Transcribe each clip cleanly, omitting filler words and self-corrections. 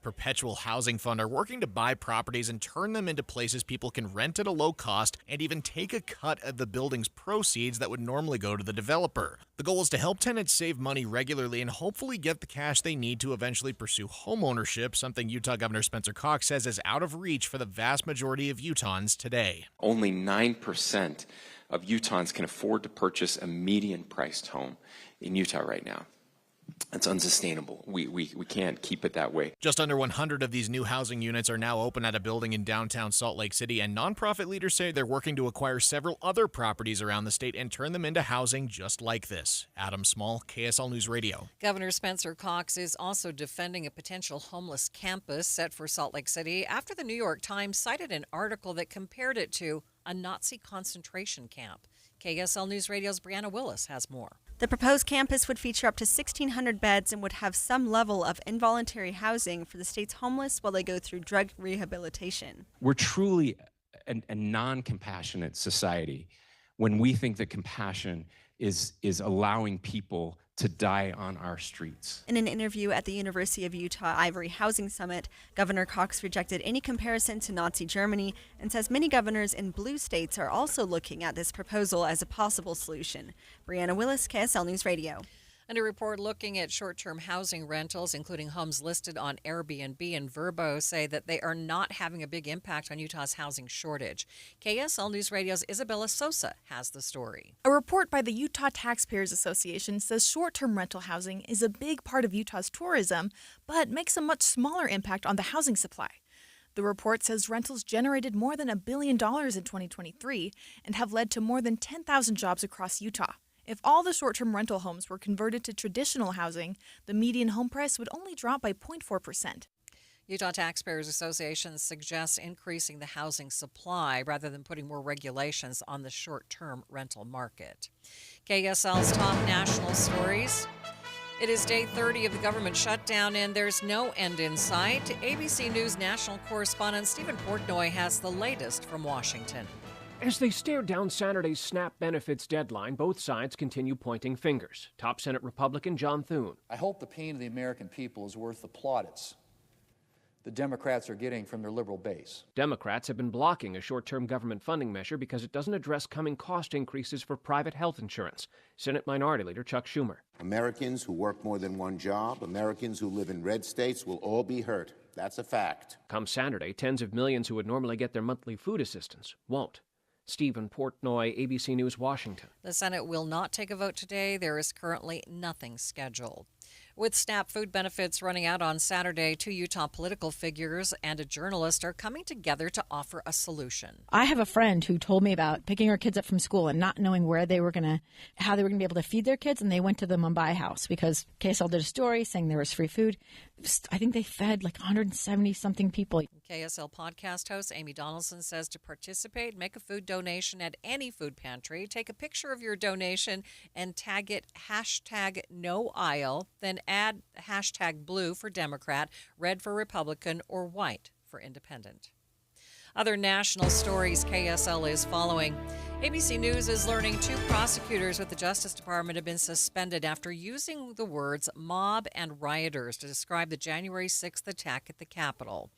Perpetual Housing Fund are working to buy properties and turn them into places people can rent at a low cost and even take a cut of the building's proceeds that would normally go to the developer. The goal is to help tenants save money regularly and hopefully get the cash they need to eventually pursue homeownership, something Utah Governor Spencer Cox says is out of reach for the vast majority of Utahns today. Only 9% of Utahns can afford to purchase a median-priced home in Utah right now. It's unsustainable. We can't keep it that way. Just under 100 of these new housing units are now open at a building in downtown Salt Lake City, and nonprofit leaders say they're working to acquire several other properties around the state and turn them into housing just like this. Adam Small, KSL News Radio. Governor Spencer Cox is also defending a potential homeless campus set for Salt Lake City after the New York Times cited an article that compared it to a Nazi concentration camp. KSL News Radio's Brianna Willis has more. The proposed campus would feature up to 1,600 beds and would have some level of involuntary housing for the state's homeless while they go through drug rehabilitation. We're truly a non-compassionate society when we think that compassion is allowing people to die on our streets. In an interview at the University of Utah Ivory Housing Summit, Governor Cox rejected any comparison to Nazi Germany and says many governors in blue states are also looking at this proposal as a possible solution. Brianna Willis, KSL News Radio. And a report looking at short-term housing rentals, including homes listed on Airbnb and Vrbo, say that they are not having a big impact on Utah's housing shortage. KSL News Radio's Isabella Sosa has the story. A report by the Utah Taxpayers Association says short-term rental housing is a big part of Utah's tourism, but makes a much smaller impact on the housing supply. The report says rentals generated more than $1 billion in 2023 and have led to more than 10,000 jobs across Utah. If all the short-term rental homes were converted to traditional housing, the median home price would only drop by 0.4%. Utah Taxpayers Association suggests increasing the housing supply rather than putting more regulations on the short-term rental market. KSL's top national stories. It is day 30 of the government shutdown, and there's no end in sight. ABC News national correspondent Stephen Portnoy has the latest from Washington. As they stare down Saturday's SNAP benefits deadline, both sides continue pointing fingers. Top Senate Republican John Thune. I hope the pain of the American people is worth the plaudits the Democrats are getting from their liberal base. Democrats have been blocking a short-term government funding measure because it doesn't address coming cost increases for private health insurance. Senate Minority Leader Chuck Schumer. Americans who work more than one job, Americans who live in red states will all be hurt. That's a fact. Come Saturday, tens of millions who would normally get their monthly food assistance won't. Stephen Portnoy, ABC News, Washington. The Senate will not take a vote today. There is currently nothing scheduled. With SNAP food benefits running out on Saturday, two Utah political figures and a journalist are coming together to offer a solution. I have a friend who told me about picking her kids up from school and not knowing how they were going to be able to feed their kids, and they went to the Mumbai house because KSL did a story saying there was free food. I think they fed like 170-something people. KSL podcast host Amy Donaldson says to participate, make a food donation at any food pantry, take a picture of your donation and tag it #NoAisle, then add #blue for Democrat, red for Republican, or white for Independent. Other national stories KSL is following. ABC News is learning two prosecutors with the Justice Department have been suspended after using the words mob and rioters to describe the January 6th attack at the Capitol.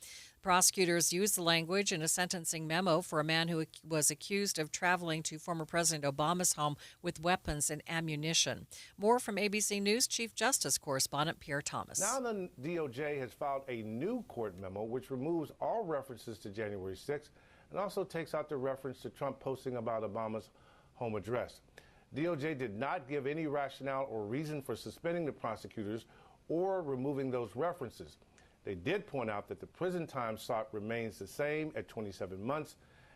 Prosecutors used the language in a sentencing memo for a man who was accused of traveling to former President Obama's home with weapons and ammunition. More from ABC News Chief Justice correspondent Pierre Thomas. Now the DOJ has filed a new court memo which removes all references to January 6th and also takes out the reference to Trump posting about Obama's home address. DOJ did not give any rationale or reason for suspending the prosecutors or removing those references. They did point out that the prison time sought remains the same at 27 months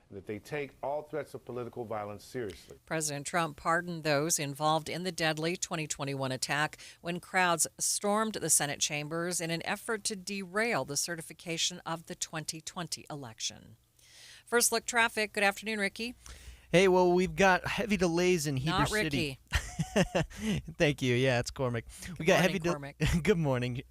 and that they take all threats of political violence seriously. President Trump pardoned those involved in the deadly 2021 attack when crowds stormed the Senate chambers in an effort to derail the certification of the 2020 election. First look traffic. Good afternoon, Ricky. Hey, well, we've got heavy delays in Heber Not Ricky. City. Thank you. Yeah, it's Cormac. Good morning.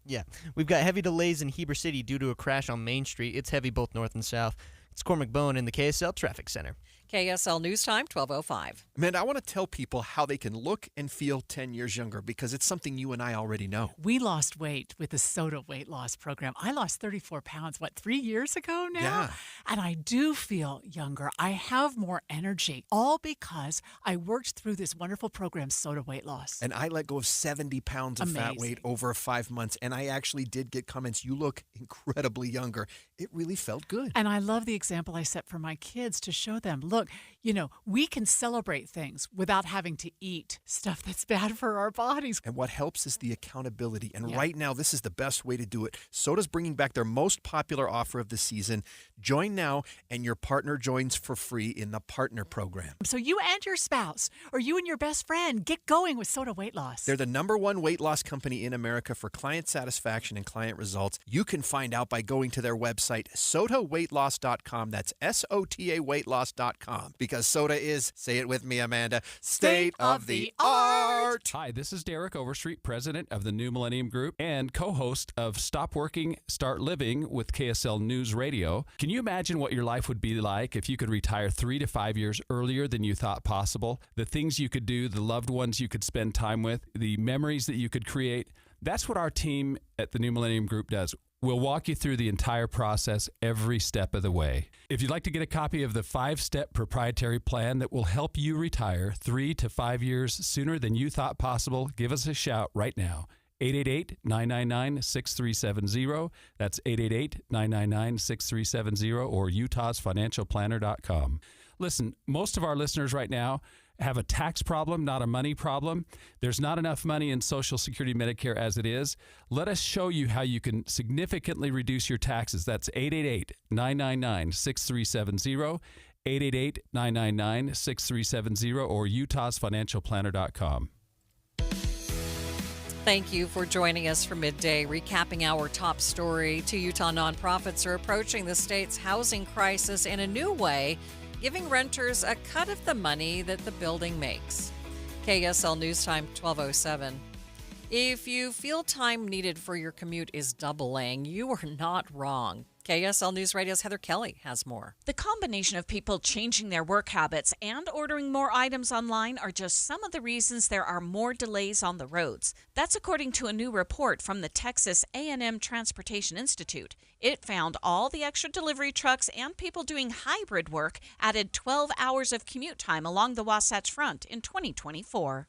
Yeah, we've got heavy delays in Heber City due to a crash on Main Street. It's heavy both north and south. It's Cormac Bowen in the KSL Traffic Center. KSL News Time, 12:05. Amanda, I want to tell people how they can look and feel 10 years younger because it's something you and I already know. We lost weight with the SOTA weight loss program. I lost 34 pounds, 3 years ago now? Yeah. And I do feel younger. I have more energy, all because I worked through this wonderful program, SOTA weight loss. And I let go of 70 pounds of fat Amazing. weight over 5 months, and I actually did get comments, you look incredibly younger. It really felt good. And I love the example I set for my kids to show them, look, we can celebrate things without having to eat stuff that's bad for our bodies. And what helps is the accountability. And Yeah. right now, this is the best way to do it. Soda's bringing back their most popular offer of the season. Join now, and your partner joins for free in the Partner Program. So you and your spouse, or you and your best friend, get going with SOTA weight loss. They're the #1 weight loss company in America for client satisfaction and client results. You can find out by going to their website, sotaweightloss.com. That's SOTA weightloss.com. Because Soda is, say it with me, Amanda, state of the art. Hi, this is Derek Overstreet, president of the New Millennium Group and co-host of Stop Working, Start Living with KSL News Radio. Can you imagine what your life would be like if you could retire 3 to 5 years earlier than you thought possible? The things you could do, the loved ones you could spend time with, the memories that you could create. That's what our team at the New Millennium Group does. We'll walk you through the entire process every step of the way. If you'd like to get a copy of the 5-step proprietary plan that will help you retire 3 to 5 years sooner than you thought possible, give us a shout right now. 888-999-6370. That's 888-999-6370 or utahsfinancialplanner.com. Listen, most of our listeners right now have a tax problem, not a money problem. There's not enough money in Social Security Medicare as it is. Let us show you how you can significantly reduce your taxes. That's 888-999-6370, 888-999-6370, or utahsfinancialplanner.com. Thank you for joining us for Midday, recapping our top story. 2 Utah nonprofits are approaching the state's housing crisis in a new way, giving renters a cut of the money that the building makes. KSL News Time, 12:07. If you feel time needed for your commute is doubling, you are not wrong. KSL News Radio's Heather Kelly has more. The combination of people changing their work habits and ordering more items online are just some of the reasons there are more delays on the roads. That's according to a new report from the Texas A&M Transportation Institute. It found all the extra delivery trucks and people doing hybrid work added 12 hours of commute time along the Wasatch Front in 2024.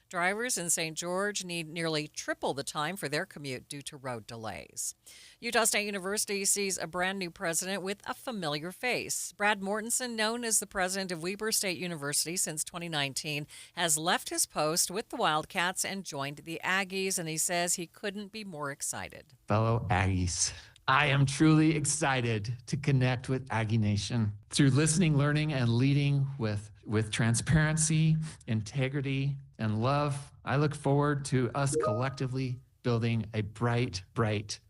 Drivers in St. George need nearly triple the time for their commute due to road delays. Utah State University sees a brand new president with a familiar face. Brad Mortensen, known as the president of Weber State University since 2019, has left his post with the Wildcats and joined the Aggies, and he says he couldn't be more excited. Fellow Aggies, I am truly excited to connect with Aggie Nation. Through listening, learning, and leading with transparency, integrity, and love, I look forward to us collectively building a bright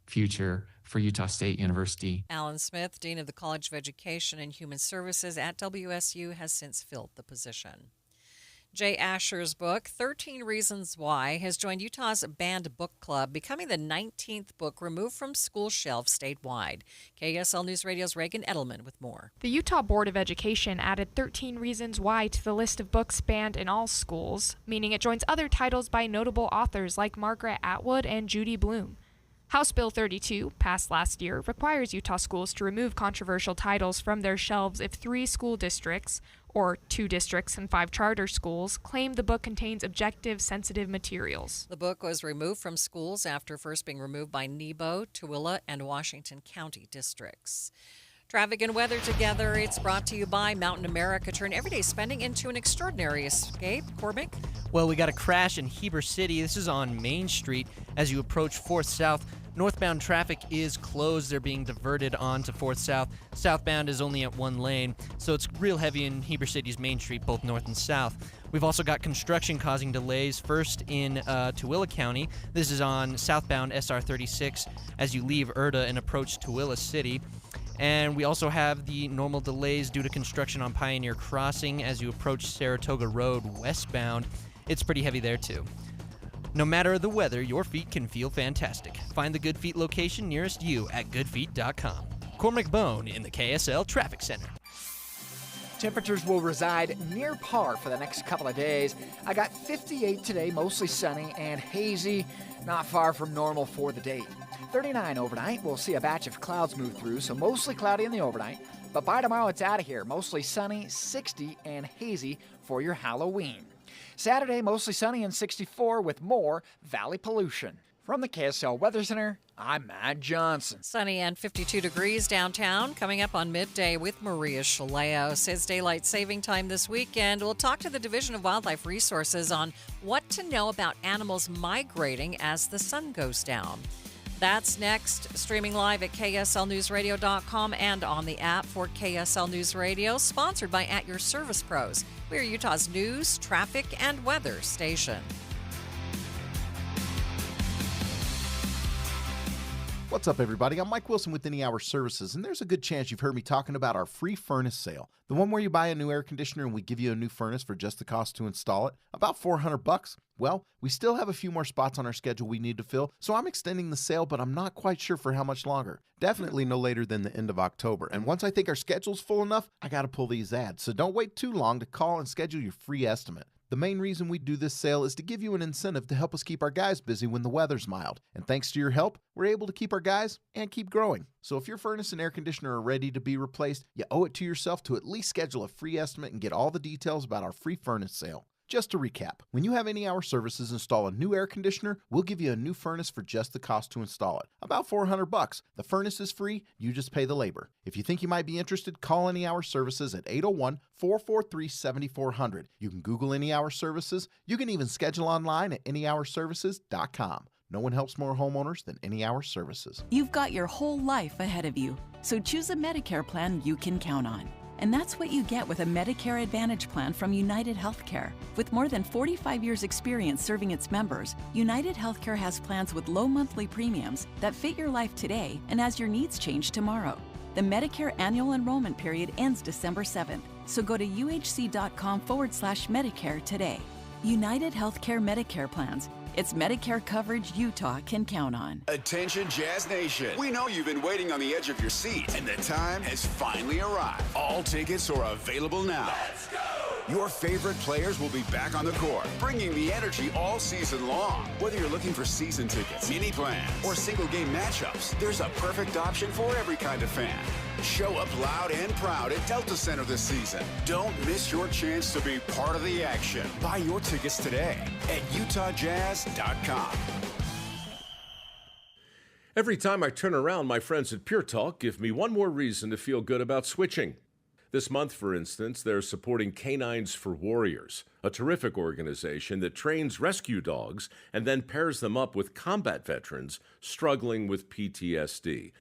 future for Utah State University. Alan Smith, Dean of the College of Education and Human Services at WSU, has since filled the position. Jay Asher's book, 13 Reasons Why, has joined Utah's Banned Book Club, becoming the 19th book removed from school shelves statewide. KSL News Radio's Reagan Edelman with more. The Utah Board of Education added 13 Reasons Why to the list of books banned in all schools, meaning it joins other titles by notable authors like Margaret Atwood and Judy Blume. House Bill 32, passed last year, requires Utah schools to remove controversial titles from their shelves if 3 school districts, or 2 districts and 5 charter schools, claim the book contains objective, sensitive materials. The book was removed from schools after first being removed by Nebo, Tooele, and Washington County districts. Traffic and weather together. It's brought to you by Mountain America. Turn everyday spending into an extraordinary escape. Cormac? Well, we got a crash in Heber City. This is on Main Street as you approach 4th South. Northbound traffic is closed. They're being diverted onto 4th South. Southbound is only at 1 lane, so it's real heavy in Heber City's Main Street, both north and south. We've also got construction causing delays, first in Tooele County. This is on southbound SR 36 as you leave Erta and approach Tooele City. And we also have the normal delays due to construction on Pioneer Crossing as you approach Saratoga Road westbound. It's pretty heavy there too. No matter the weather, your feet can feel fantastic. Find the Good Feet location nearest you at goodfeet.com. Cormac Bone in the KSL Traffic Center. Temperatures will reside near par for the next couple of days. I got 58 today, mostly sunny and hazy, not far from normal for the date. 39 overnight. We'll see a batch of clouds move through, so mostly cloudy in the overnight. But by tomorrow, it's out of here. Mostly sunny, 60 and hazy for your Halloween. Saturday, mostly sunny and 64 with more valley pollution. From the KSL Weather Center, I'm Matt Johnson. Sunny and 52 degrees downtown. Coming up on Midday with Maria Shilaos. It's daylight saving time this weekend. We'll talk to the Division of Wildlife Resources on what to know about animals migrating as the sun goes down. That's next. Streaming live at KSLNewsRadio.com and on the app for KSL News Radio. Sponsored by At Your Service Pros. We're Utah's news, traffic, and weather station. What's up, everybody? I'm Mike Wilson with Any Hour Services, and there's a good chance you've heard me talking about our free furnace sale. The one where you buy a new air conditioner and we give you a new furnace for just the cost to install it. About $400. Well, we still have a few more spots on our schedule we need to fill, so I'm extending the sale, but I'm not quite sure for how much longer. Definitely no later than the end of October. And once I think our schedule's full enough, I gotta pull these ads. So don't wait too long to call and schedule your free estimate. The main reason we do this sale is to give you an incentive to help us keep our guys busy when the weather's mild. And thanks to your help, we're able to keep our guys and keep growing. So if your furnace and air conditioner are ready to be replaced, you owe it to yourself to at least schedule a free estimate and get all the details about our free furnace sale. Just to recap, when you have Any Hour Services install a new air conditioner, we'll give you a new furnace for just the cost to install it. About $400. The furnace is free, you just pay the labor. If you think you might be interested, call Any Hour Services at 801-443-7400. You can Google Any Hour Services. You can even schedule online at anyhourservices.com. No one helps more homeowners than Any Hour Services. You've got your whole life ahead of you, so choose a Medicare plan you can count on. And that's what you get with a Medicare Advantage plan from United Healthcare. With more than 45 years' experience serving its members, United Healthcare has plans with low monthly premiums that fit your life today and as your needs change tomorrow. The Medicare annual enrollment period ends December 7th, so go to uhc.com/Medicare today. United Healthcare Medicare plans. It's Medicare coverage Utah can count on. Attention Jazz Nation. We know you've been waiting on the edge of your seat, and the time has finally arrived. All tickets are available now. Let's go! Your favorite players will be back on the court, bringing the energy all season long. Whether you're looking for season tickets, mini plans, or single game matchups, there's a perfect option for every kind of fan. Show up loud and proud at Delta Center this season. Don't miss your chance to be part of the action. Buy your tickets today at utahjazz.com. Every time I turn around, my friends at Pure Talk give me one more reason to feel good about switching. This month, for instance, they're supporting Canines for Warriors, a terrific organization that trains rescue dogs and then pairs them up with combat veterans struggling with PTSD.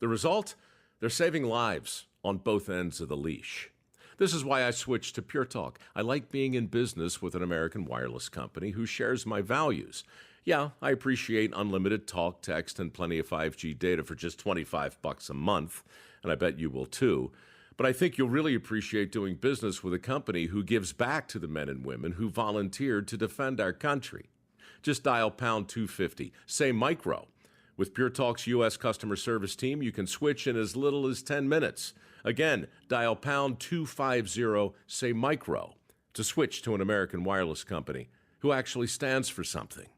The result? They're saving lives on both ends of the leash. This is why I switched to Pure Talk. I like being in business with an American wireless company who shares my values. Yeah, I appreciate unlimited talk, text, and plenty of 5G data for just $25 a month, and I bet you will too. But I think you'll really appreciate doing business with a company who gives back to the men and women who volunteered to defend our country. Just dial pound 250, say micro. With Pure Talk's U.S. customer service team, you can switch in as little as 10 minutes. Again, dial pound 250, say micro, to switch to an American wireless company who actually stands for something.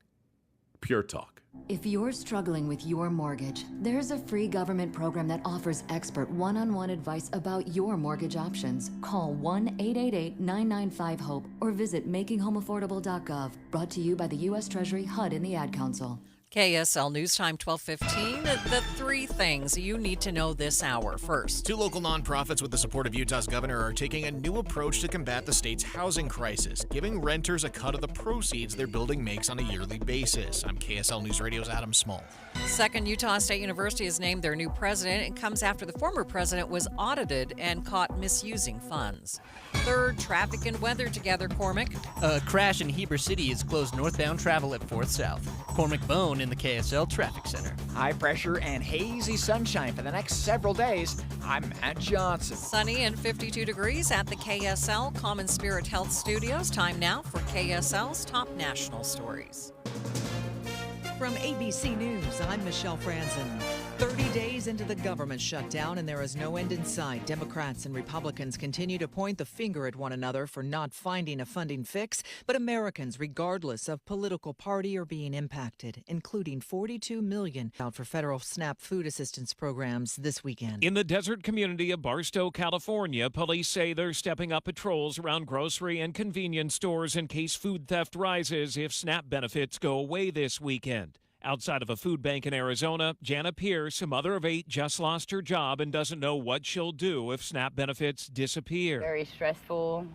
Pure Talk. If you're struggling with your mortgage, there's a free government program that offers expert one-on-one advice about your mortgage options. Call 1-888-995-HOPE or visit makinghomeaffordable.gov. Brought to you by the U.S. Treasury, HUD, and the Ad Council. KSL News Time 12:15. The three things you need to know this hour. First, two local nonprofits with the support of Utah's governor are taking a new approach to combat the state's housing crisis, giving renters a cut of the proceeds their building makes on a yearly basis. I'm KSL News Radio's Adam Small. Second, Utah State University has named their new president. It comes after the former president was audited and caught misusing funds. Third, traffic and weather together, Cormac. A crash in Heber City has closed northbound travel at 4th South. Cormac Bone in the KSL Traffic Center. High pressure and hazy sunshine for the next several days. I'm Matt Johnson. Sunny and 52 degrees at the KSL Common Spirit Health Studios. Time now for KSL's top national stories. From ABC News, I'm Michelle Franzen. 30 days days into the government shutdown, and there is no end in sight. Democrats and Republicans continue to point the finger at one another for not finding a funding fix, but Americans, regardless of political party, are being impacted, including $42 million out for federal SNAP food assistance programs this weekend. In the desert community of Barstow, California, police say they're stepping up patrols around grocery and convenience stores in case food theft rises if SNAP benefits go away this weekend. Outside of a food bank in Arizona, Jana Pierce, a mother of 8, just lost her job and doesn't know what she'll do if SNAP benefits disappear. Very stressful,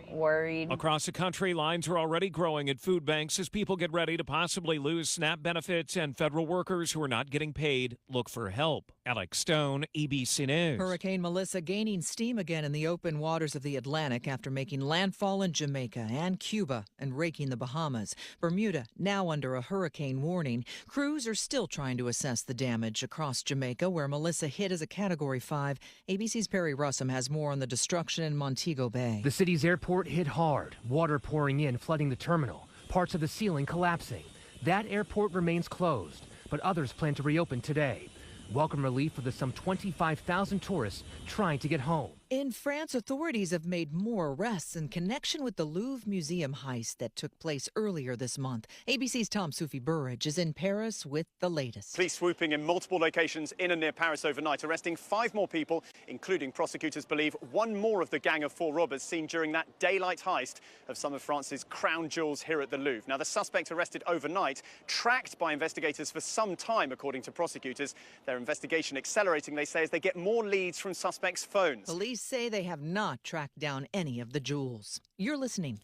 worried. Across the country, lines are already growing at food banks as people get ready to possibly lose SNAP benefits, and federal workers who are not getting paid look for help. Alex Stone, ABC News. Hurricane Melissa gaining steam again in the open waters of the Atlantic after making landfall in Jamaica and Cuba and raking the Bahamas. Bermuda now under a hurricane warning. Crews are still trying to assess the damage across Jamaica, where Melissa hit as a Category 5. ABC's Perry Russum has more on the destruction in Montego Bay. The city's airport hit hard, water pouring in, flooding the terminal, parts of the ceiling collapsing. That airport remains closed, but others plan to reopen today. Welcome relief for the some 25,000 tourists trying to get home. In France, authorities have made more arrests in connection with the Louvre Museum heist that took place earlier this month. ABC's Tom Soufi Burridge is in Paris with the latest. Police swooping in multiple locations in and near Paris overnight, arresting 5 more people, including prosecutors believe one more of the gang of 4 robbers seen during that daylight heist of some of France's crown jewels here at the Louvre. Now, the suspect arrested overnight, tracked by investigators for some time, according to prosecutors. Their investigation accelerating, they say, as they get more leads from suspects' phones. Police say they have not tracked down any of the jewels. You're listening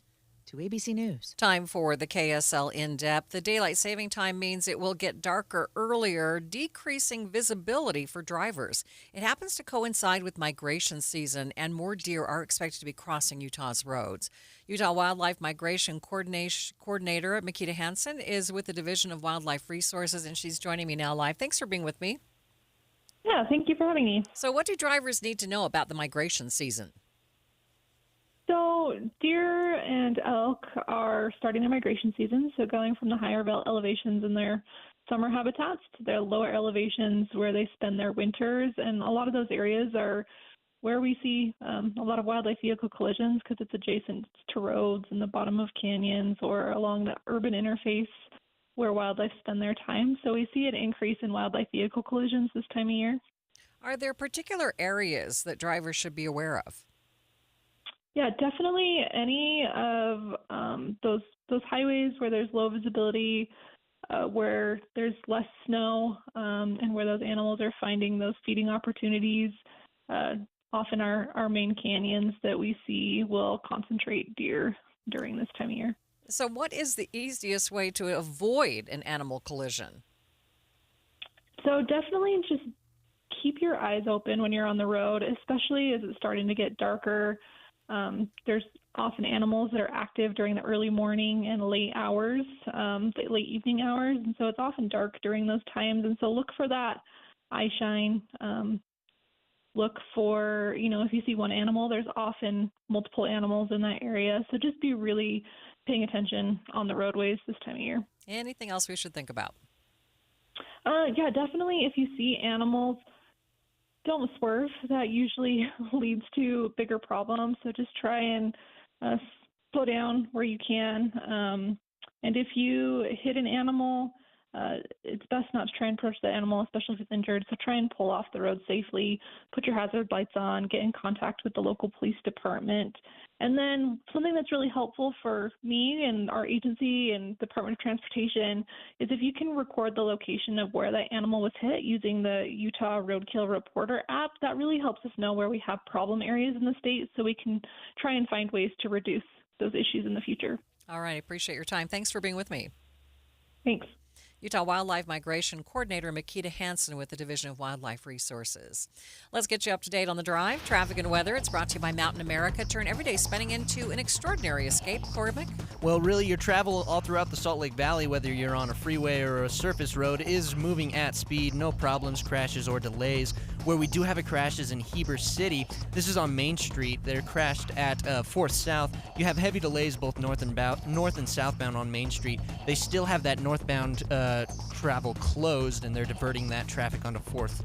to ABC News. Time for the KSL In-Depth. The daylight saving time means it will get darker earlier, decreasing visibility for drivers. It happens to coincide with migration season, and more deer are expected to be crossing Utah's roads. Utah Wildlife Migration Coordinator Makita Hansen is with the Division of Wildlife Resources, and she's joining me now live. Thanks for being with me. Yeah, thank you for having me. So what do drivers need to know about the migration season? So deer and elk are starting their migration season, so going from the higher elevations in their summer habitats to their lower elevations where they spend their winters. And a lot of those areas are where we see a lot of wildlife vehicle collisions because it's adjacent to roads in the bottom of canyons or along the urban interface where wildlife spend their time. So we see an increase in wildlife vehicle collisions this time of year. Are there particular areas that drivers should be aware of? Yeah, definitely any of those highways where there's low visibility, where there's less snow, and where those animals are finding those feeding opportunities. Often our main canyons that we see will concentrate deer during this time of year. So what is the easiest way to avoid an animal collision? So definitely just keep your eyes open when you're on the road, especially as it's starting to get darker. There's often animals that are active during the early morning and late hours, late evening hours, and so it's often dark during those times. And so look for that eye shine. Look for, if you see one animal, there's often multiple animals in that area. So just be really paying attention on the roadways this time of year. Anything else we should think about? Yeah, definitely. If you see animals, don't swerve. That usually leads to bigger problems. So just try and slow down where you can. And if you hit an animal, it's best not to try and approach the animal, especially if it's injured. So try and pull off the road safely, put your hazard lights on, get in contact with the local police department. And then something that's really helpful for me and our agency and Department of Transportation is if you can record the location of where that animal was hit using the Utah Roadkill Reporter app. That really helps us know where we have problem areas in the state so we can try and find ways to reduce those issues in the future. All right. I appreciate your time. Thanks for being with me. Thanks. Utah Wildlife Migration Coordinator Makita Hansen with the Division of Wildlife Resources. Let's get you up to date on the drive. Traffic and weather. It's brought to you by Mountain America. Turn everyday spending into an extraordinary escape. Cormac? Well, really, your travel all throughout the Salt Lake Valley, whether you're on a freeway or a surface road, is moving at speed. No problems, crashes, or delays. Where we do have a crash is in Heber City. This is on Main Street. They're crashed at 4th South. You have heavy delays both north and southbound on Main Street. They still have that northbound travel closed, and they're diverting that traffic onto 4th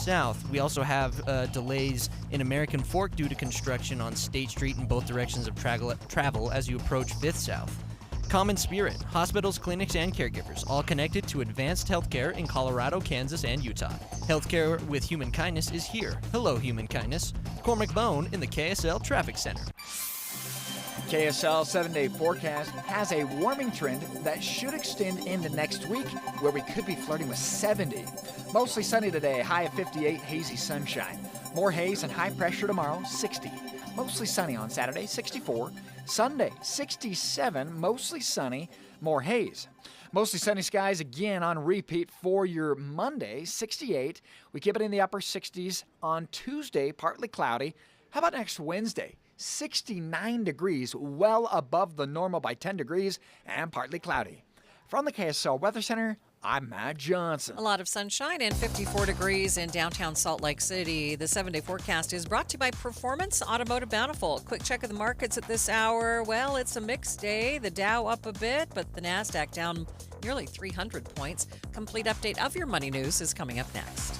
south. We also have delays in American Fork due to construction on State Street in both directions of travel as you approach 5th South. Common Spirit, hospitals, clinics, and caregivers, all connected to advanced healthcare in Colorado, Kansas, and Utah. Healthcare with human kindness is here. Hello, human kindness. Cormac Bone in the KSL Traffic Center. KSL 7-day forecast has a warming trend that should extend into next week, where we could be flirting with 70. Mostly sunny today, high of 58, hazy sunshine. More haze and high pressure tomorrow, 60. Mostly sunny on Saturday, 64. Sunday, 67, mostly sunny, more haze. Mostly sunny skies again on repeat for your Monday, 68. We keep it in the upper 60s on Tuesday, partly cloudy. How about next Wednesday? 69 degrees, well above the normal by 10 degrees, and partly cloudy. From the KSL Weather Center, I'm Matt Johnson. A lot of sunshine and 54 degrees in downtown Salt Lake City. The 7-day forecast is brought to you by Performance Automotive Bountiful. Quick check of the markets at this hour. Well, it's a mixed day. The Dow up a bit, but the NASDAQ down nearly 300 points. Complete update of your money news is coming up next.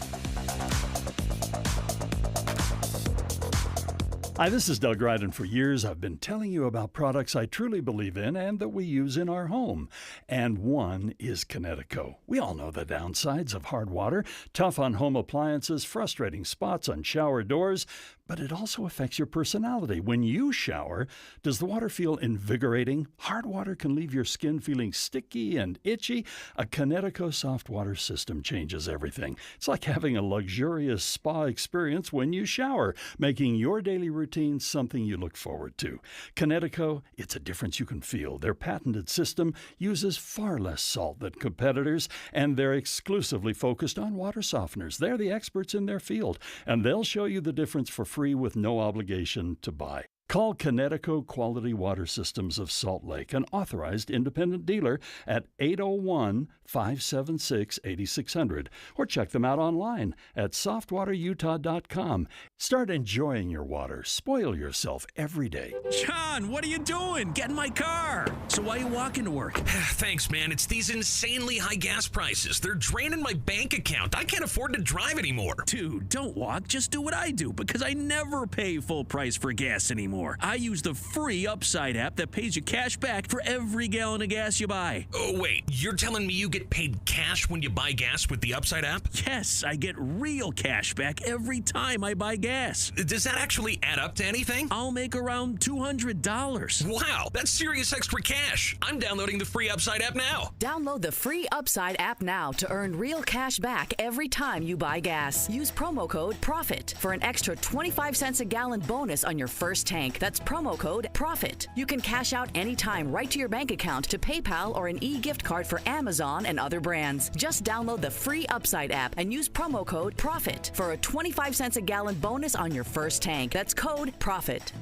Hi, this is Doug Ryden. For years, I've been telling you about products I truly believe in and that we use in our home. And one is Kinetico. We all know the downsides of hard water, tough on home appliances, frustrating spots on shower doors, but it also affects your personality. When you shower, does the water feel invigorating? Hard water can leave your skin feeling sticky and itchy. A Kinetico soft water system changes everything. It's like having a luxurious spa experience when you shower, making your daily routine something you look forward to. Kinetico, it's a difference you can feel. Their patented system uses far less salt than competitors, and they're exclusively focused on water softeners. They're the experts in their field, and they'll show you the difference for free with no obligation to buy. Call Kinetico Quality Water Systems of Salt Lake, an authorized independent dealer, at 801-576-8600, or check them out online at softwaterutah.com. Start enjoying your water. Spoil yourself every day. John, what are you doing? Get in my car. So why are you walking to work? Thanks, man. It's these insanely high gas prices. They're draining my bank account. I can't afford to drive anymore. Dude, don't walk. Just do what I do, because I never pay full price for gas anymore. I use the free Upside app that pays you cash back for every gallon of gas you buy. Oh, wait. You're telling me you get paid cash when you buy gas with the Upside app? Yes, I get real cash back every time I buy gas. Does that actually add up to anything? I'll make around $200. Wow, that's serious extra cash. I'm downloading the free Upside app now. Download the free Upside app now to earn real cash back every time you buy gas. Use promo code PROFIT for an extra 25 cents a gallon bonus on your first tank. That's promo code PROFIT. You can cash out anytime right to your bank account, to PayPal, or an e-gift card for Amazon and other brands. Just download the free Upside app and use promo code PROFIT for a 25 cents a gallon bonus on your first tank. That's code PROFIT.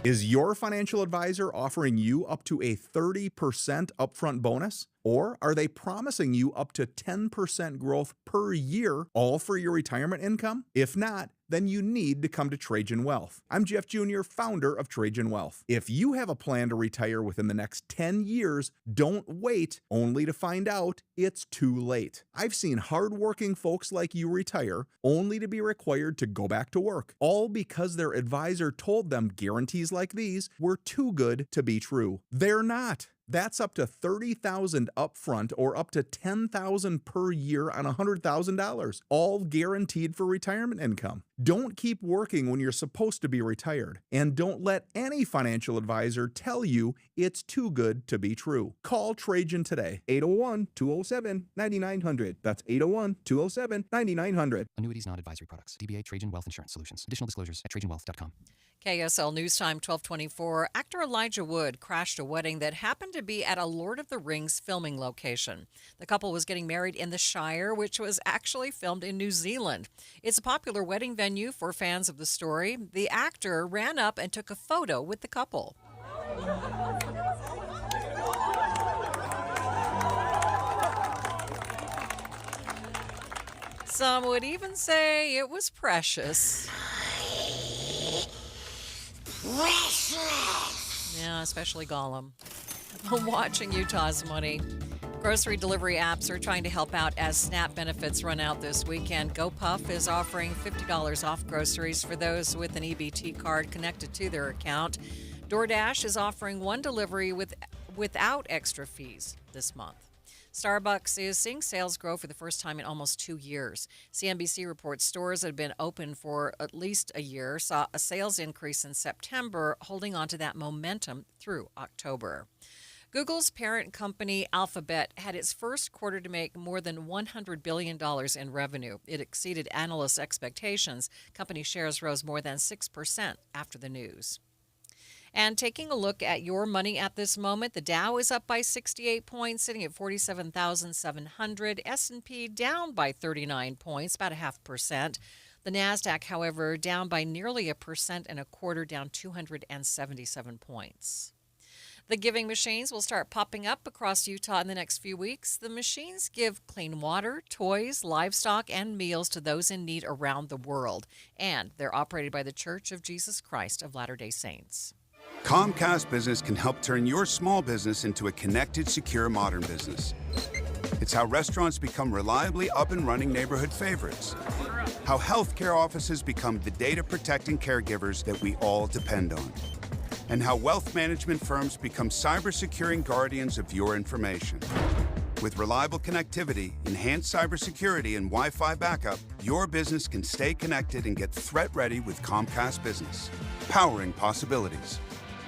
Is your financial advisor offering you up to a 30% upfront bonus? Or are they promising you up to 10% growth per year, all for your retirement income? If not, then you need to come to Trajan Wealth. I'm Jeff Jr., founder of Trajan Wealth. If you have a plan to retire within the next 10 years, don't wait only to find out it's too late. I've seen hardworking folks like you retire only to be required to go back to work, all because their advisor told them guarantees like these were too good to be true. They're not. That's up to $30,000 upfront or up to $10,000 per year on $100,000, all guaranteed for retirement income. Don't keep working when you're supposed to be retired, and don't let any financial advisor tell you it's too good to be true. Call Trajan today, 801-207-9900. That's 801-207-9900. Annuities, not advisory products. DBA Trajan Wealth Insurance Solutions. Additional disclosures at trajanwealth.com. KSL News Time 1224. Actor Elijah Wood crashed a wedding that happened to be at a Lord of the Rings filming location. The couple was getting married in the Shire, which was actually filmed in New Zealand. It's a popular wedding venue for fans of the story. The actor ran up and took a photo with the couple. Some would even say it was precious. Yeah, especially Gollum. Watching Utah's money. Grocery delivery apps are trying to help out as SNAP benefits run out this weekend. GoPuff is offering $50 off groceries for those with an EBT card connected to their account. DoorDash is offering one delivery without extra fees this month. Starbucks is seeing sales grow for the first time in almost 2 years. CNBC reports stores that have been open for at least a year saw a sales increase in September, holding on to that momentum through October. Google's parent company Alphabet had its first quarter to make more than $100 billion in revenue. It exceeded analysts' expectations. Company shares rose more than 6% after the news. And taking a look at your money at this moment, the Dow is up by 68 points, sitting at 47,700. S&P down by 39 points, about 0.5%. The Nasdaq, however, down by nearly 1.25%, down 277 points. The giving machines will start popping up across Utah in the next few weeks. The machines give clean water, toys, livestock, and meals to those in need around the world. And they're operated by the Church of Jesus Christ of Latter-day Saints. Comcast Business can help turn your small business into a connected, secure, modern business. It's how restaurants become reliably up and running neighborhood favorites. How healthcare offices become the data-protecting caregivers that we all depend on. And how wealth management firms become cyber-securing guardians of your information. With reliable connectivity, enhanced cybersecurity, and Wi-Fi backup, your business can stay connected and get threat-ready with Comcast Business. Powering possibilities.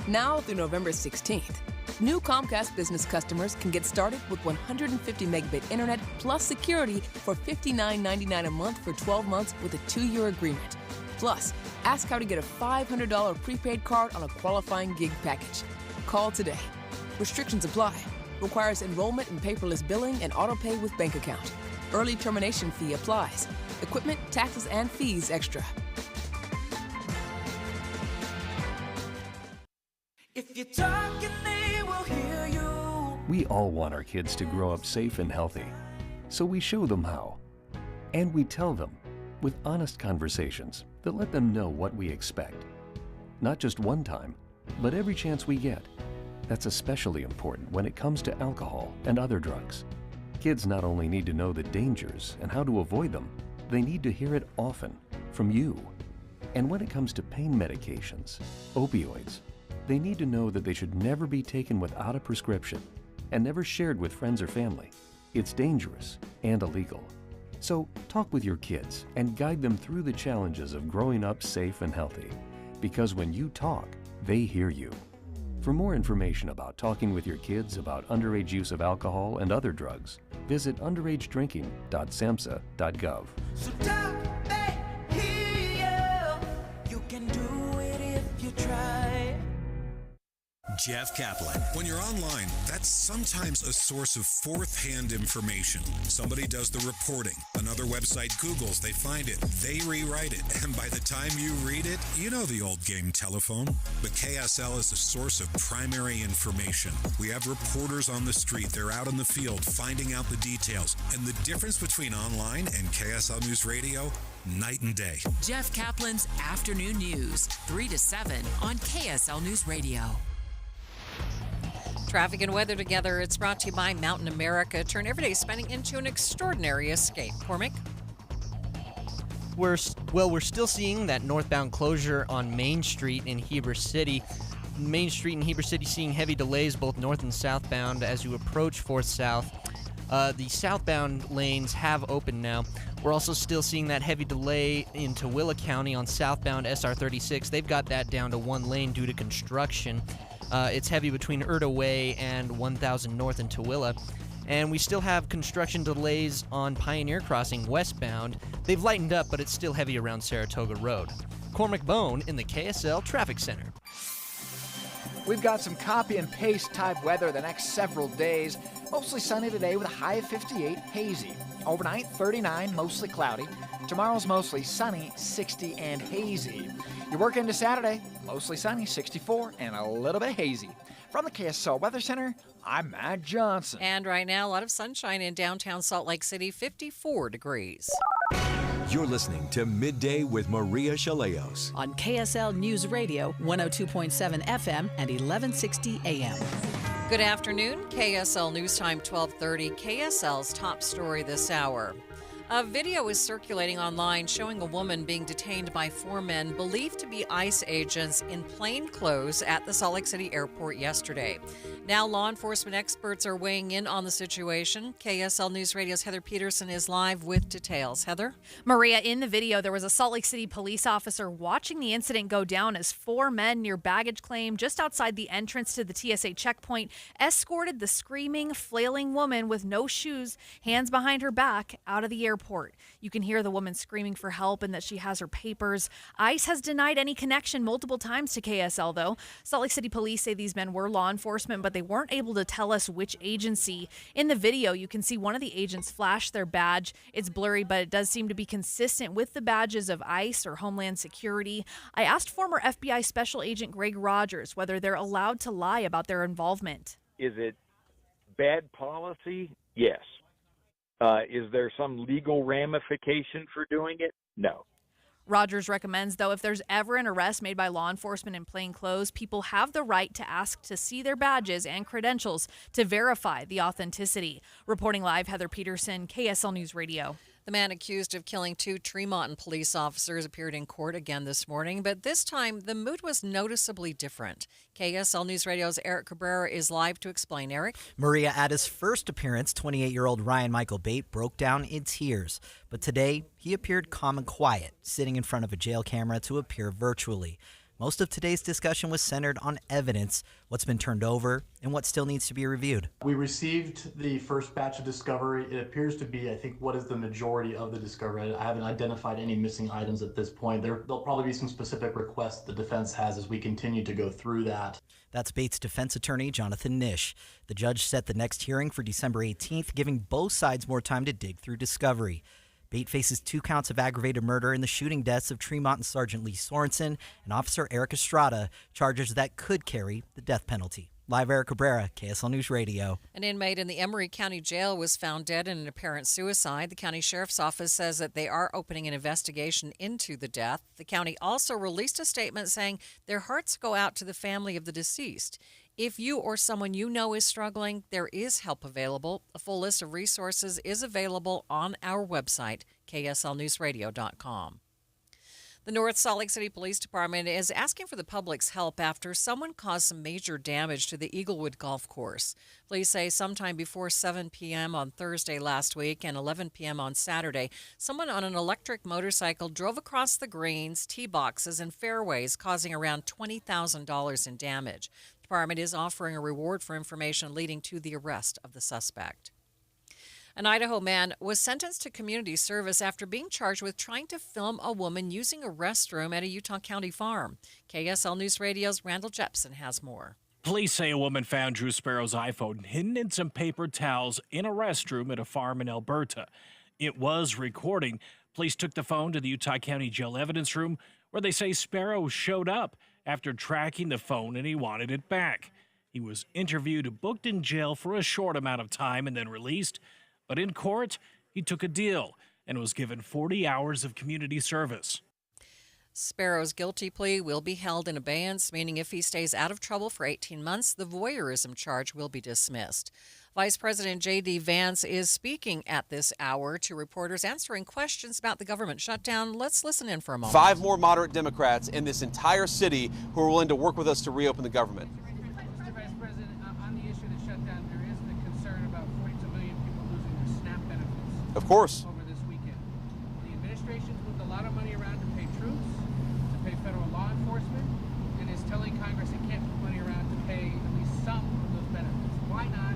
Now through November 16th, new Comcast Business customers can get started with 150 megabit internet plus security for $59.99 a month for 12 months with a 2-year agreement. Plus, ask how to get a $500 prepaid card on a qualifying gig package. Call today. Restrictions apply. Requires enrollment in paperless billing and autopay with bank account. Early termination fee applies. Equipment, taxes, and fees extra. If you're talking, they will hear you. We all want our kids to grow up safe and healthy, so we show them how. And we tell them with honest conversations that let them know what we expect. Not just one time, but every chance we get. That's especially important when it comes to alcohol and other drugs. Kids not only need to know the dangers and how to avoid them, they need to hear it often from you. And when it comes to pain medications, opioids, they need to know that they should never be taken without a prescription and never shared with friends or family. It's dangerous and illegal. So talk with your kids and guide them through the challenges of growing up safe and healthy. Because when you talk, they hear you. For more information about talking with your kids about underage use of alcohol and other drugs, visit underagedrinking.samhsa.gov. So talk, they hear you. You can do it if you try. Jeff Kaplan. When you're online, that's sometimes a source of fourth-hand information. Somebody does the reporting. Another website Googles, they find it, they rewrite it, and by the time you read it, you know the old game telephone. But KSL is a source of primary information. We have reporters on the street. They're out in the field finding out the details. And the difference between online and KSL News Radio, night and day. Jeff Kaplan's Afternoon News, 3 to 7 on KSL News Radio. Traffic and weather together. It's brought to you by Mountain America. Turn everyday spending into an extraordinary escape. Cormac? We're still seeing that northbound closure on Main Street in Heber City. Main Street in Heber City seeing heavy delays both north and southbound as you approach 4th South. The southbound lanes have opened now. We're also still seeing that heavy delay in Tooele County on southbound SR 36. They've got that down to one lane due to construction. It's heavy between Erta Way and 1000 North in Tooele. And we still have construction delays on Pioneer Crossing westbound. They've lightened up, but it's still heavy around Saratoga Road. Cormac Bone in the KSL Traffic Center. We've got some copy and paste type weather the next several days. Mostly sunny today with a high of 58, hazy. Overnight, 39, mostly cloudy. Tomorrow's mostly sunny, 60 and hazy. Your work into Saturday, mostly sunny, 64 and a little bit hazy. From the KSL Weather Center, I'm Matt Johnson. And right now, a lot of sunshine in downtown Salt Lake City, 54 degrees. You're listening to Midday with Maria Shilaos On KSL News Radio, 102.7 FM and 1160 AM. Good afternoon. KSL News Time 1230. KSL's top story this hour. A video is circulating online showing a woman being detained by 4 men believed to be ICE agents in plain clothes at the Salt Lake City airport yesterday. Now law enforcement experts are weighing in on the situation. KSL News Radio's Heather Peterson is live with details. Heather? Maria, in the video, there was a Salt Lake City police officer watching the incident go down as 4 men near baggage claim just outside the entrance to the TSA checkpoint escorted the screaming, flailing woman with no shoes, hands behind her back, out of the airport. You can hear the woman screaming for help and that she has her papers. ICE has denied any connection multiple times to KSL, though. Salt Lake City police say these men were law enforcement, but they weren't able to tell us which agency. In the video, you can see one of the agents flash their badge. It's blurry, but it does seem to be consistent with the badges of ICE or Homeland Security. I asked former FBI Special Agent Greg Rogers whether they're allowed to lie about their involvement. Is it bad policy? Yes. Is there some legal ramification for doing it? No. Rogers recommends, though, if there's ever an arrest made by law enforcement in plain clothes, people have the right to ask to see their badges and credentials to verify the authenticity. Reporting live, Heather Peterson, KSL News Radio. The man accused of killing 2 Tremont police officers appeared in court again this morning, but this time the mood was noticeably different. KSL News Radio's Eric Cabrera is live to explain. Eric? Maria, at his first appearance, 28-year-old Ryan Michael Bate broke down in tears. But today, he appeared calm and quiet, sitting in front of a jail camera to appear virtually. Most of today's discussion was centered on evidence, what's been turned over, and what still needs to be reviewed. We received the first batch of discovery. It appears to be, I think, what is the majority of the discovery. I haven't identified any missing items at this point. There'll probably be some specific requests the defense has as we continue to go through that. That's Bates' defense attorney, Jonathan Nish. The judge set the next hearing for December 18th, giving both sides more time to dig through discovery. Bate faces 2 counts of aggravated murder in the shooting deaths of Tremont and Sergeant Lee Sorensen and Officer Eric Estrada, charges that could carry the death penalty. Live, Eric Cabrera, KSL News Radio. An inmate in the Emory County Jail was found dead in an apparent suicide. The county sheriff's office says that they are opening an investigation into the death. The county also released a statement saying their hearts go out to the family of the deceased. If you or someone you know is struggling, there is help available. A full list of resources is available on our website, kslnewsradio.com. The North Salt Lake City Police Department is asking for the public's help after someone caused some major damage to the Eaglewood Golf Course. Police say sometime before 7 p.m. on Thursday last week and 11 p.m. on Saturday, someone on an electric motorcycle drove across the greens, tee boxes, and fairways, causing around $20,000 in damage. The department is offering a reward for information leading to the arrest of the suspect. An Idaho man was sentenced to community service after being charged with trying to film a woman using a restroom at a Utah County farm. KSL News Radio's Randall Jepson has more. Police say a woman found Drew Sparrow's iPhone hidden in some paper towels in a restroom at a farm in Alberta. It was recording. Police took the phone to the Utah County Jail evidence room, where they say Sparrow showed up after tracking the phone and he wanted it back. He was interviewed, booked in jail for a short amount of time, and then released. But in court, he took a deal and was given 40 hours of community service. Sparrow's guilty plea will be held in abeyance, meaning if he stays out of trouble for 18 months, the voyeurism charge will be dismissed. Vice President J.D. Vance is speaking at this hour to reporters answering questions about the government shutdown. Let's listen in for a moment. 5 more moderate Democrats in this entire city who are willing to work with us to reopen the government. Mr. Vice President, on the issue of the shutdown, there is the concern about 42 million people losing their SNAP benefits. Of course. Over this weekend. The administration's moved a lot of money around to pay troops, to pay federal law enforcement, and is telling Congress it can't put money around to pay at least some of those benefits. Why not?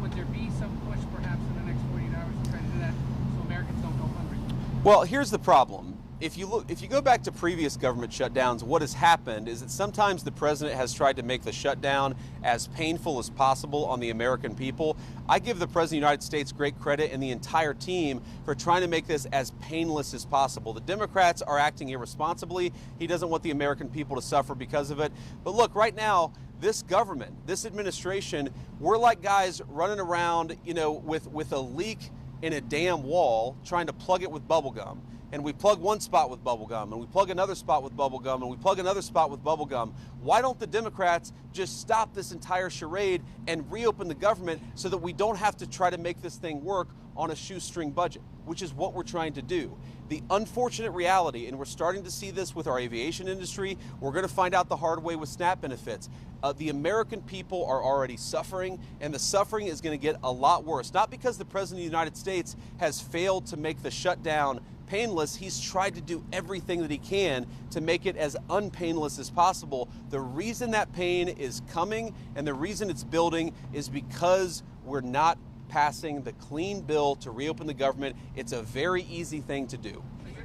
Would there be some push perhaps in the next 48 hours to try to do that so Americans don't go hungry? Well, here's the problem. If you go back to previous government shutdowns, what has happened is that sometimes the president has tried to make the shutdown as painful as possible on the American people. I give the president of the United States great credit and the entire team for trying to make this as painless as possible. The Democrats are acting irresponsibly. He doesn't want the American people to suffer because of it. But look, right now, this government, this administration, we're like guys running around, with a leak in a damn wall, trying to plug it with bubble gum. and we plug one spot with bubble gum, and we plug another spot with bubble gum, and we plug another spot with bubble gum. Why don't the Democrats just stop this entire charade and reopen the government so that we don't have to try to make this thing work on a shoestring budget, which is what we're trying to do. The unfortunate reality, and we're starting to see this with our aviation industry, we're going to find out the hard way with SNAP benefits. The American people are already suffering, and the suffering is going to get a lot worse. Not because the President of the United States has failed to make the shutdown painless. He's tried to do everything that he can to make it as unpainless as possible. The reason that pain is coming and the reason it's building is because we're not passing the clean bill to reopen the government. It's a very easy thing to do. Thank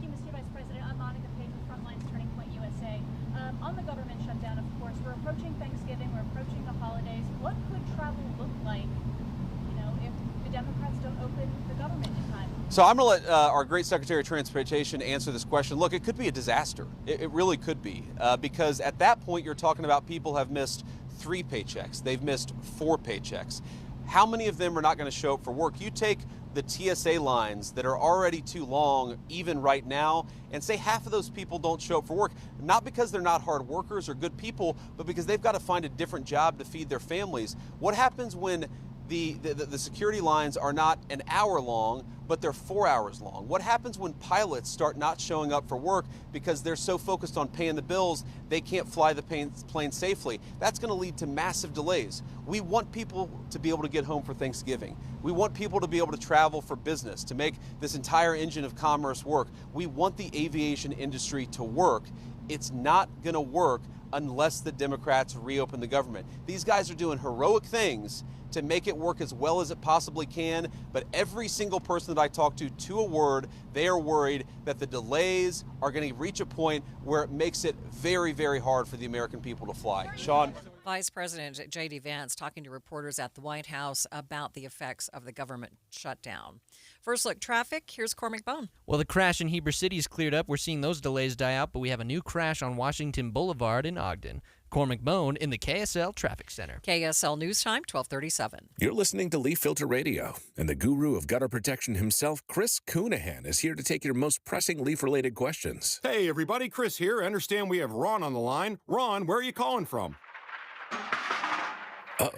you, Mr. Vice President. I'm Monica Page with Frontline's Turning Point USA. On the government shutdown, of course, we're approaching Thanksgiving, we're approaching the holidays. What could travel look like, if the Democrats don't open the government in time? So I'm going to let our great Secretary of Transportation answer this question. Look, it could be a disaster. It really could be, because at that point you're talking about people have missed 3 paychecks. They've missed 4 paychecks. How many of them are not going to show up for work? You take the TSA lines that are already too long, even right now, and say half of those people don't show up for work, not because they're not hard workers or good people, but because they've got to find a different job to feed their families. What happens when the security lines are not an hour long, but they're 4 hours long? What happens when pilots start not showing up for work because they're so focused on paying the bills they can't fly the plane safely? That's going to lead to massive delays. We want people to be able to get home for Thanksgiving. We want people to be able to travel for business, to make this entire engine of commerce work. We want the aviation industry to work. It's not going to work unless the Democrats reopen the government. These guys are doing heroic things to make it work as well as it possibly can, but every single person that I talk to a word, they are worried that the delays are going to reach a point where it makes it very, very hard for the American people to fly. Sean? Vice President J.D. Vance talking to reporters at the White House about the effects of the government shutdown. First look traffic, here's Cormac Bone. Well, the crash in Heber City is cleared up. We're seeing those delays die out, but we have a new crash on Washington Boulevard in Ogden. Cormac Bone in the KSL Traffic Center. KSL News Time, 1237. You're listening to Leaf Filter Radio, and the guru of gutter protection himself, Chris Coonahan, is here to take your most pressing leaf-related questions. Hey, everybody, Chris here. I understand we have Ron on the line. Ron, where are you calling from? Uh-oh.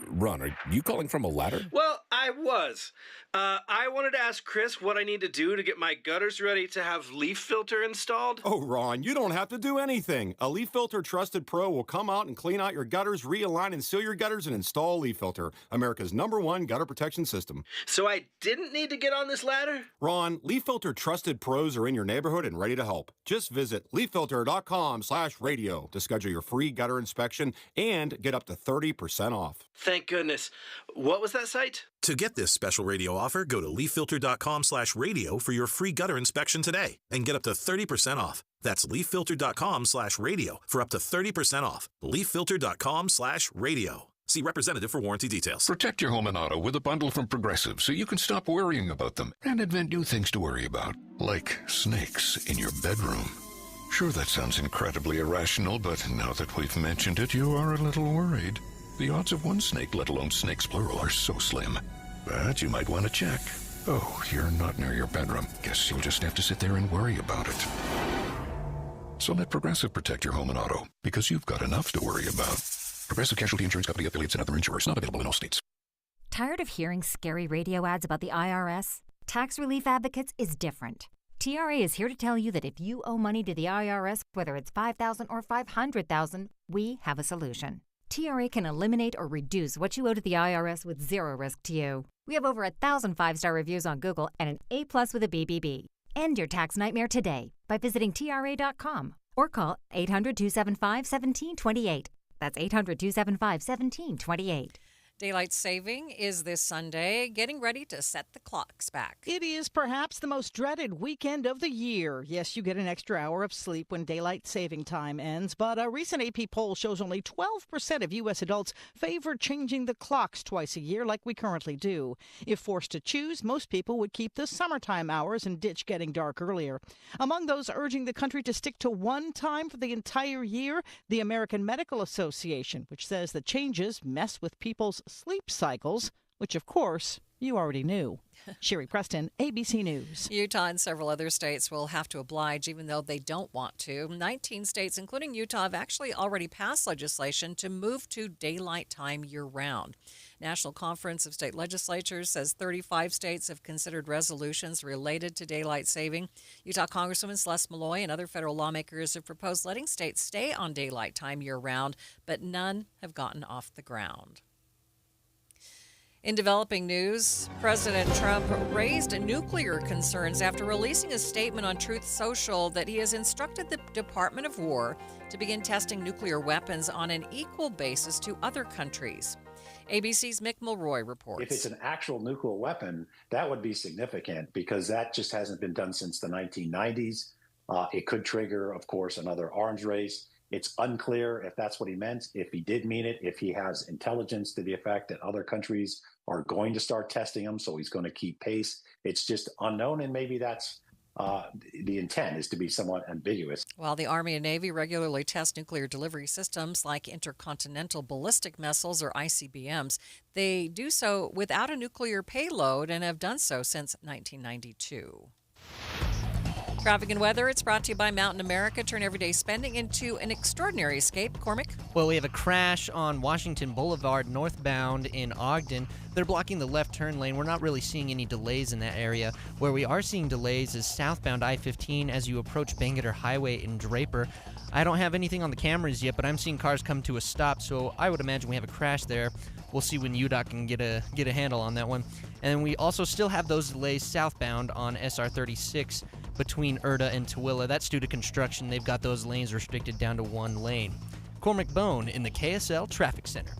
Ron, are you calling from a ladder? Well, I was. I wanted to ask Chris what I need to do to get my gutters ready to have leaf filter installed. Oh, Ron, you don't have to do anything. A Leaf Filter Trusted Pro will come out and clean out your gutters, realign and seal your gutters, and install Leaf Filter, America's #1 gutter protection system. So I didn't need to get on this ladder? Ron, Leaf Filter Trusted Pros are in your neighborhood and ready to help. Just visit leaffilter.com/radio to schedule your free gutter inspection and get up to 30% off. Thank goodness. What was that site? To get this special radio offer, go to leaffilter.com/radio for your free gutter inspection today and get up to 30% off. That's leaffilter.com/radio for up to 30% off. leaffilter.com/radio. See representative for warranty details. Protect your home and auto with a bundle from Progressive so you can stop worrying about them and invent new things to worry about, like snakes in your bedroom. Sure, that sounds incredibly irrational, but now that we've mentioned it, you are a little worried. The odds of one snake, let alone snakes plural, are so slim. But you might want to check. Oh, you're not near your bedroom. Guess you'll just have to sit there and worry about it. So let Progressive protect your home and auto, because you've got enough to worry about. Progressive Casualty Insurance Company, affiliates, and other insurers. Not available in all states. Tired of hearing scary radio ads about the IRS? Tax Relief Advocates is different. TRA is here to tell you that if you owe money to the IRS, whether it's $5,000 or $500,000, we have a solution. TRA can eliminate or reduce what you owe to the IRS with zero risk to you. We have over 1,000 5-star reviews on Google and an A+ with a BBB. End your tax nightmare today by visiting TRA.com or call 800-275-1728. That's 800-275-1728. Daylight saving is this Sunday, getting ready to set the clocks back. It is perhaps the most dreaded weekend of the year. Yes, you get an extra hour of sleep when daylight saving time ends, but a recent AP poll shows only 12% of U.S. adults favor changing the clocks twice a year like we currently do. If forced to choose, most people would keep the summertime hours and ditch getting dark earlier. Among those urging the country to stick to one time for the entire year, the American Medical Association, which says the changes mess with people's sleep cycles, which of course You already knew. Sherry Preston, ABC News. Utah and several other states will have to oblige even though they don't want to. 19 states, including Utah, have actually already passed legislation to move to daylight time year-round. National Conference of State Legislatures says 35 states have considered resolutions related to daylight saving. Utah Congresswoman Celeste Malloy and other federal lawmakers have proposed letting states stay on daylight time year-round, but none have gotten off the ground. In developing news, President Trump raised nuclear concerns after releasing a statement on Truth Social that he has instructed the Department of War to begin testing nuclear weapons on an equal basis to other countries. ABC's Mick Mulroy reports. If it's an actual nuclear weapon, that would be significant because that just hasn't been done since the 1990s. It could trigger, of course, another arms race. It's unclear if that's what he meant, if he did mean it, if he has intelligence to the effect that other countries are going to start testing them, so he's going to keep pace. It's just unknown, and maybe that's the intent is to be somewhat ambiguous. While the Army and Navy regularly test nuclear delivery systems like intercontinental ballistic missiles or ICBMs, they do so without a nuclear payload and have done so since 1992. Traffic and weather, it's brought to you by Mountain America. Turn everyday spending into an extraordinary escape. Cormac? Well, we have a crash on Washington Boulevard northbound in Ogden. They're blocking the left turn lane. We're not really seeing any delays in that area. Where we are seeing delays is southbound I-15 as you approach Bangerter Highway in Draper. I don't have anything on the cameras yet, but I'm seeing cars come to a stop, so I would imagine we have a crash there. We'll see when UDOT can get a handle on that one. And we also still have those delays southbound on SR 36 between Erta and Tooele. That's due to construction. They've got those lanes restricted down to one lane. Cormac Bone in the KSL Traffic Center.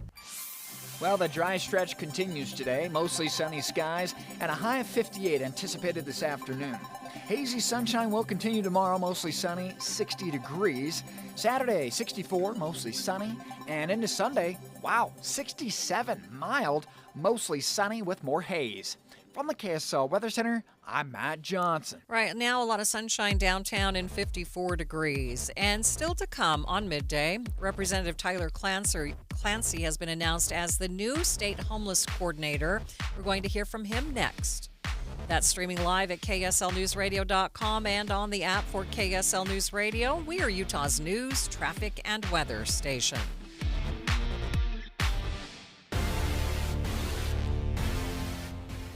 Well, the dry stretch continues today. Mostly sunny skies and a high of 58 anticipated this afternoon. Hazy sunshine will continue tomorrow, mostly sunny, 60 degrees. Saturday, 64, mostly sunny. And into Sunday, wow, 67, mild, mostly sunny with more haze. From the KSL Weather Center, I'm Matt Johnson. Right now, a lot of sunshine downtown and 54 degrees. And still to come on Midday, Representative Tyler Clancy has been announced as the new state homeless coordinator. We're going to hear from him next. That's streaming live at KSLNewsRadio.com and on the app for KSL News Radio. We are Utah's news, traffic, and weather station.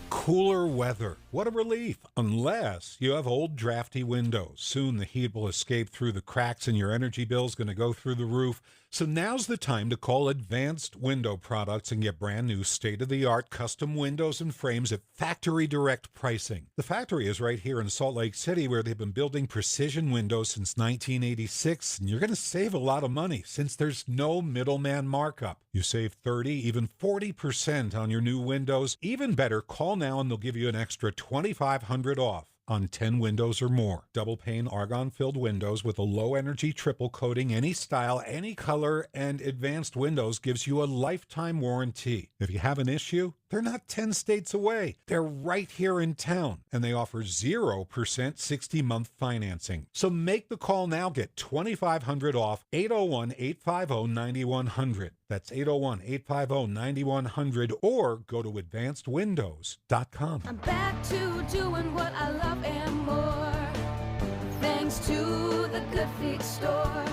Cooler weather. What a relief, unless you have old drafty windows. Soon the heat will escape through the cracks and your energy bill is going to go through the roof. So now's the time to call Advanced Window Products and get brand new state-of-the-art custom windows and frames at factory direct pricing. The factory is right here in Salt Lake City where they've been building precision windows since 1986. And you're going to save a lot of money since there's no middleman markup. You save 30, even 40% on your new windows. Even better, call now and they'll give you an extra $2,500 off on 10 windows or more. Double pane argon-filled windows with a low-energy triple coating, any style, any color, and Advanced Windows gives you a lifetime warranty. If you have an issue, they're not 10 states away. They're right here in town, and they offer 0% 60-month financing. So make the call now. Get $2,500 off. 801-850-9100. That's 801-850-9100, or go to advancedwindows.com. I'm back to doing what I love and more, thanks to the Good Feet store.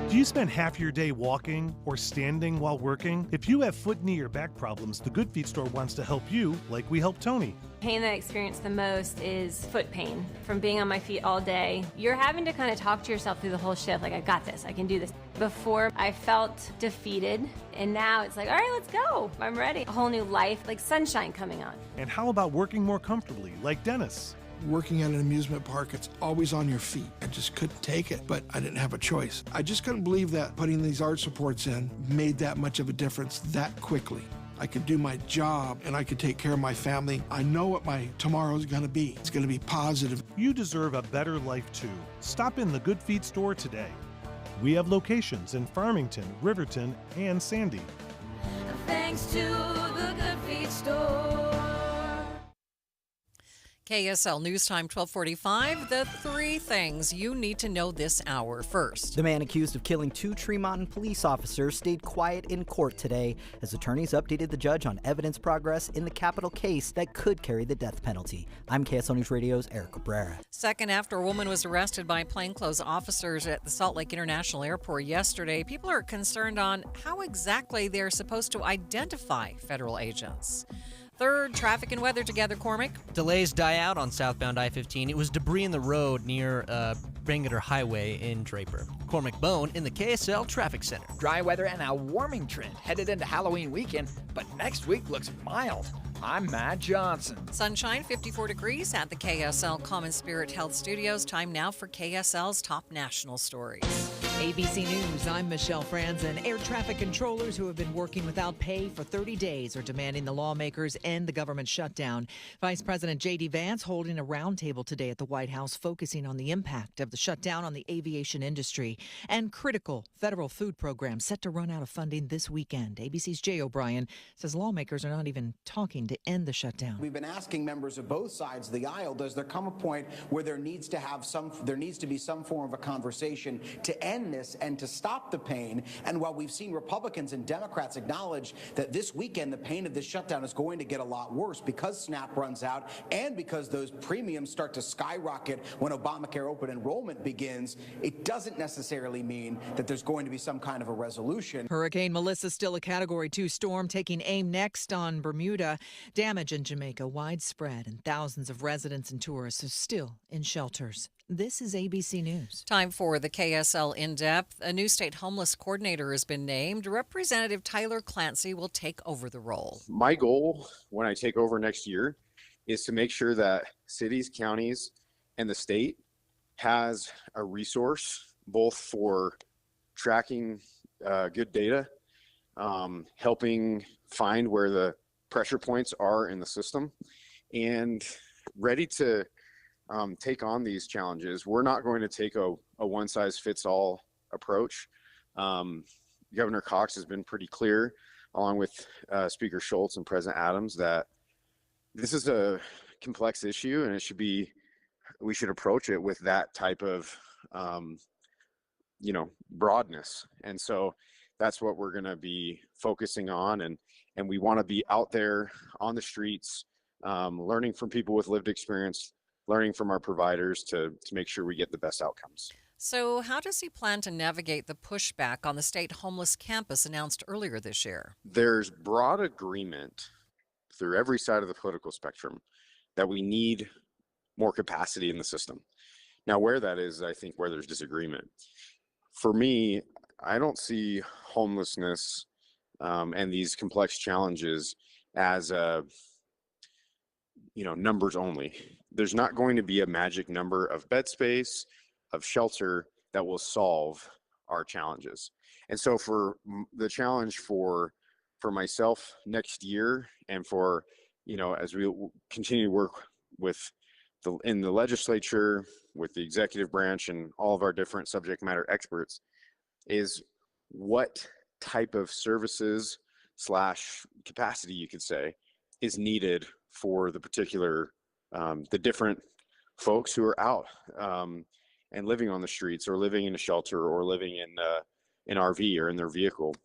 Do you spend half your day walking or standing while working? If you have foot, knee, or back problems, the Good Feet store wants to help you like we helped Tony. Pain that I experience the most is foot pain from being on my feet all day. You're having to kind of talk to yourself through the whole shift, like, I got this, I can do this. Before, I felt defeated, and now it's like, all right, let's go. I'm ready. A whole new life, like sunshine coming on. And how about working more comfortably, like Dennis? Working at an amusement park, it's always on your feet. I just couldn't take it, but I didn't have a choice. I just couldn't believe that putting these arch supports in made that much of a difference that quickly. I could do my job and I could take care of my family. I know what my tomorrow's gonna be. It's gonna be positive. You deserve a better life too. Stop in the Good Feet store today. We have locations in Farmington, Riverton, and Sandy. Thanks to the Good Feet store. KSL News Time 1245, the 3 things you need to know this hour. First, the man accused of killing 2 Tremonton police officers stayed quiet in court today as attorneys updated the judge on evidence progress in the capital case that could carry the death penalty. I'm KSL News Radio's Eric Cabrera. Second, after a woman was arrested by plainclothes officers at the Salt Lake International Airport yesterday, people are concerned on how exactly they're supposed to identify federal agents. Third, traffic and weather together, Cormac. Delays die out on southbound I-15. It was debris in the road near Bangerter Highway in Draper. Cormac Bone in the KSL Traffic Center. Dry weather and a warming trend headed into Halloween weekend, but next week looks mild. I'm Matt Johnson. Sunshine, 54 degrees at the KSL Common Spirit Health Studios. Time now for KSL's top national stories. ABC News, I'm Michelle Franzen. Air traffic controllers who have been working without pay for 30 days are demanding the lawmakers end the government shutdown. Vice President J.D. Vance holding a roundtable today at the White House focusing on the impact of the shutdown on the aviation industry and critical federal food programs set to run out of funding this weekend. ABC's Jay O'Brien says lawmakers are not even talking to end the shutdown. We've been asking members of both sides of the aisle, does there come a point where there needs to be some form of a conversation to end this and to stop the pain? And while we've seen Republicans and Democrats acknowledge that this weekend the pain of this shutdown is going to get a lot worse because SNAP runs out and because those premiums start to skyrocket when Obamacare open enrollment begins, it doesn't necessarily mean that there's going to be some kind of a resolution. Hurricane Melissa still a Category 2 storm taking aim next on Bermuda. Damage in Jamaica widespread and thousands of residents and tourists are still in shelters. This is ABC News. Time for the KSL In-Depth. A new state homeless coordinator has been named. Representative Tyler Clancy will take over the role. My goal when I take over next year is to make sure that cities, counties, and the state has a resource both for tracking good data, helping find where the pressure points are in the system, and ready to take on these challenges. We're not going to take a one-size-fits-all approach. Governor Cox has been pretty clear, along with Speaker Schultz and President Adams, that this is a complex issue, and we should approach it with that type of broadness. And so that's what we're going to be focusing on, and we want to be out there on the streets, learning from people with lived experience, learning from our providers to make sure we get the best outcomes. So how does he plan to navigate the pushback on the state homeless campus announced earlier this year? There's broad agreement through every side of the political spectrum that we need more capacity in the system. Now, where that is, I think where there's disagreement. For me, I don't see homelessness and these complex challenges as numbers only. There's not going to be a magic number of bed space, of shelter that will solve our challenges. And so for the challenge for myself next year, and for, as we continue to work in the legislature, with the executive branch and all of our different subject matter experts, is what type of services / capacity, you could say, is needed for the particular the different folks who are out and living on the streets, or living in a shelter, or living in an RV or in their vehicle.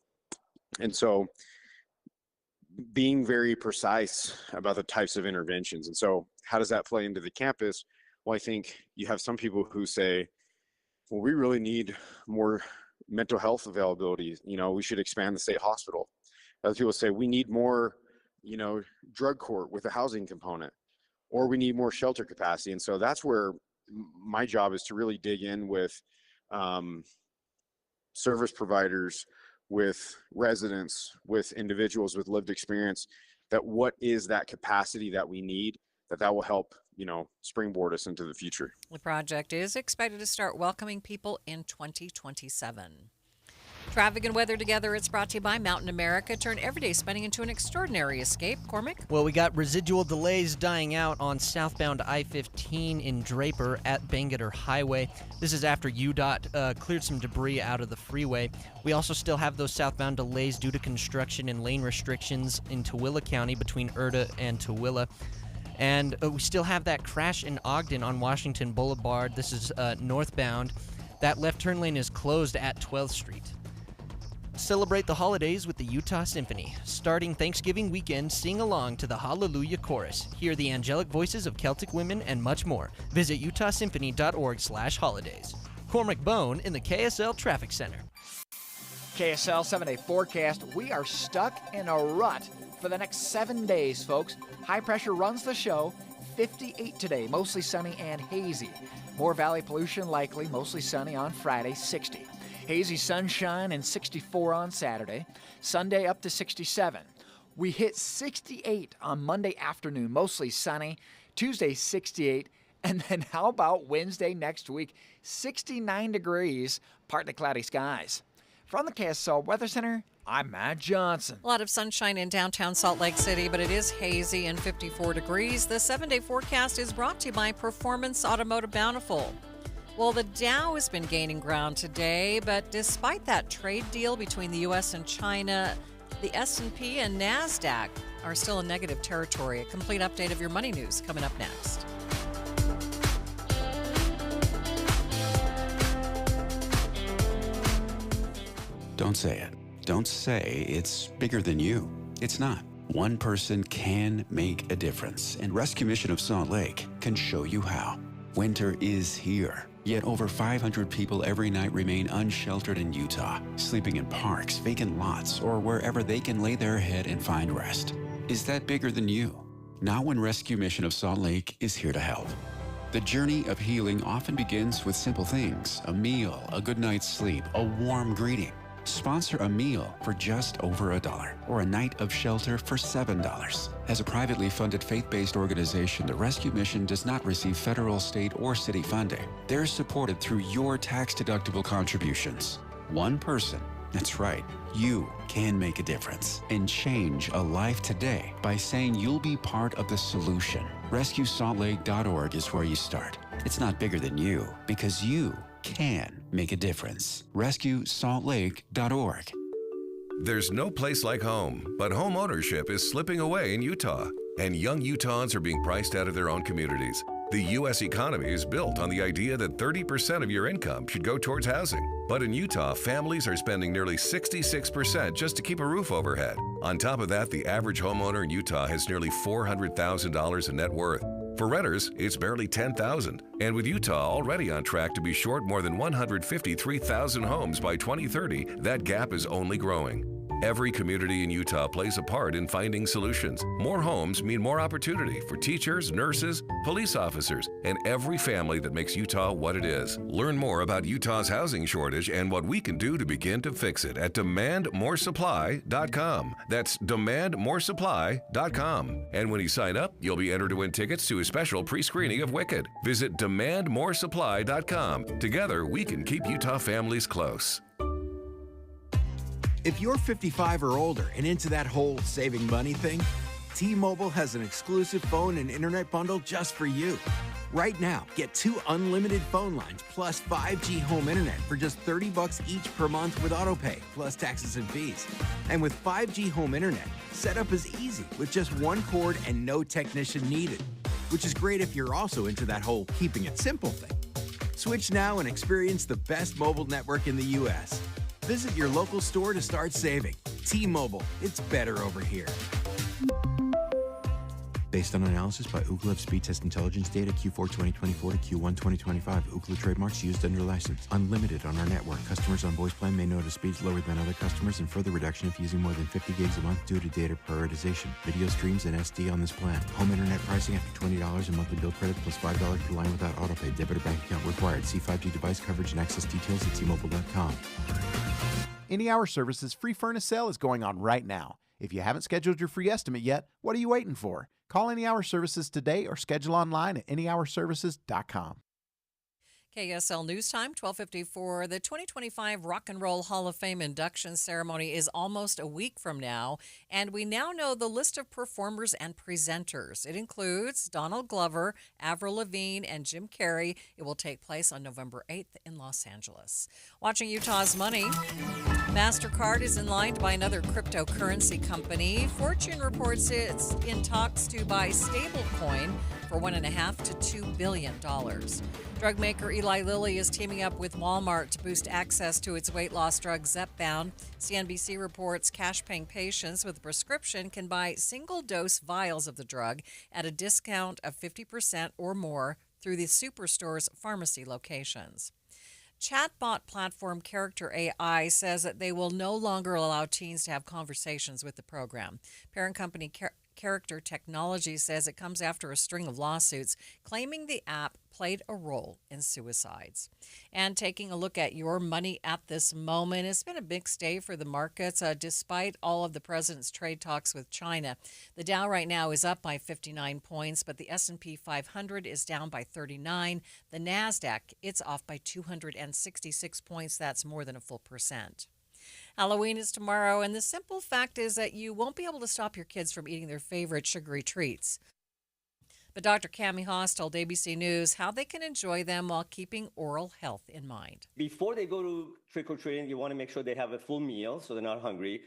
And so being very precise about the types of interventions. And so how does that play into the campus? Well, I think you have some people who say, well, we really need more mental health availability. We should expand the state hospital. Other people say we need more, drug court with a housing component, or we need more shelter capacity. And so that's where my job is, to really dig in with service providers, with residents, with individuals with lived experience, that what is that capacity that we need, that will help, springboard us into the future. The project is expected to start welcoming people in 2027. Traffic and weather together. It's brought to you by Mountain America. Turn everyday spending into an extraordinary escape. Cormac? Well, we got residual delays dying out on southbound I-15 in Draper at Bangerter Highway. This is after UDOT cleared some debris out of the freeway. We also still have those southbound delays due to construction and lane restrictions in Tooele County between Erta and Tooele. And we still have that crash in Ogden on Washington Boulevard. This is northbound. That left turn lane is closed at 12th Street. Celebrate the holidays with the Utah Symphony. Starting Thanksgiving weekend, sing along to the Hallelujah Chorus. Hear the angelic voices of Celtic women and much more. Visit utahsymphony.org/holidays. Cormac Bone in the KSL Traffic Center. KSL 7-day forecast. We are stuck in a rut for the next 7 days, folks. High pressure runs the show. 58 today, mostly sunny and hazy. More valley pollution likely, mostly sunny on Friday, 60. Hazy sunshine and 64 on Saturday. Sunday up to 67. We hit 68 on Monday afternoon, mostly sunny. Tuesday, 68. And then how about Wednesday next week? 69 degrees, partly cloudy skies. From the KSL Weather Center, I'm Matt Johnson. A lot of sunshine in downtown Salt Lake City, but it is hazy and 54 degrees. The 7-day forecast is brought to you by Performance Automotive Bountiful. Well, the Dow has been gaining ground today, but despite that trade deal between the U.S. and China, the S&P and NASDAQ are still in negative territory. A complete update of your money news coming up next. Don't say it. Don't say it's bigger than you. It's not. One person can make a difference, and Rescue Mission of Salt Lake can show you how. Winter is here, yet over 500 people every night remain unsheltered in Utah, sleeping in parks, vacant lots, or wherever they can lay their head and find rest. Is that bigger than you? Not when Rescue Mission of Salt Lake is here to help. The journey of healing often begins with simple things: a meal, a good night's sleep, a warm greeting. Sponsor a meal for just over $1 or a night of shelter for $7. As a privately funded faith-based organization, the Rescue Mission does not receive federal, state, or city funding. They're supported through your tax-deductible contributions. One person, that's right, you can make a difference and change a life today by saying you'll be part of the solution. RescueSaltLake.org is where you start. It's not bigger than you because you can make a difference. RescueSaltLake.org. There's no place like home, but home ownership is slipping away in Utah, and young Utahns are being priced out of their own communities. The U.S. economy is built on the idea that 30% of your income should go towards housing. But in Utah, families are spending nearly 66% just to keep a roof overhead. On top of that, the average homeowner in Utah has nearly $400,000 in net worth. For renters, it's barely $10,000. And with Utah already on track to be short more than 153,000 homes by 2030, that gap is only growing. Every community in Utah plays a part in finding solutions. More homes mean more opportunity for teachers, nurses, police officers, and every family that makes Utah what it is. Learn more about Utah's housing shortage and what we can do to begin to fix it at demandmoresupply.com. That's demandmoresupply.com. And when you sign up, you'll be entered to win tickets to a special pre-screening of Wicked. Visit demandmoresupply.com. Together, we can keep Utah families close. If you're 55 or older and into that whole saving money thing, T-Mobile has an exclusive phone and internet bundle just for you. Right now, get 2 unlimited phone lines plus 5G home internet for just $30 each per month with autopay, plus taxes and fees. And with 5G home internet, setup is easy with just 1 cord and no technician needed, which is great if you're also into that whole keeping it simple thing. Switch now and experience the best mobile network in the U.S. Visit your local store to start saving. T-Mobile, it's better over here. Based on analysis by Ookla Speed Test Intelligence data Q4 2024 to Q1 2025. Ookla trademarks used under license. Unlimited on our network. Customers on voice plan may notice speeds lower than other customers and further reduction if using more than 50 gigs a month due to data prioritization. Video streams and SD on this plan. Home internet pricing after $20 in monthly bill credit plus $5 per line without autopay. Debit or bank account required. See 5G device coverage and access details at T-Mobile.com. Any Hour Services free furnace sale is going on right now. If you haven't scheduled your free estimate yet, what are you waiting for? Call Any Hour Services today or schedule online at anyhourservices.com. KSL News Time, 12:54. The 2025 Rock and Roll Hall of Fame induction ceremony is almost a week from now, and we now know the list of performers and presenters. It includes Donald Glover, Avril Lavigne, and Jim Carrey. It will take place on November 8th in Los Angeles. Watching Utah's money, MasterCard is in line to buy another cryptocurrency company. Fortune reports it's in talks to buy stablecoin for $1.5 to $2 billion. Drug maker Eli Lilly is teaming up with Walmart to boost access to its weight loss drug Zepbound. CNBC reports cash-paying patients with a prescription can buy single-dose vials of the drug at a discount of 50% or more through the Superstore's pharmacy locations. Chatbot platform Character AI says that they will no longer allow teens to have conversations with the program. Parent company Character Technology says it comes after a string of lawsuits claiming the app played a role in suicides. And taking a look at your money at this moment, it's been a mixed day for the markets despite all of the president's trade talks with China. The Dow right now is up by 59 points, but the S&P 500 is down by 39. The NASDAQ, it's off by 266 points. That's more than a full percent. Halloween is tomorrow, and the simple fact is that you won't be able to stop your kids from eating their favorite sugary treats. But Dr. Cammie Haas told ABC News how they can enjoy them while keeping oral health in mind. Before they go to trick-or-treating, you want to make sure they have a full meal so they're not hungry.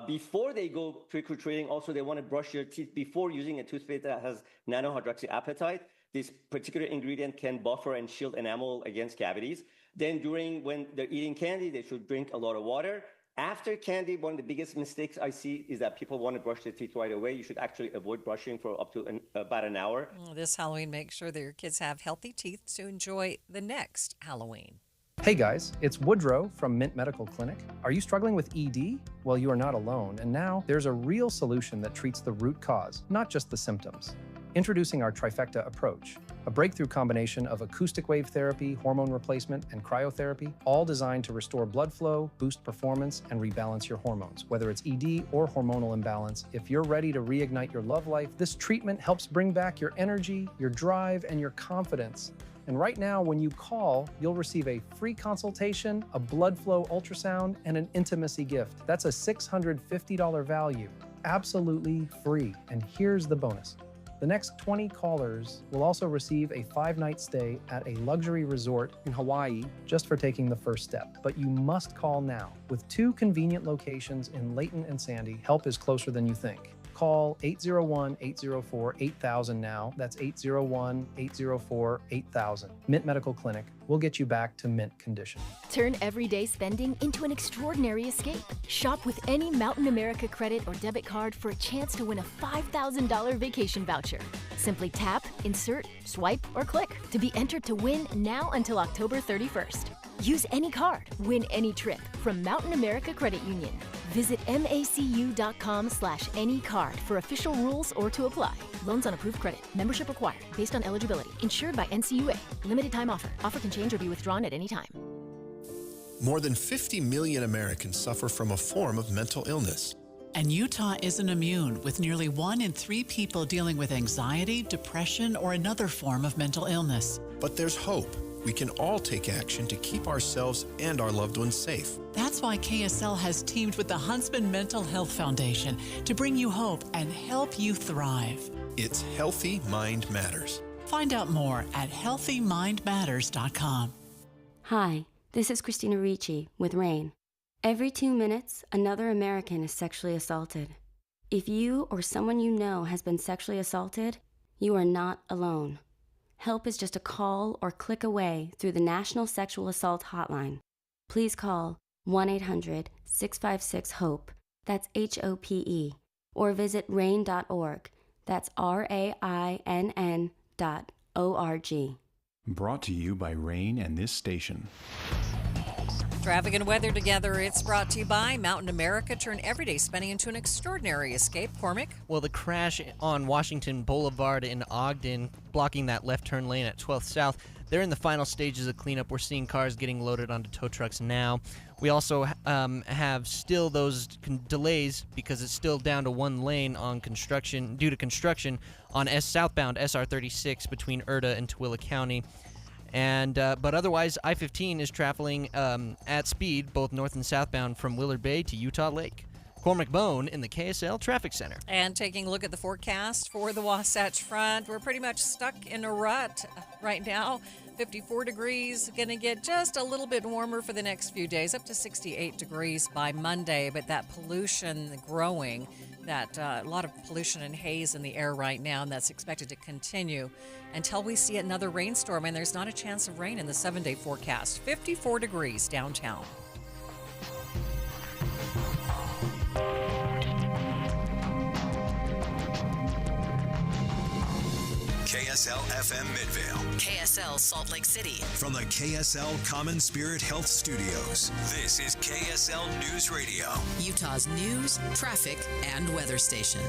Before they go trick-or-treating, also they want to brush their teeth before using a toothpaste that has nanohydroxyapatite. This particular ingredient can buffer and shield enamel against cavities. Then when they're eating candy, they should drink a lot of water. After candy, one of the biggest mistakes I see is that people want to brush their teeth right away. You should actually avoid brushing for up to about an hour. This Halloween, make sure that your kids have healthy teeth to enjoy the next Halloween. Hey guys, it's Woodrow from Mint Medical Clinic. Are you struggling with ED? Well, you are not alone, and now there's a real solution that treats the root cause, not just the symptoms. Introducing our trifecta approach, a breakthrough combination of acoustic wave therapy, hormone replacement, and cryotherapy, all designed to restore blood flow, boost performance, and rebalance your hormones. Whether it's ED or hormonal imbalance, if you're ready to reignite your love life, this treatment helps bring back your energy, your drive, and your confidence. And right now, when you call, you'll receive a free consultation, a blood flow ultrasound, and an intimacy gift. That's a $650 value, absolutely free. And here's the bonus. The next 20 callers will also receive a 5-night stay at a luxury resort in Hawaii just for taking the first step. But you must call now. With 2 convenient locations in Layton and Sandy, help is closer than you think. Call 801-804-8000 now. That's 801-804-8000. Mint Medical Clinic. We'll get you back to mint condition. Turn everyday spending into an extraordinary escape. Shop with any Mountain America credit or debit card for a chance to win a $5,000 vacation voucher. Simply tap, insert, swipe, or click to be entered to win now until October 31st. Use any card, win any trip from Mountain America Credit Union. Visit macu.com/anycard for official rules or to apply. Loans on approved credit. Membership required based on eligibility. Insured by NCUA. Limited time offer. Offer can change or be withdrawn at any time. More than 50 million Americans suffer from a form of mental illness. And Utah isn't immune, with nearly 1 in 3 people dealing with anxiety, depression, or another form of mental illness. But there's hope. We can all take action to keep ourselves and our loved ones safe. That's why KSL has teamed with the Huntsman Mental Health Foundation to bring you hope and help you thrive. It's Healthy Mind Matters. Find out more at healthymindmatters.com. Hi, this is Christina Ricci with RAIN. Every 2 minutes, another American is sexually assaulted. If you or someone you know has been sexually assaulted, you are not alone. Help is just a call or click away through the National Sexual Assault Hotline. Please call 1-800-656-HOPE, that's HOPE, or visit RAIN.org, that's RAINN.org. Brought to you by RAIN and this station. Traffic and weather together. It's brought to you by Mountain America. Turn everyday spending into an extraordinary escape. Cormac? Well, the crash on Washington Boulevard in Ogden, blocking that left turn lane at 12th South, they're in the final stages of cleanup. We're seeing cars getting loaded onto tow trucks now. We also have still those delays because it's still down to 1 lane on construction due to construction on southbound SR 36 between Erta and Tooele County. And but otherwise, I-15 is traveling at speed, both north and southbound from Willard Bay to Utah Lake. Cormac Bone in the KSL Traffic Center. And taking a look at the forecast for the Wasatch Front, we're pretty much stuck in a rut right now. 54 degrees, going to get just a little bit warmer for the next few days, up to 68 degrees by Monday. But that pollution growing, that a lot of pollution and haze in the air right now, and that's expected to continue until we see another rainstorm. And there's not a chance of rain in the 7-day forecast. 54 degrees downtown. KSL FM Midvale. KSL Salt Lake City. From the KSL Common Spirit Health Studios, this is KSL News Radio. Utah's news, traffic, and weather station.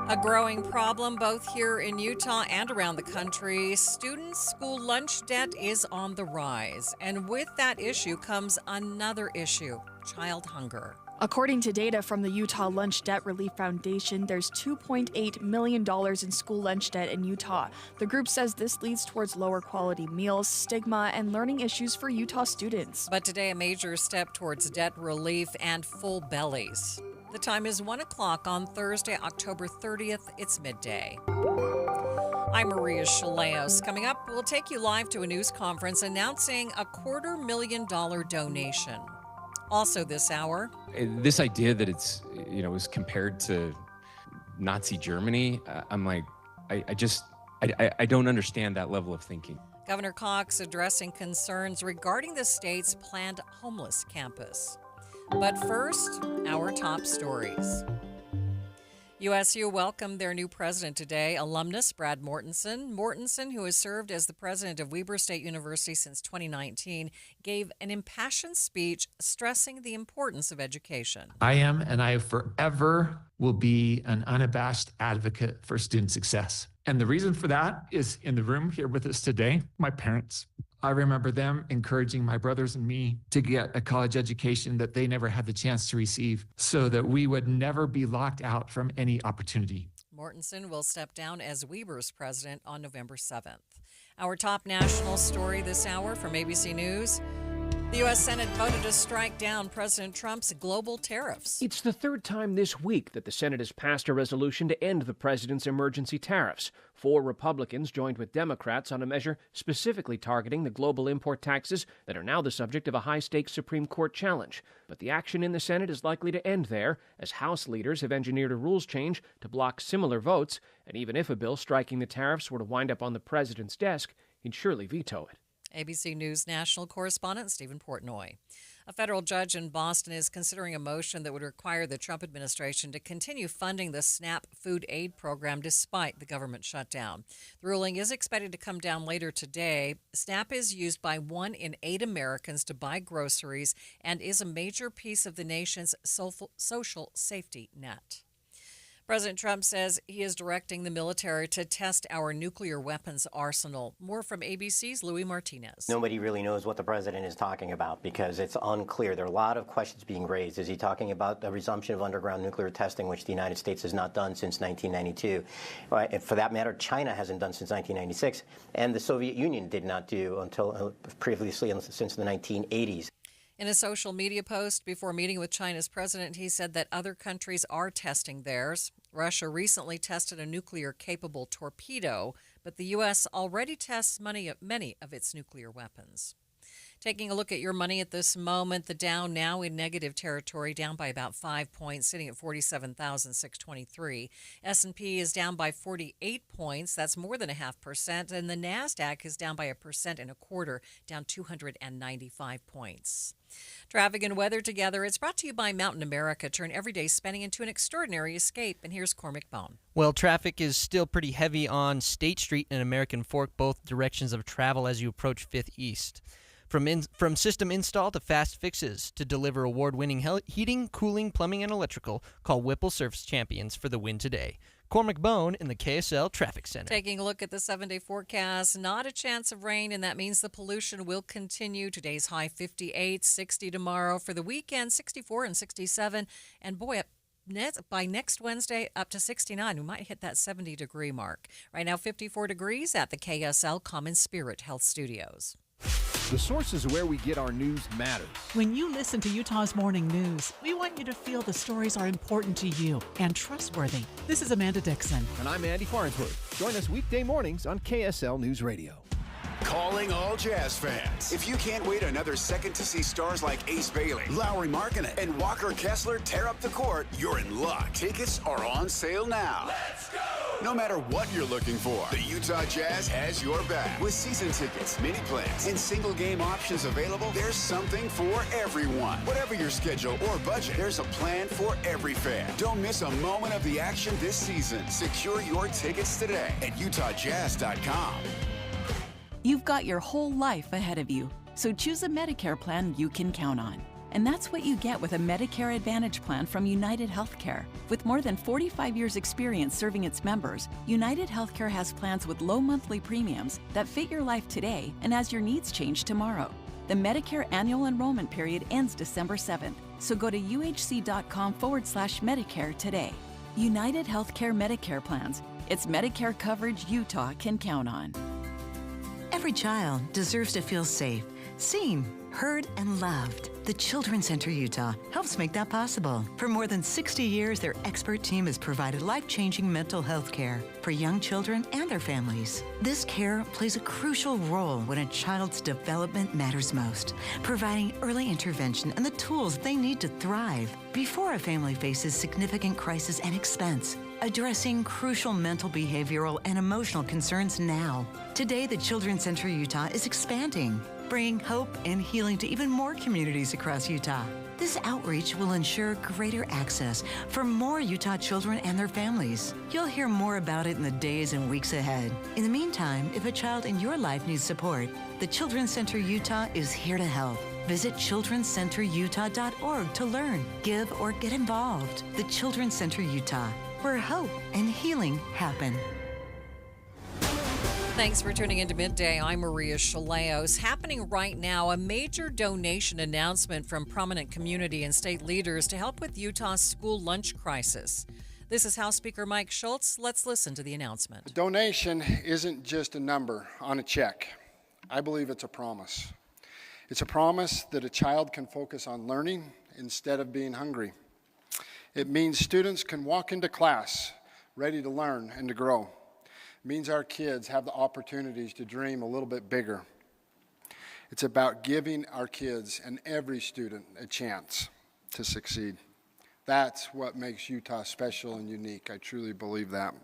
A growing problem both here in Utah and around the country. Students' school lunch debt is on the rise. And with that issue comes another issue, child hunger. According to data from the Utah Lunch Debt Relief Foundation, there's $2.8 million in school lunch debt in Utah. The group says this leads towards lower quality meals, stigma, and learning issues for Utah students. But today, a major step towards debt relief and full bellies. The time is 1 o'clock on Thursday, October 30th. It's midday. I'm Maria Shilaos. Coming up, we'll take you live to a news conference announcing a $250,000 donation. Also this hour, this idea that it's, was compared to Nazi Germany, I'm like, I don't understand that level of thinking. Governor Cox addressing concerns regarding the state's planned homeless campus. But first, our top stories. USU welcomed their new president today, alumnus Brad Mortensen. Mortensen, who has served as the president of Weber State University since 2019, gave an impassioned speech stressing the importance of education. I am, and I forever will be, an unabashed advocate for student success. And the reason for that is in the room here with us today, my parents. I remember them encouraging my brothers and me to get a college education that they never had the chance to receive so that we would never be locked out from any opportunity. Mortensen will step down as Weber's president on November 7th. Our top national story this hour from ABC News. The U.S. Senate voted to strike down President Trump's global tariffs. It's the third time this week that the Senate has passed a resolution to end the president's emergency tariffs. 4 Republicans joined with Democrats on a measure specifically targeting the global import taxes that are now the subject of a high-stakes Supreme Court challenge. But the action in the Senate is likely to end there, as House leaders have engineered a rules change to block similar votes, and even if a bill striking the tariffs were to wind up on the president's desk, he'd surely veto it. ABC News national correspondent Stephen Portnoy. A federal judge in Boston is considering a motion that would require the Trump administration to continue funding the SNAP food aid program despite the government shutdown. The ruling is expected to come down later today. SNAP is used by 1 in 8 Americans to buy groceries and is a major piece of the nation's social safety net. President Trump says he is directing the military to test our nuclear weapons arsenal. More from ABC's Louis Martinez. Nobody really knows what the president is talking about because it's unclear. There are a lot of questions being raised. Is he talking about the resumption of underground nuclear testing, which the United States has not done since 1992? And for that matter, China hasn't done since 1996, and the Soviet Union did not do until previously since the 1980s. In a social media post before meeting with China's president, he said that other countries are testing theirs. Russia recently tested a nuclear-capable torpedo, but the U.S. already tests many of its nuclear weapons. Taking a look at your money at this moment, the Dow now in negative territory, down by about 5 points, sitting at 47,623. S&P is down by 48 points. That's more than 0.5%. And the NASDAQ is down by 1.25%, down 295 points. Traffic and weather together. It's brought to you by Mountain America. Turn everyday spending into an extraordinary escape. And here's Cormac Bone. Well, traffic is still pretty heavy on State Street and American Fork, both directions of travel as you approach 5th East. From system install to fast fixes to deliver award-winning heating, cooling, plumbing, and electrical, call Whipple Service Champions for the win today. Cormac Bone in the KSL Traffic Center. Taking a look at the 7-day forecast, not a chance of rain, and that means the pollution will continue. Today's high 58, 60 tomorrow. For the weekend, 64 and 67. And boy, by next Wednesday, up to 69. We might hit that 70-degree mark. Right now, 54 degrees at the KSL Common Spirit Health Studios. The sources where we get our news matters. When you listen to Utah's Morning News, we want you to feel the stories are important to you and trustworthy. This is Amanda Dixon. And I'm Andy Farnsworth. Join us weekday mornings on KSL News Radio. Calling all Jazz fans. If you can't wait another second to see stars like Ace Bailey, Lowry Markkanen, and Walker Kessler tear up the court, you're in luck. Tickets are on sale now. Let's go! No matter what you're looking for, the Utah Jazz has your back. With season tickets, mini plans, and single game options available, there's something for everyone. Whatever your schedule or budget, there's a plan for every fan. Don't miss a moment of the action this season. Secure your tickets today at utahjazz.com. You've got your whole life ahead of you, so choose a Medicare plan you can count on. And that's what you get with a Medicare Advantage plan from United Healthcare. With more than 45 years' experience serving its members, United Healthcare has plans with low monthly premiums that fit your life today and as your needs change tomorrow. The Medicare annual enrollment period ends December 7th, so go to uhc.com/Medicare today. United Healthcare Medicare plans. It's Medicare coverage Utah can count on. Every child deserves to feel safe, seen, heard, and loved. The Children's Center Utah helps make that possible. For more than 60 years, their expert team has provided life-changing mental health care for young children and their families. This care plays a crucial role when a child's development matters most, providing early intervention and the tools they need to thrive before a family faces significant crisis and expense. Addressing crucial mental, behavioral, and emotional concerns now. Today, the Children's Center Utah is expanding, bringing hope and healing to even more communities across Utah. This outreach will ensure greater access for more Utah children and their families. You'll hear more about it in the days and weeks ahead. In the meantime, if a child in your life needs support, the Children's Center Utah is here to help. Visit childrencenterutah.org to learn, give, or get involved. The Children's Center Utah, where hope and healing happen. Thanks for tuning into Midday. I'm Maria Shilaos. Happening right now, a major donation announcement from prominent community and state leaders to help with Utah's school lunch crisis. This is House Speaker Mike Schultz. Let's listen to the announcement. A donation isn't just a number on a check. I believe it's a promise. It's a promise that a child can focus on learning instead of being hungry. It means students can walk into class ready to learn and to grow. It means our kids have the opportunities to dream a little bit bigger. It's about giving our kids and every student a chance to succeed. That's what makes Utah special and unique. I truly believe that.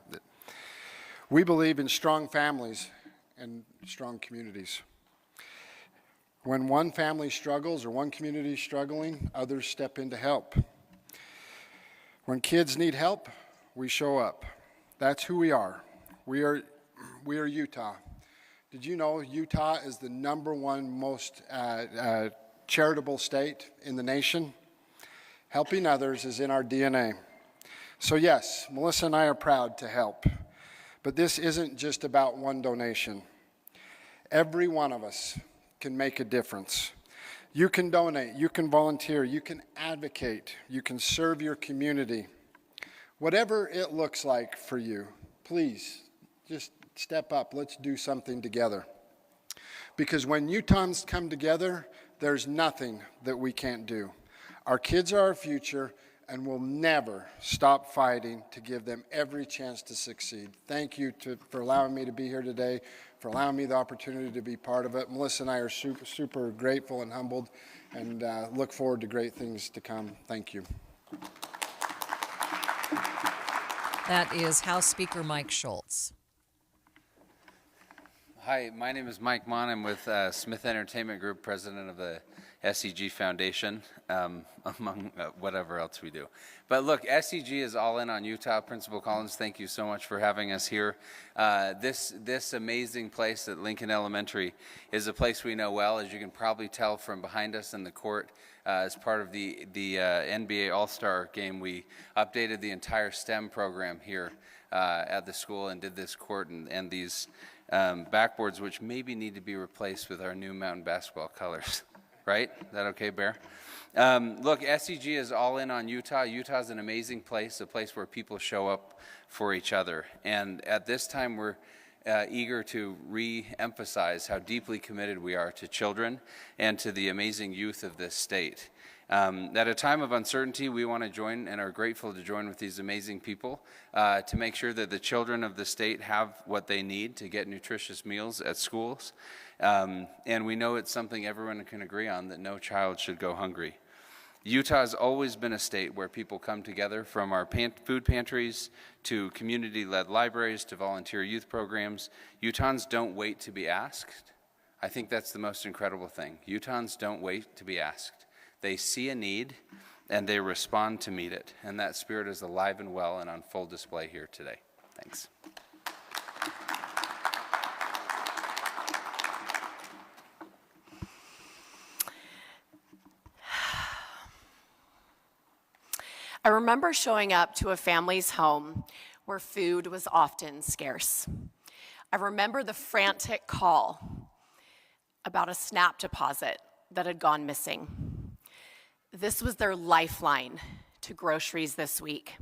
We believe in strong families and strong communities. When one family struggles or one community is struggling, others step in to help. When kids need help, we show up. That's who we are. We are Utah. Did you know Utah is the #1 most charitable state in the nation? Helping others is in our DNA. So yes, Melissa and I are proud to help. But this isn't just about one donation. Every one of us can make a difference. You can donate, you can volunteer, you can advocate, you can serve your community. Whatever it looks like for you, please just step up. Let's do something together. Because when Utahns come together, there's nothing that we can't do. Our kids are our future, and we'll never stop fighting to give them every chance to succeed. Thank you for allowing me to be here today, for allowing me the opportunity to be part of it. Melissa and I are super grateful and humbled, and look forward to great things to come. Thank you. That is House Speaker Mike Schultz. Hi, my name is Mike Mon. I'm with Smith Entertainment Group, president of the SEG Foundation, among whatever else we do. But look, SEG is all in on Utah. Principal Collins, thank you so much for having us here. This amazing place at Lincoln Elementary is a place we know well, as you can probably tell from behind us in the court. As part of the NBA All-Star game, we updated the entire STEM program here at the school and did this court and these backboards, which maybe need to be replaced with our new mountain basketball colors. right? Is that okay, Bear? Look, SCG is all in on Utah. Utah is an amazing place, a place where people show up for each other. And at this time, we're eager to re-emphasize how deeply committed we are to children and to the amazing youth of this state. At a time of uncertainty, we want to join and are grateful to join with these amazing people to make sure that the children of the state have what they need to get nutritious meals at schools. And we know it's something everyone can agree on, that no child should go hungry. Utah has always been a state where people come together, from our food pantries to community-led libraries to volunteer youth programs. Utahns don't wait to be asked. I think that's the most incredible thing. Utahns don't wait to be asked. They see a need and they respond to meet it. And that spirit is alive and well and on full display here today. Thanks. I remember showing up to a family's home where food was often scarce. I remember the frantic call about a SNAP deposit that had gone missing. This was their lifeline to groceries this week.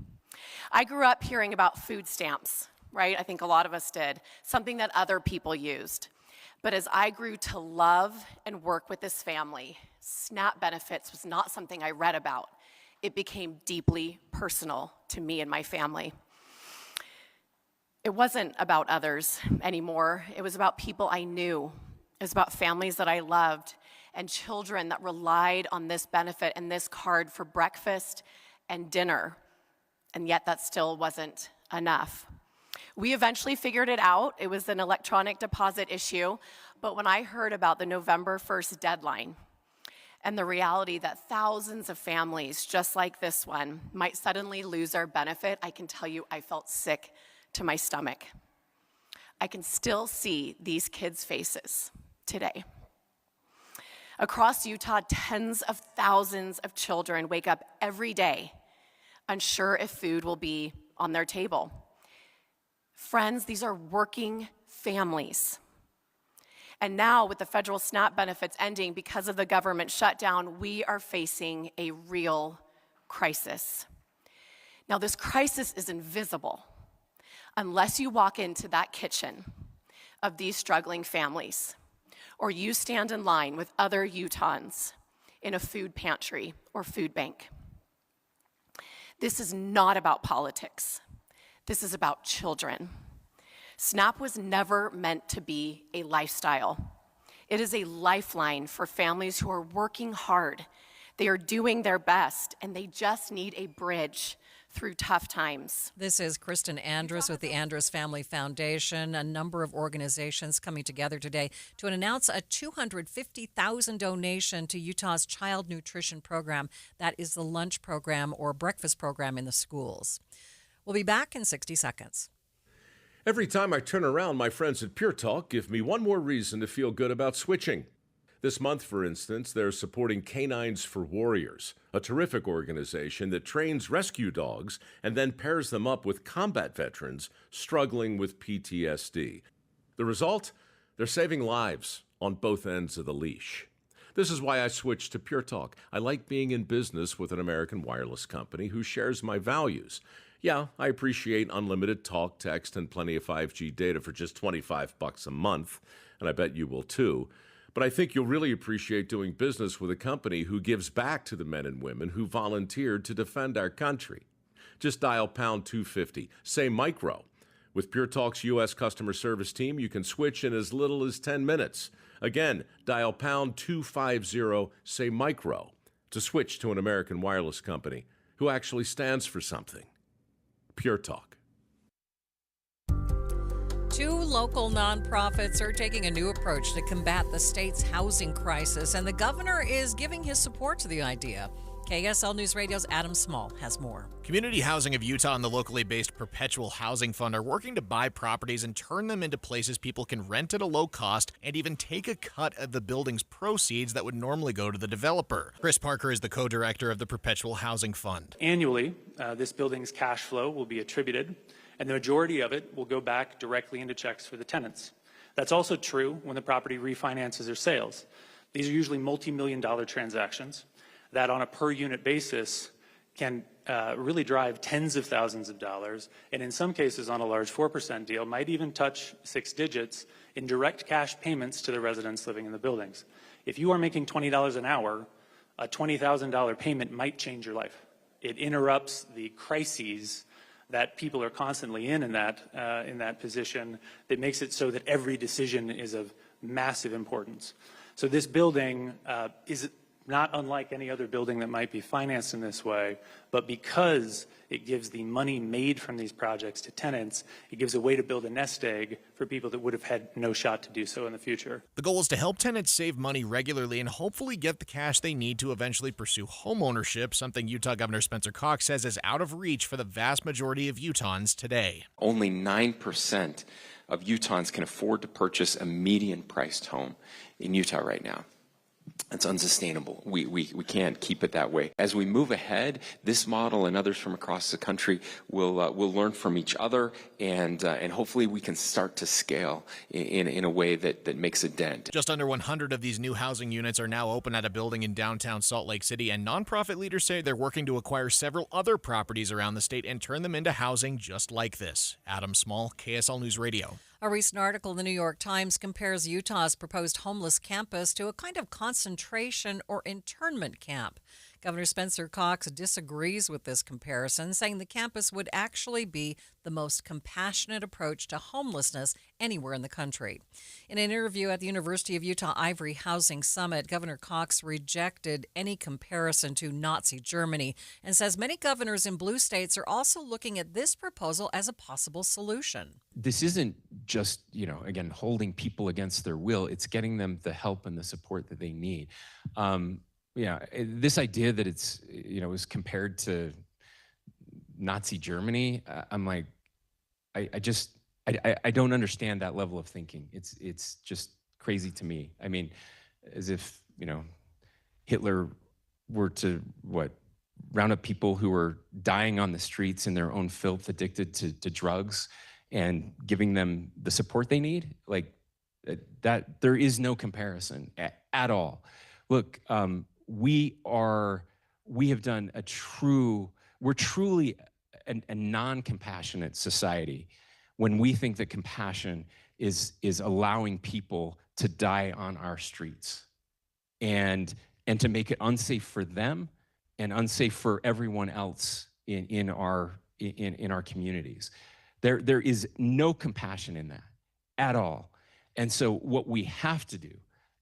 I grew up hearing about food stamps, right? I think a lot of us did, something that other people used. But as I grew to love and work with this family, SNAP benefits was not something I read about. It became deeply personal to me and my family. It wasn't about others anymore. It was about people I knew. It was about families that I loved and children that relied on this benefit and this card for breakfast and dinner. And yet that still wasn't enough. We eventually figured it out. It was an electronic deposit issue. But when I heard about the November 1st deadline, and the reality that thousands of families, just like this one, might suddenly lose their benefit, I can tell you I felt sick to my stomach. I can still see these kids' faces today. Across Utah, tens of thousands of children wake up every day unsure if food will be on their table. Friends, these are working families. And now, with the federal SNAP benefits ending because of the government shutdown, we are facing a real crisis. Now, this crisis is invisible unless you walk into that kitchen of these struggling families, or you stand in line with other Utahns in a food pantry or food bank. This is not about politics. This is about children. SNAP was never meant to be a lifestyle. It is a lifeline for families who are working hard. They are doing their best, and they just need a bridge through tough times. This is Kristen Andrus with the Andrus Family Foundation. A number of organizations coming together today to announce a $250,000 donation to Utah's child nutrition program. That is the lunch program or breakfast program in the schools. We'll be back in 60 seconds. Every time I turn around, my friends at Pure Talk give me one more reason to feel good about switching. This month, for instance, they're supporting Canines for Warriors, a terrific organization that trains rescue dogs and then pairs them up with combat veterans struggling with PTSD. The result? They're saving lives on both ends of the leash. This is why I switched to Pure Talk. I like being in business with an American wireless company who shares my values. Yeah, I appreciate unlimited talk, text, and plenty of 5G data for just $25 a month, and I bet you will too. But I think you'll really appreciate doing business with a company who gives back to the men and women who volunteered to defend our country. Just dial pound 250, say micro. With Pure Talk's U.S. customer service team, you can switch in as little as 10 minutes. Again, dial pound 250, say micro, to switch to an American wireless company who actually stands for something. Pure Talk. Two local nonprofits are taking a new approach to combat the state's housing crisis, and the governor is giving his support to the idea. KSL News Radio's Adam Small has more. Community Housing of Utah and the locally based Perpetual Housing Fund are working to buy properties and turn them into places people can rent at a low cost and even take a cut of the building's proceeds that would normally go to the developer. Chris Parker is the co-director of the Perpetual Housing Fund. Annually, this building's cash flow will be attributed, and the majority of it will go back directly into checks for the tenants. That's also true when the property refinances or sales. These are usually multi-million-dollar transactions that on a per-unit basis can really drive tens of thousands of dollars, and in some cases on a large 4% deal might even touch 6 digits in direct cash payments to the residents living in the buildings. If you are making $20 an hour, a $20,000 payment might change your life. It interrupts the crises that people are constantly in that position, that makes it so that every decision is of massive importance. So this building is not unlike any other building that might be financed in this way, but because it gives the money made from these projects to tenants, it gives a way to build a nest egg for people that would have had no shot to do so in the future. The goal is to help tenants save money regularly and hopefully get the cash they need to eventually pursue homeownership, something Utah Governor Spencer Cox says is out of reach for the vast majority of Utahns today. Only 9% of Utahns can afford to purchase a median-priced home in Utah right now. It's unsustainable. We can't keep it that way. As we move ahead, this model and others from across the country will learn from each other, and hopefully we can start to scale in a way that makes a dent. Just under 100 of these new housing units are now open at a building in downtown Salt Lake City, and nonprofit leaders say they're working to acquire several other properties around the state and turn them into housing just like this. Adam Small, KSL News Radio. A recent article in the New York Times compares Utah's proposed homeless campus to a kind of concentration or internment camp. Governor Spencer Cox disagrees with this comparison, saying the campus would actually be the most compassionate approach to homelessness anywhere in the country. In an interview at the University of Utah Ivory Housing Summit, Governor Cox rejected any comparison to Nazi Germany and says many governors in blue states are also looking at this proposal as a possible solution. This isn't just, again, holding people against their will. It's getting them the help and the support that they need. This idea that it's, is compared to Nazi Germany, I'm like, I don't understand that level of thinking. It's just crazy to me. I mean, as if, Hitler were to, round up people who were dying on the streets in their own filth, addicted to drugs, and giving them the support they need. Like, that there is no comparison at all. Look, we have done we're truly a non-compassionate society when we think that compassion is allowing people to die on our streets and to make it unsafe for them and unsafe for everyone else in our communities. There is no compassion in that at all. And so what we have to do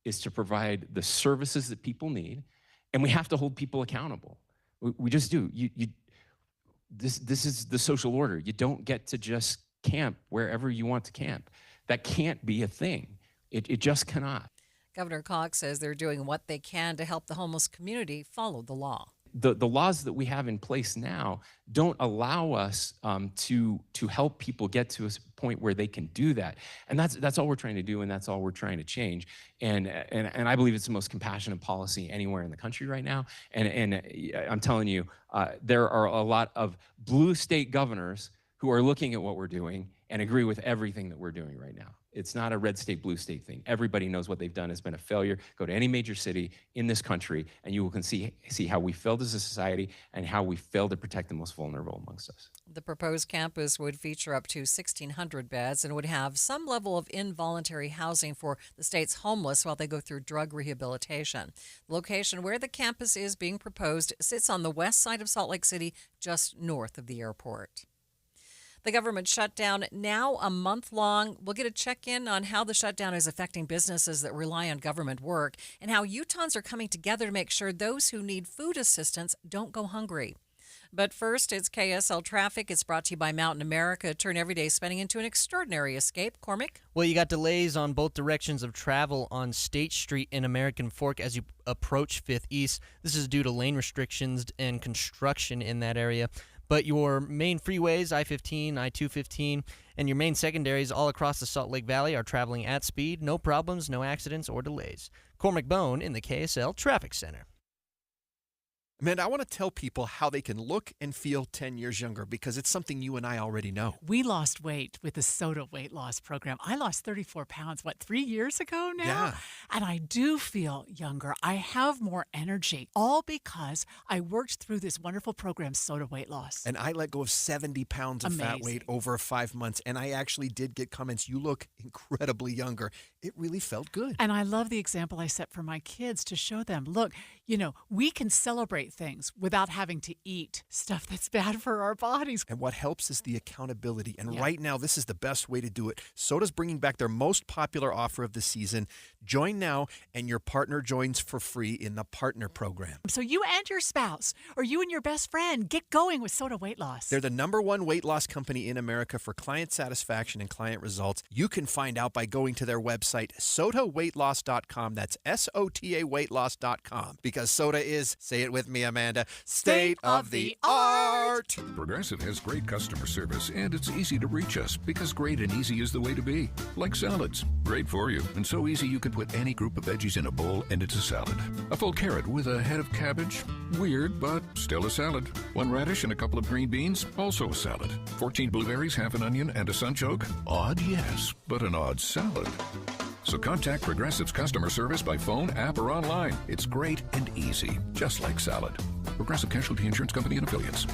is to provide the services that people need, and we have to hold people accountable. We just do. This is the social order. You don't get to just camp wherever you want to camp. That can't be a thing. It just cannot. Governor Cox says they're doing what they can to help the homeless community follow the law. The laws that we have in place now don't allow us to help people get to a point where they can do that, and that's all we're trying to do, and that's all we're trying to change. And I believe it's the most compassionate policy anywhere in the country right now. And I'm telling you, there are a lot of blue state governors who are looking at what we're doing and agree with everything that we're doing right now. It's not a red state, blue state thing. Everybody knows what they've done has been a failure. Go to any major city in this country, and you can see how we failed as a society and how we failed to protect the most vulnerable amongst us. The proposed campus would feature up to 1,600 beds and would have some level of involuntary housing for the state's homeless while they go through drug rehabilitation. The location where the campus is being proposed sits on the west side of Salt Lake City, just north of the airport. The government shutdown now a month long. We'll get a check-in on how the shutdown is affecting businesses that rely on government work and how Utahns are coming together to make sure those who need food assistance don't go hungry. But first, it's KSL Traffic. It's brought to you by Mountain America. Turn everyday spending into an extraordinary escape. Cormac? Well, you got delays on both directions of travel on State Street in American Fork as you approach 5th East. This is due to lane restrictions and construction in that area. But your main freeways, I-15, I-215, and your main secondaries all across the Salt Lake Valley are traveling at speed. No problems, no accidents or delays. Cormac Bone in the KSL Traffic Center. Amanda, I want to tell people how they can look and feel 10 years younger because it's something you and I already know. We lost weight with the SOTA weight loss program. I lost 34 pounds, 3 years ago now? Yeah. And I do feel younger. I have more energy, all because I worked through this wonderful program, SOTA weight loss. And I let go of 70 pounds of fat weight over 5 months, and I actually did get comments, you look incredibly younger. It really felt good. And I love the example I set for my kids to show them, look, we can celebrate things without having to eat stuff that's bad for our bodies. And what helps is the accountability. And right now, this is the best way to do it. Soda's bringing back their most popular offer of the season. Join now, and your partner joins for free in the Partner Program. So you and your spouse, or you and your best friend, get going with SOTA weight loss. They're the #1 weight loss company in America for client satisfaction and client results. You can find out by going to their website, sotaweightloss.com. That's SOTA weightloss.com. Because Soda is, say it with me, Amanda, state of the art. Progressive has great customer service, and it's easy to reach us because great and easy is the way to be. Like salads. Great for you, and so easy you can put any group of veggies in a bowl and it's a salad. A full carrot with a head of cabbage? Weird, but still a salad. 1 radish and a couple of green beans? Also a salad. 14 blueberries, half an onion, and a sunchoke? Odd, yes, but an odd salad. So contact Progressive's customer service by phone, app, or online. It's great and easy, just like salad. Progressive Casualty Insurance Company and Affiliates.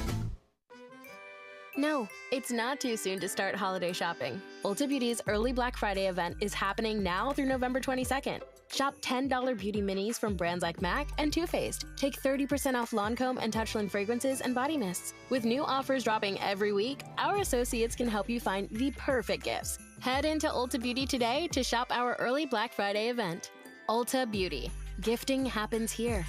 No, it's not too soon to start holiday shopping. Ulta Beauty's early Black Friday event is happening now through November 22nd. Shop $10 beauty minis from brands like MAC and Too Faced. Take 30% off Lancome and Touchland fragrances and body mists. With new offers dropping every week, our associates can help you find the perfect gifts. Head into Ulta Beauty today to shop our early Black Friday event. Ulta Beauty. Gifting happens here.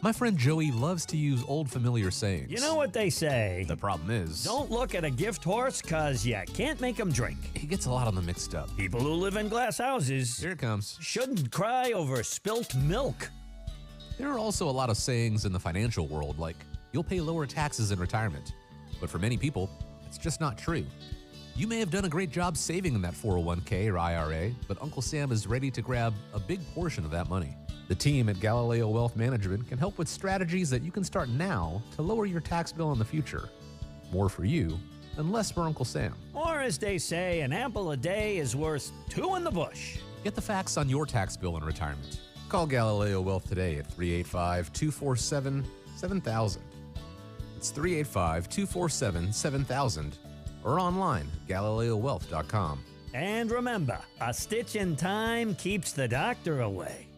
My friend Joey loves to use old familiar sayings. You know what they say? The problem is, don't look at a gift horse, cause you can't make them drink. He gets a lot of them mixed up. People who live in glass houses, here it comes, shouldn't cry over spilt milk. There are also a lot of sayings in the financial world, like, you'll pay lower taxes in retirement. But for many people, it's just not true. You may have done a great job saving in that 401k or IRA, but Uncle Sam is ready to grab a big portion of that money. The team at Galileo Wealth Management can help with strategies that you can start now to lower your tax bill in the future. More for you and less for Uncle Sam. Or as they say, an apple a day is worth 2 in the bush. Get the facts on your tax bill in retirement. Call Galileo Wealth today at 385-247-7000. It's 385-247-7000 or online at GalileoWealth.com. And remember, a stitch in time keeps the doctor away.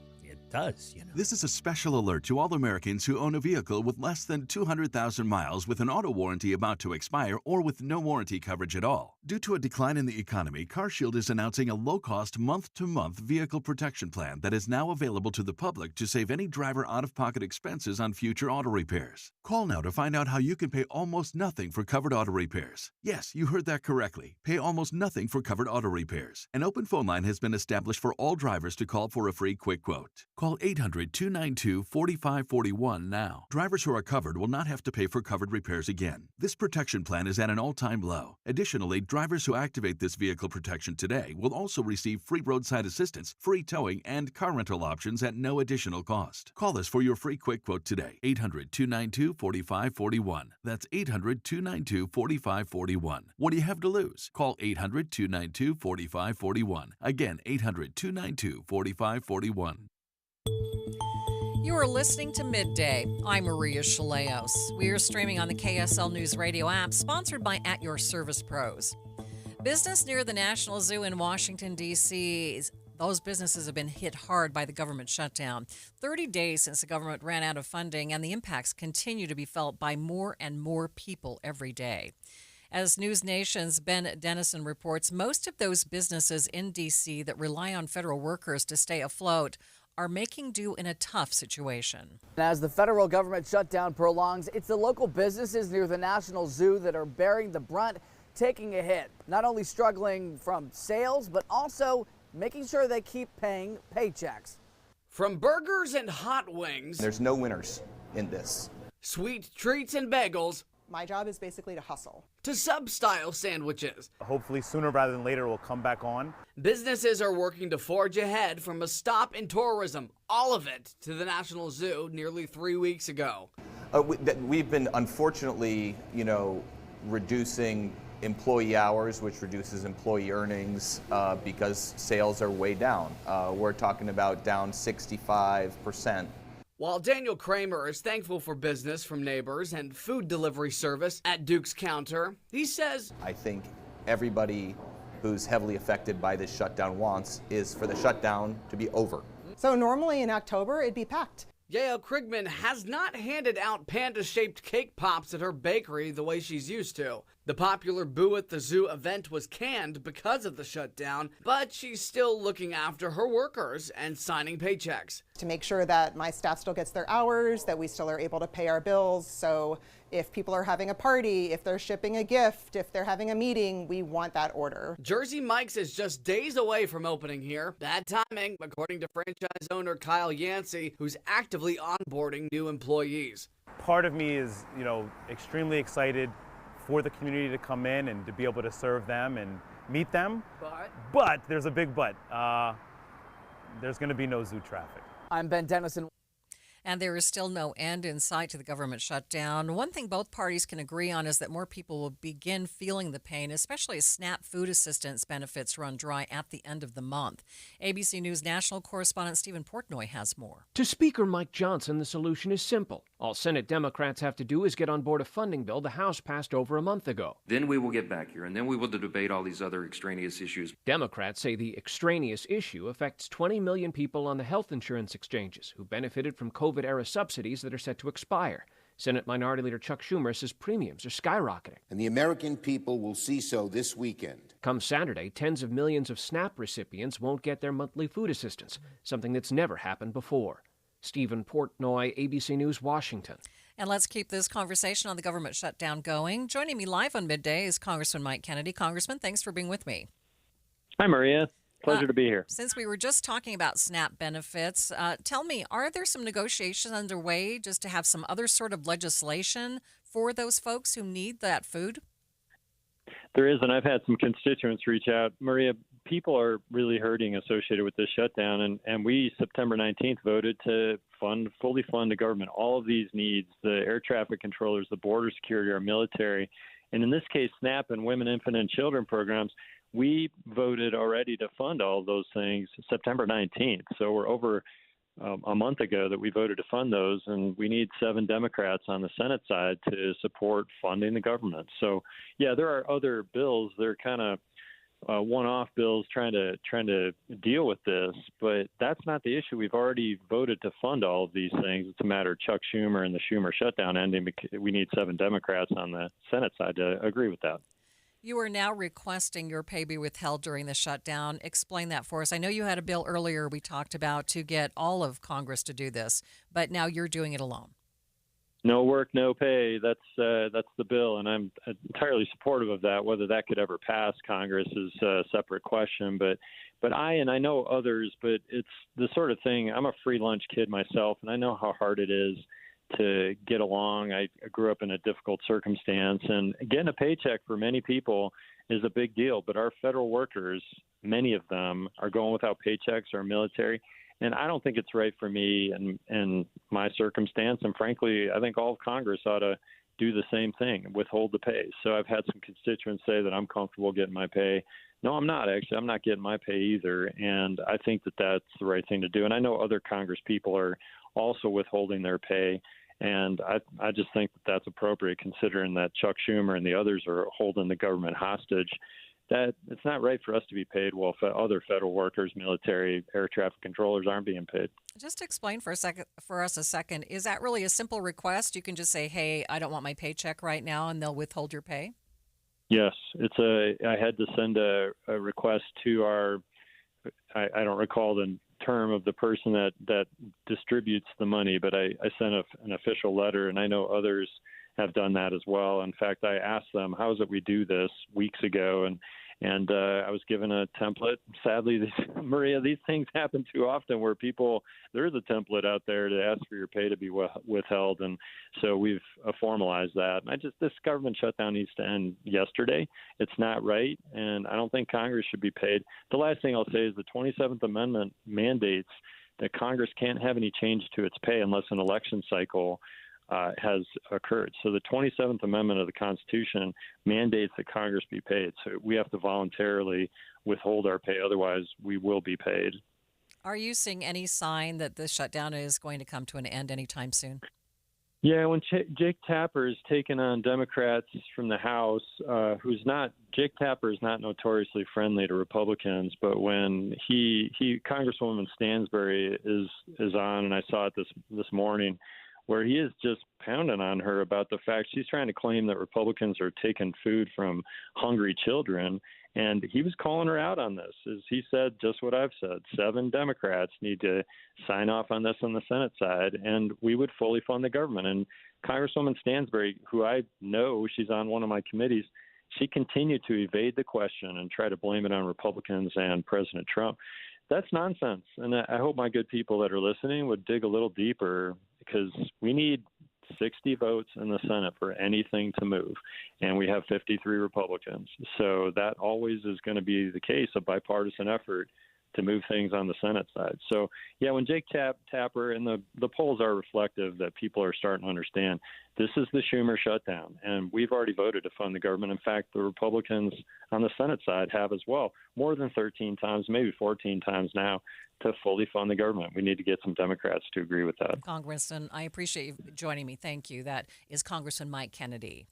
Does, This is a special alert to all Americans who own a vehicle with less than 200,000 miles with an auto warranty about to expire or with no warranty coverage at all. Due to a decline in the economy, CarShield is announcing a low-cost month-to-month vehicle protection plan that is now available to the public to save any driver out-of-pocket expenses on future auto repairs. Call now to find out how you can pay almost nothing for covered auto repairs. Yes, you heard that correctly. Pay almost nothing for covered auto repairs. An open phone line has been established for all drivers to call for a free quick quote. Call 800-292-4541 now. Drivers who are covered will not have to pay for covered repairs again. This protection plan is at an all-time low. Additionally, drivers who activate this vehicle protection today will also receive free roadside assistance, free towing, and car rental options at no additional cost. Call us for your free quick quote today. 800-292-4541. That's 800-292-4541. What do you have to lose? Call 800-292-4541. Again, 800-292-4541. You are listening to Midday. I'm Maria Shilaos. We are streaming on the KSL News Radio app, sponsored by At Your Service Pros. Business near the National Zoo in Washington, D.C., those businesses have been hit hard by the government shutdown. 30 days since the government ran out of funding, and the impacts continue to be felt by more and more people every day. As News Nation's Ben Dennison reports, most of those businesses in D.C. that rely on federal workers to stay afloat are making do in a tough situation. As the federal government shutdown prolongs, it's the local businesses near the National Zoo that are bearing the brunt, taking a hit. Not only struggling from sales, but also making sure they keep paying paychecks. From burgers and hot wings, there's no winners in this. Sweet treats and bagels, My job is basically to hustle. To sub-style sandwiches. Hopefully sooner rather than later we'll come back on. Businesses are working to forge ahead from a stop in tourism, all of it, to the National Zoo nearly 3 weeks ago. We've been, unfortunately, reducing employee hours, which reduces employee earnings because sales are way down. We're talking about down 65%. While Daniel Kramer is thankful for business from neighbors and food delivery service at Duke's Counter, he says, I think everybody who's heavily affected by this shutdown wants is for the shutdown to be over. So normally in October, it'd be packed. Yael Krigman has not handed out panda-shaped cake pops at her bakery the way she's used to. The popular Boo at the Zoo event was canned because of the shutdown, but she's still looking after her workers and signing paychecks. To make sure that my staff still gets their hours, that we still are able to pay our bills. So if people are having a party, if they're shipping a gift, if they're having a meeting, we want that order. Jersey Mike's is just days away from opening here. Bad timing, according to franchise owner Kyle Yancey, who's actively onboarding new employees. Part of me is, extremely excited for the community to come in and to be able to serve them and meet them. But there's a big but. There's going to be no zoo traffic. I'm Ben Dennison. And there is still no end in sight to the government shutdown. One thing both parties can agree on is that more people will begin feeling the pain, especially as SNAP food assistance benefits run dry at the end of the month. ABC News national correspondent Stephen Portnoy has more. To Speaker Mike Johnson, the solution is simple. All Senate Democrats have to do is get on board a funding bill the House passed over a month ago. Then we will get back here, and then we will debate all these other extraneous issues. Democrats say the extraneous issue affects 20 million people on the health insurance exchanges who benefited from COVID-era subsidies that are set to expire. Senate Minority Leader Chuck Schumer says premiums are skyrocketing. And the American people will see so this weekend. Come Saturday, tens of millions of SNAP recipients won't get their monthly food assistance, something that's never happened before. Stephen Portnoy, ABC News, Washington. And let's keep this conversation on the government shutdown going. Joining me live on Midday is Congressman Mike Kennedy. Congressman, thanks for being with me. Hi, Maria. Pleasure to be here. Since we were just talking about SNAP benefits, tell me, are there some negotiations underway just to have some other sort of legislation for those folks who need that food? There is, and I've had some constituents reach out. Maria, people are really hurting associated with this shutdown, and we, September 19th, voted to fully fund the government, all of these needs, the air traffic controllers, the border security, our military, and in this case, SNAP and women, infant, and children programs. We voted already to fund all of those things September 19th, so we're over a month ago that we voted to fund those, and we need 7 Democrats on the Senate side to support funding the government. So, yeah, there are other bills. They're kind of one-off bills trying to deal with this, but that's not the issue. We've already voted to fund all of these things. It's a matter of Chuck Schumer and the Schumer shutdown ending. We need 7 Democrats on the Senate side to agree with that. You are now requesting your pay be withheld during the shutdown. Explain that for us. I know you had a bill earlier we talked about to get all of Congress to do this, but now you're doing it alone. No work, no pay. That's the bill, and I'm entirely supportive of that. Whether that could ever pass Congress is a separate question. But I know others, but it's the sort of thing. I'm a free lunch kid myself, and I know how hard it is to get along. I grew up in a difficult circumstance, and getting a paycheck for many people is a big deal. But our federal workers, many of them, are going without paychecks, our military. And I don't think it's right for me and my circumstance. And frankly, I think all of Congress ought to do the same thing, withhold the pay. So I've had some constituents say that I'm comfortable getting my pay. No, I'm not, actually. I'm not getting my pay either. And I think that that's the right thing to do. And I know other Congress people are also withholding their pay. And I just think that that's appropriate, considering that Chuck Schumer and the others are holding the government hostage. That it's not right for us to be paid while other federal workers, military, air traffic controllers aren't being paid. Just explain for us a second. Is that really a simple request? You can just say, "Hey, I don't want my paycheck right now," and they'll withhold your pay. Yes, I had to send a request to our. I don't recall the term of the person that distributes the money, but I sent an official letter, and I know others have done that as well. In fact, I asked them, how is it we do this weeks ago? And I was given a template. Sadly, Maria, these things happen too often where there's a template out there to ask for your pay to be withheld. And so we've formalized that. This government shutdown needs to end yesterday. It's not right. And I don't think Congress should be paid. The last thing I'll say is the 27th Amendment mandates that Congress can't have any change to its pay unless an election cycle has occurred. So the 27th Amendment of the Constitution mandates that Congress be paid. So we have to voluntarily withhold our pay. Otherwise, we will be paid. Are you seeing any sign that this shutdown is going to come to an end anytime soon? Yeah, when Jake Tapper is taking on Democrats from the House, Jake Tapper is not notoriously friendly to Republicans, but when Congresswoman Stansbury is on, and I saw it this morning, where he is just pounding on her about the fact she's trying to claim that Republicans are taking food from hungry children. And he was calling her out on this. As he said just what I've said. 7 Democrats need to sign off on this on the Senate side, and we would fully fund the government. And Congresswoman Stansbury, who I know, she's on one of my committees, she continued to evade the question and try to blame it on Republicans and President Trump. That's nonsense. And I hope my good people that are listening would dig a little deeper, because we need 60 votes in the Senate for anything to move, and we have 53 Republicans. So that always is going to be the case, a bipartisan effort to move things on the Senate side. So, yeah, when Jake Tapper, and the polls are reflective that people are starting to understand, this is the Schumer shutdown, and we've already voted to fund the government. In fact, the Republicans on the Senate side have as well, more than 13 times, maybe 14 times now, to fully fund the government. We need to get some Democrats to agree with that. Congressman, I appreciate you joining me. Thank you. That is Congressman Mike Kennedy.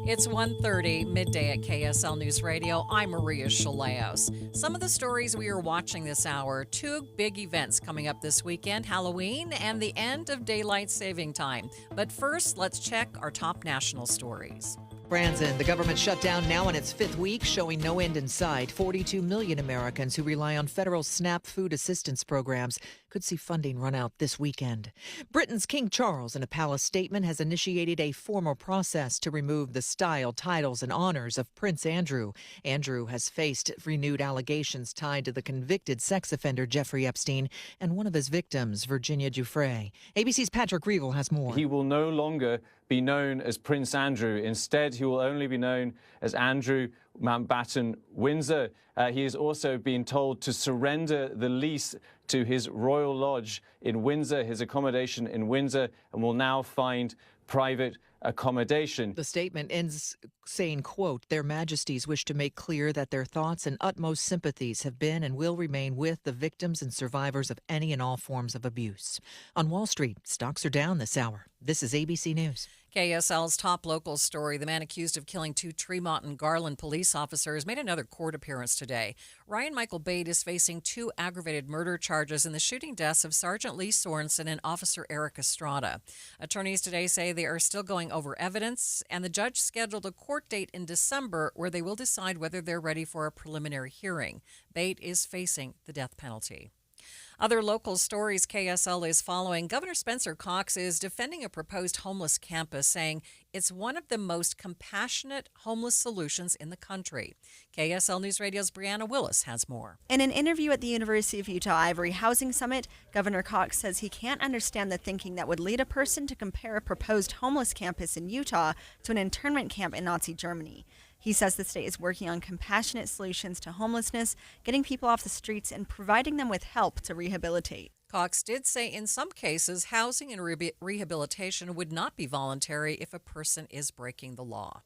It's 1:30, midday at KSL News Radio. I'm Maria Shilaos. Some of the stories we are watching this hour: 2 big events coming up this weekend, Halloween and the end of daylight saving time. But first, let's check our top national stories. Branson, the government shutdown now in its 5th week, showing no end in sight. 42 million Americans who rely on federal SNAP food assistance programs could see funding run out this weekend. Britain's King Charles, in a palace statement, has initiated a formal process to remove the style, titles, and honors of Prince Andrew. Andrew has faced renewed allegations tied to the convicted sex offender Jeffrey Epstein and one of his victims, Virginia Giuffre. ABC's Patrick Reevell has more. He will no longer be known as Prince Andrew. Instead, he will only be known as Andrew Mountbatten Windsor. He is also being told to surrender the lease to his royal lodge in Windsor, his accommodation in Windsor, and will now find private accommodation. The statement ends saying, quote, "Their Majesties wish to make clear that their thoughts and utmost sympathies have been and will remain with the victims and survivors of any and all forms of abuse." On Wall Street, stocks are down this hour. This is ABC News. KSL's top local story: the man accused of killing 2 Tremont and Garland police officers made another court appearance today. Ryan Michael Bate is facing 2 aggravated murder charges in the shooting deaths of Sergeant Lee Sorensen and Officer Eric Estrada. Attorneys today say they are still going over evidence, and the judge scheduled a court date in December where they will decide whether they're ready for a preliminary hearing. Bate is facing the death penalty. Other local stories KSL is following: Governor Spencer Cox is defending a proposed homeless campus, saying it's one of the most compassionate homeless solutions in the country. KSL News Radio's Brianna Willis has more. In an interview at the University of Utah Ivory Housing Summit, Governor Cox says he can't understand the thinking that would lead a person to compare a proposed homeless campus in Utah to an internment camp in Nazi Germany. He says the state is working on compassionate solutions to homelessness, getting people off the streets and providing them with help to rehabilitate. Cox did say in some cases housing and rehabilitation would not be voluntary if a person is breaking the law.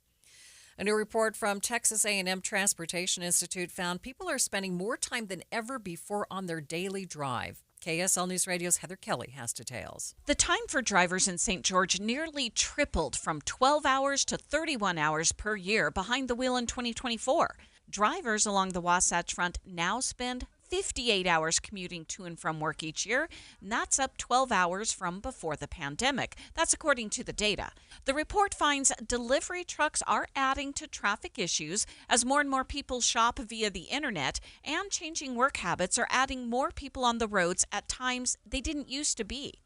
A new report from Texas A&M Transportation Institute found people are spending more time than ever before on their daily drive. KSL News Radio's Heather Kelly has details. The time for drivers in St. George nearly tripled from 12 hours to 31 hours per year behind the wheel in 2024. Drivers along the Wasatch Front now spend 58 hours commuting to and from work each year, and that's up 12 hours from before the pandemic. That's according to the data. The report finds delivery trucks are adding to traffic issues as more and more people shop via the internet, and changing work habits are adding more people on the roads at times they didn't used to be.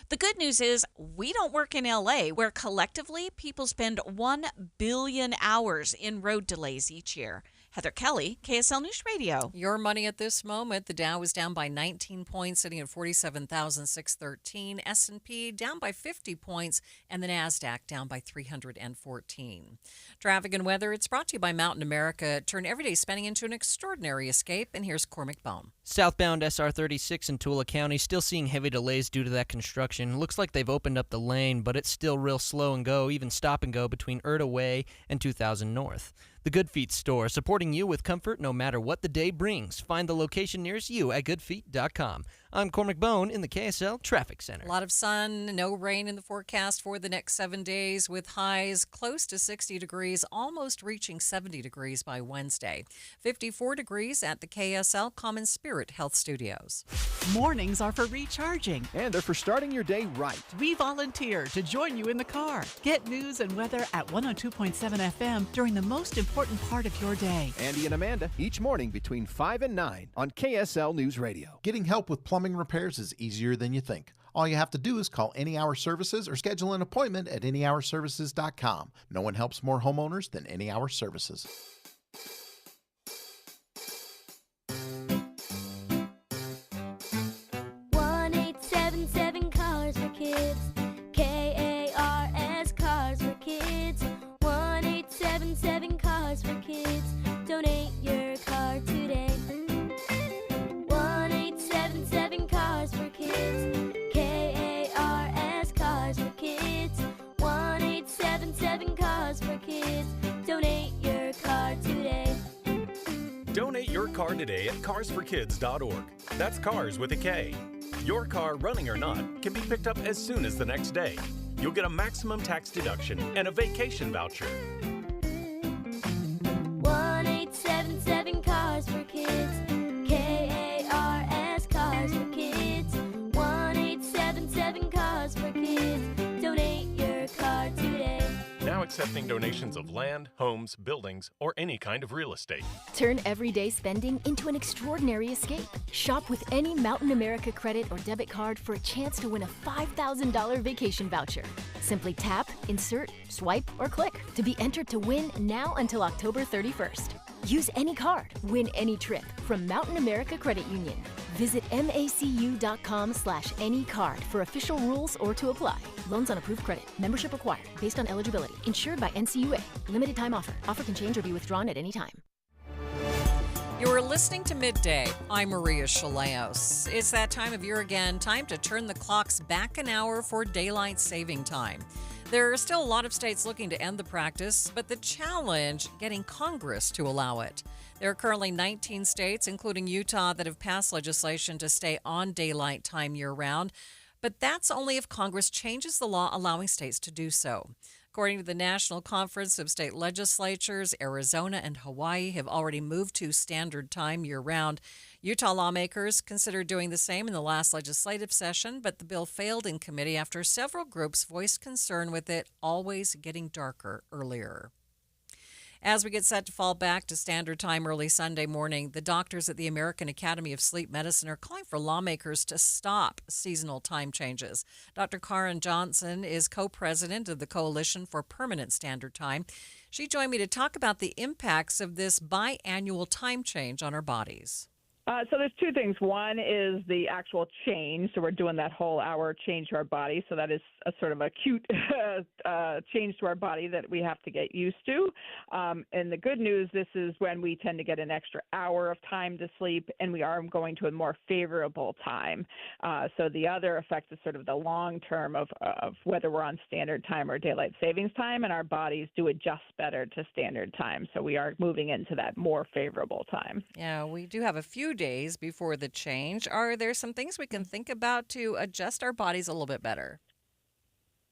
The good news is we don't work in LA, where collectively people spend 1 billion hours in road delays each year. Heather Kelly, KSL News Radio. Your money at this moment. The Dow is down by 19 points, sitting at 47,613. S&P down by 50 points, and the NASDAQ down by 314. Traffic and weather, it's brought to you by Mountain America. Turn everyday spending into an extraordinary escape. And here's Cormac Bone. Southbound SR 36 in Tooele County still seeing heavy delays due to that construction. Looks like they've opened up the lane, but it's still real slow and go, even stop and go between Erta Way and 2000 North. The Good Feet store, supporting you with comfort no matter what the day brings. Find the location nearest you at goodfeet.com. I'm Cormac Bone in the KSL Traffic Center. A lot of sun, no rain in the forecast for the next 7 days, with highs close to 60 degrees, almost reaching 70 degrees by Wednesday. 54 degrees at the KSL Common Spirit Health Studios. Mornings are for recharging. And they're for starting your day right. We volunteer to join you in the car. Get news and weather at 102.7 FM during the most important part of your day. Andy and Amanda, each morning between 5 and 9 on KSL News Radio. Getting help with plumbing repairs is easier than you think. All you have to do is call Any Hour Services or schedule an appointment at anyhourservices.com. No one helps more homeowners than Any Hour Services. Cars for Kids. KARS Cars for Kids. 1-877 Cars for Kids. Donate your car today. 1-877 Cars for Kids. KARS Cars for Kids. 1-877 Cars for Kids. Donate your car today. Donate your car today at carsforkids.org. That's cars with a K. Your car, running or not, can be picked up as soon as the next day. You'll get a maximum tax deduction and a vacation voucher. 1-877 Cars for Kids. KARS Cars for Kids. 1-877 Cars for Kids. Donate your car today. Now accepting donations of land, homes, buildings, or any kind of real estate. Turn everyday spending into an extraordinary escape. Shop with any Mountain America credit or debit card for a chance to win a $5,000 vacation voucher. Simply tap, insert, swipe, or click to be entered to win now until October 31st. Use any card, win any trip from Mountain America Credit Union. Visit macu.com/anycard for official rules or to apply. Loans on approved credit. Membership required based on eligibility. Insured by NCUA. Limited time offer. Offer can change or be withdrawn at any time. You're listening to Midday. I'm Maria Shilaos. It's that time of year again. Time to turn the clocks back an hour for daylight saving time. There are still a lot of states looking to end the practice, but the challenge, getting Congress to allow it. There are currently 19 states, including Utah, that have passed legislation to stay on daylight time year-round, but that's only if Congress changes the law allowing states to do so. According to the National Conference of State Legislatures, Arizona and Hawaii have already moved to standard time year-round. Utah lawmakers considered doing the same in the last legislative session, but the bill failed in committee after several groups voiced concern with it always getting darker earlier. As we get set to fall back to standard time early Sunday morning, the doctors at the American Academy of Sleep Medicine are calling for lawmakers to stop seasonal time changes. Dr. Karen Johnson is co-president of the Coalition for Permanent Standard Time. She joined me to talk about the impacts of this biannual time change on our bodies. So there's two things. One is the actual change. So we're doing that whole hour change to our body. So that is a sort of acute change to our body that we have to get used to. And the good news, this is when we tend to get an extra hour of time to sleep, and we are going to a more favorable time. So the other effect is sort of the long term of whether we're on standard time or daylight savings time, and our bodies do adjust better to standard time. So we are moving into that more favorable time. Yeah, we do have a few days before the change. Are there some things we can think about to adjust our bodies a little bit better?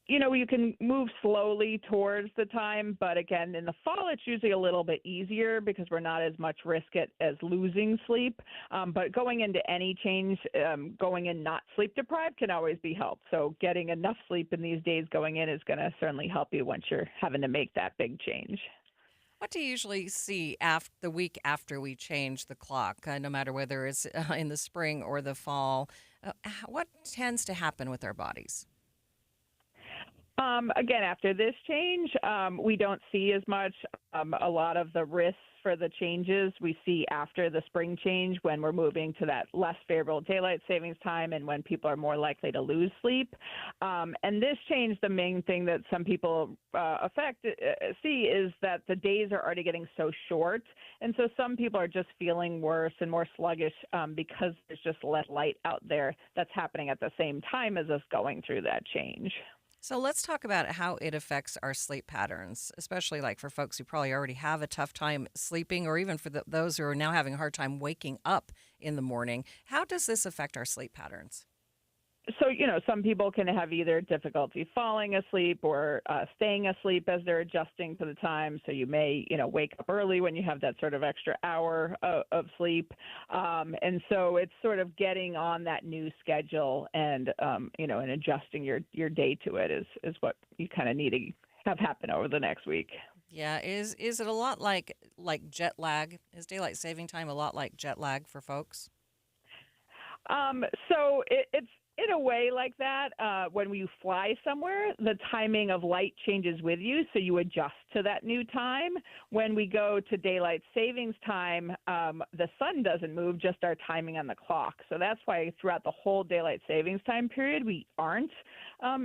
You know, you can move slowly towards the time, but again, in the fall, it's usually a little bit easier because we're not as much risk as losing sleep. But going into any change, going in not sleep deprived can always be helped. So getting enough sleep in these days going in is going to certainly help you once you're having to make that big change. What do you usually see the week after we change the clock, no matter whether it's in the spring or the fall? What tends to happen with our bodies? Again, after this change, we don't see as much. A lot of the risks for the changes we see after the spring change, when we're moving to that less favorable daylight savings time and when people are more likely to lose sleep. And this change, the main thing that some people see is that the days are already getting so short. And so some people are just feeling worse and more sluggish because there's just less light out there that's happening at the same time as us going through that change. So let's talk about how it affects our sleep patterns, especially like for folks who probably already have a tough time sleeping, or even for those who are now having a hard time waking up in the morning. How does this affect our sleep patterns? So, some people can have either difficulty falling asleep or staying asleep as they're adjusting to the time. So you may, wake up early when you have that sort of extra hour of sleep. And so it's sort of getting on that new schedule and, and adjusting your day to it is what you kind of need to have happen over the next week. Yeah. Is it a lot like jet lag? Is daylight saving time a lot like jet lag for folks? So it's in a way like that. When you fly somewhere, the timing of light changes with you, so you adjust to that new time. When we go to daylight savings time, the sun doesn't move, just our timing on the clock. So that's why throughout the whole daylight savings time period, we aren't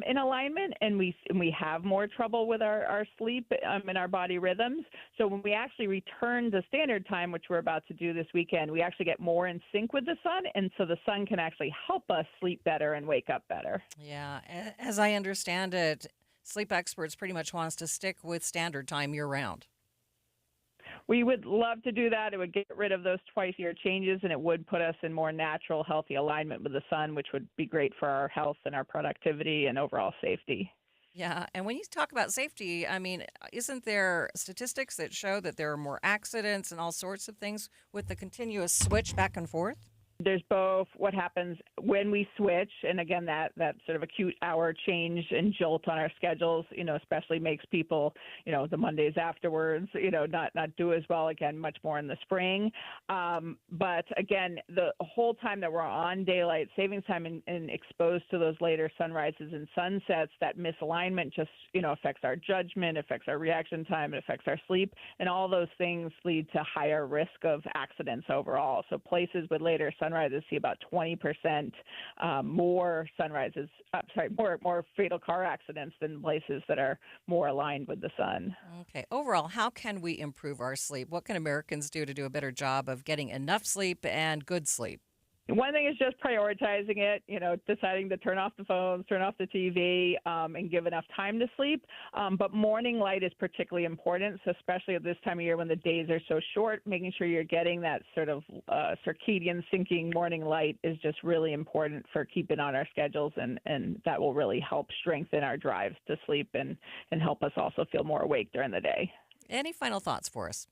in alignment, and we have more trouble with our sleep and our body rhythms. So when we actually return to standard time, which we're about to do this weekend, we actually get more in sync with the sun, and so the sun can actually help us sleep better and wake up better. Yeah. As I understand it, sleep experts pretty much want us to stick with standard time year-round. We would love to do that. It would get rid of those twice-year changes, and it would put us in more natural, healthy alignment with the sun, which would be great for our health and our productivity and overall safety. Yeah, and when you talk about safety, I mean, isn't there statistics that show that there are more accidents and all sorts of things with the continuous switch back and forth? There's both what happens when we switch, and again, that sort of acute hour change and jolt on our schedules, especially makes people, the Mondays afterwards, not do as well, again, much more in the spring. But again, the whole time that we're on daylight savings time and exposed to those later sunrises and sunsets, that misalignment just, affects our judgment, affects our reaction time, it affects our sleep, and all those things lead to higher risk of accidents overall. So places with later sunrises see about 20% more sunrises, more fatal car accidents than places that are more aligned with the sun. Okay. Overall, how can we improve our sleep? What can Americans do to do a better job of getting enough sleep and good sleep? One thing is just prioritizing it, deciding to turn off the phones, turn off the TV, and give enough time to sleep. But morning light is particularly important, so especially at this time of year when the days are so short, making sure you're getting that sort of circadian syncing morning light is just really important for keeping on our schedules, and that will really help strengthen our drives to sleep and help us also feel more awake during the day. Any final thoughts for us?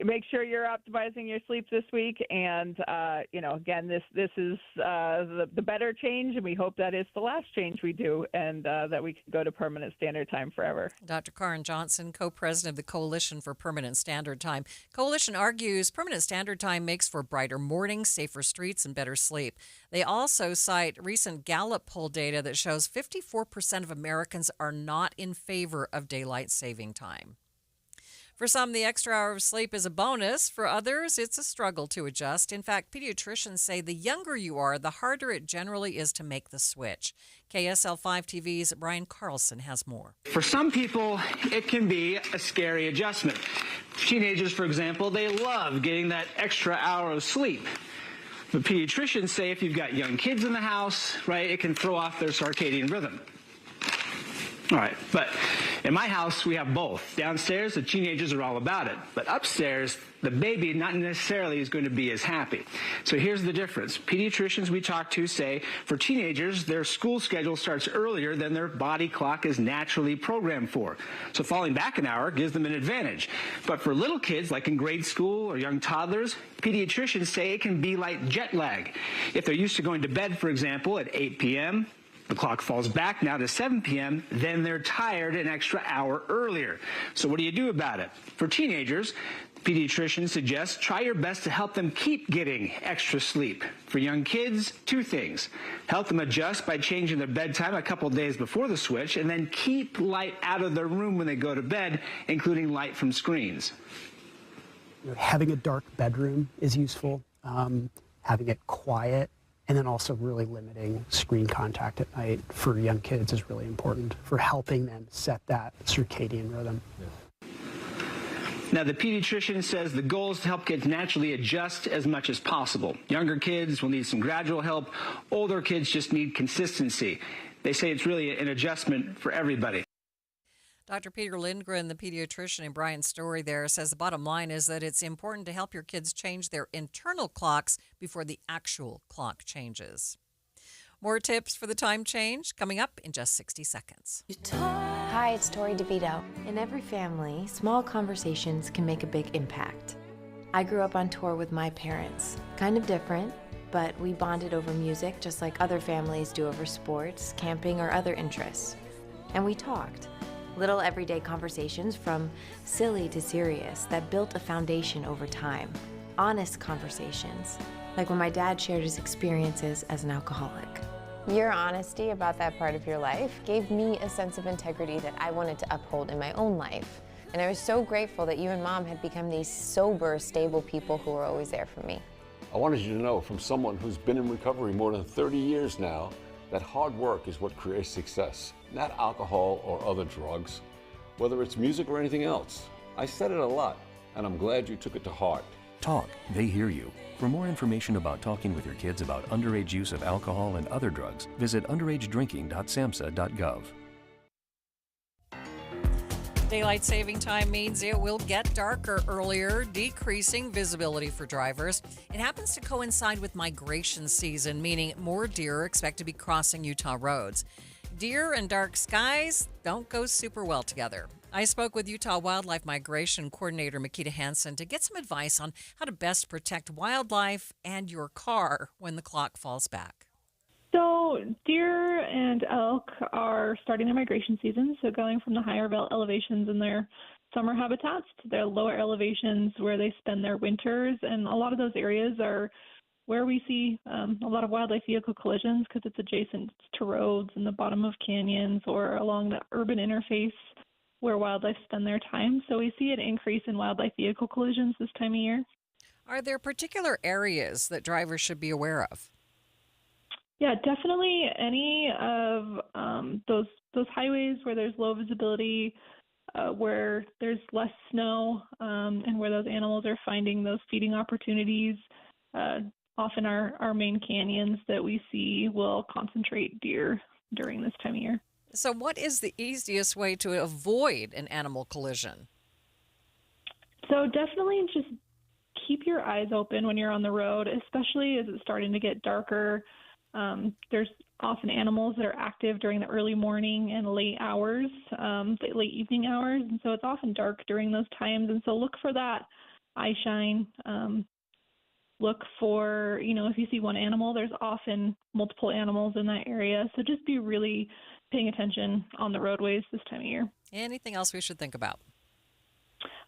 Make sure you're optimizing your sleep this week. And, again, this is the better change, and we hope that is the last change we do and that we can go to permanent standard time forever. Dr. Karen Johnson, co-president of the Coalition for Permanent Standard Time. Coalition argues permanent standard time makes for brighter mornings, safer streets, and better sleep. They also cite recent Gallup poll data that shows 54% of Americans are not in favor of daylight saving time. For some, the extra hour of sleep is a bonus. For others, it's a struggle to adjust. In fact, pediatricians say the younger you are, the harder it generally is to make the switch. KSL5 TV's Brian Carlson has more. For some people, it can be a scary adjustment. Teenagers, for example, they love getting that extra hour of sleep. But pediatricians say if you've got young kids in the house, right, it can throw off their circadian rhythm. All right, but in my house, we have both. Downstairs, the teenagers are all about it. But upstairs, the baby not necessarily is going to be as happy. So here's the difference. Pediatricians we talk to say for teenagers, their school schedule starts earlier than their body clock is naturally programmed for. So falling back an hour gives them an advantage. But for little kids, like in grade school or young toddlers, pediatricians say it can be like jet lag. If they're used to going to bed, for example, at 8 p.m., the clock falls back now to 7 p.m., then they're tired an extra hour earlier. So what do you do about it? For teenagers, Pediatricians suggest try your best to help them keep getting extra sleep. For young kids, 2 things. Help them adjust by changing their bedtime a couple days before the switch, and then keep light out of their room when they go to bed, including light from screens. Having a dark bedroom is useful, having it quiet, and then also really limiting screen contact at night for young kids is really important for helping them set that circadian rhythm. Now, the pediatrician says the goal is to help kids naturally adjust as much as possible. Younger kids will need some gradual help. Older kids just need consistency. They say it's really an adjustment for everybody. Dr. Peter Lindgren, the pediatrician in Brian's story there, says the bottom line is that it's important to help your kids change their internal clocks before the actual clock changes. More tips for the time change coming up in just 60 seconds. Hi, it's Tori DeVito. In every family, small conversations can make a big impact. I grew up on tour with my parents. Kind of different, but we bonded over music just like other families do over sports, camping, or other interests. And we talked. Little everyday conversations from silly to serious that built a foundation over time. Honest conversations, like when my dad shared his experiences as an alcoholic. Your honesty about that part of your life gave me a sense of integrity that I wanted to uphold in my own life. And I was so grateful that you and Mom had become these sober, stable people who were always there for me. I wanted you to know from someone who's been in recovery more than 30 years now that hard work is what creates success, not alcohol or other drugs, whether it's music or anything else. I said it a lot, and I'm glad you took it to heart. Talk, they hear you. For more information about talking with your kids about underage use of alcohol and other drugs, visit underagedrinking.samhsa.gov. Daylight saving time means it will get darker earlier, decreasing visibility for drivers. It happens to coincide with migration season, meaning more deer are expected to be crossing Utah roads. Deer and dark skies don't go super well together. I spoke with Utah Wildlife Migration Coordinator Makita Hansen to get some advice on how to best protect wildlife and your car when the clock falls back. So deer and elk are starting their migration season, so going from the higher elevations in their summer habitats to their lower elevations where they spend their winters. And a lot of those areas are where we see a lot of wildlife vehicle collisions because it's adjacent to roads in the bottom of canyons or along the urban interface where wildlife spend their time. So we see an increase in wildlife vehicle collisions this time of year. Are there particular areas that drivers should be aware of? Yeah, definitely any of those highways where there's low visibility, where there's less snow, and where those animals are finding those feeding opportunities. Often our main canyons that we see will concentrate deer during this time of year. So what is the easiest way to avoid an animal collision? So definitely just keep your eyes open when you're on the road, especially as it's starting to get darker. There's often animals that are active during the early morning and late hours, late evening hours, and so it's often dark during those times. And so look for that eye shine. Look for, if you see one animal, there's often multiple animals in that area. So just be really paying attention on the roadways this time of year. Anything else we should think about?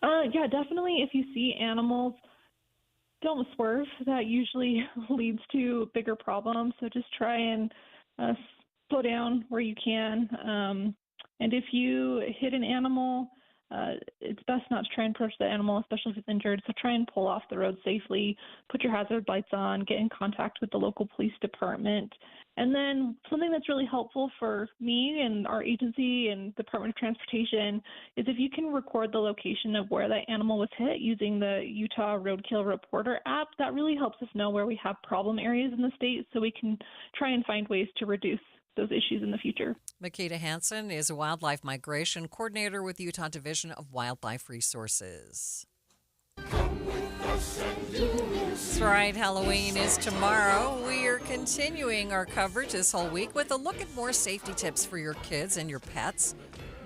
Yeah, definitely. If you see animals, don't swerve. That usually leads to bigger problems. So just try and slow down where you can. And if you hit an animal, it's best not to try and approach the animal, especially if it's injured. So try and pull off the road safely, put your hazard lights on, get in contact with the local police department. And then something that's really helpful for me and our agency and Department of Transportation is if you can record the location of where that animal was hit using the Utah Roadkill Reporter app. That really helps us know where we have problem areas in the state so we can try and find ways to reduce those issues in the future. Makita Hansen is a wildlife migration coordinator with the Utah Division of Wildlife Resources. That's right, Halloween is tomorrow. We are continuing our coverage this whole week with a look at more safety tips for your kids and your pets.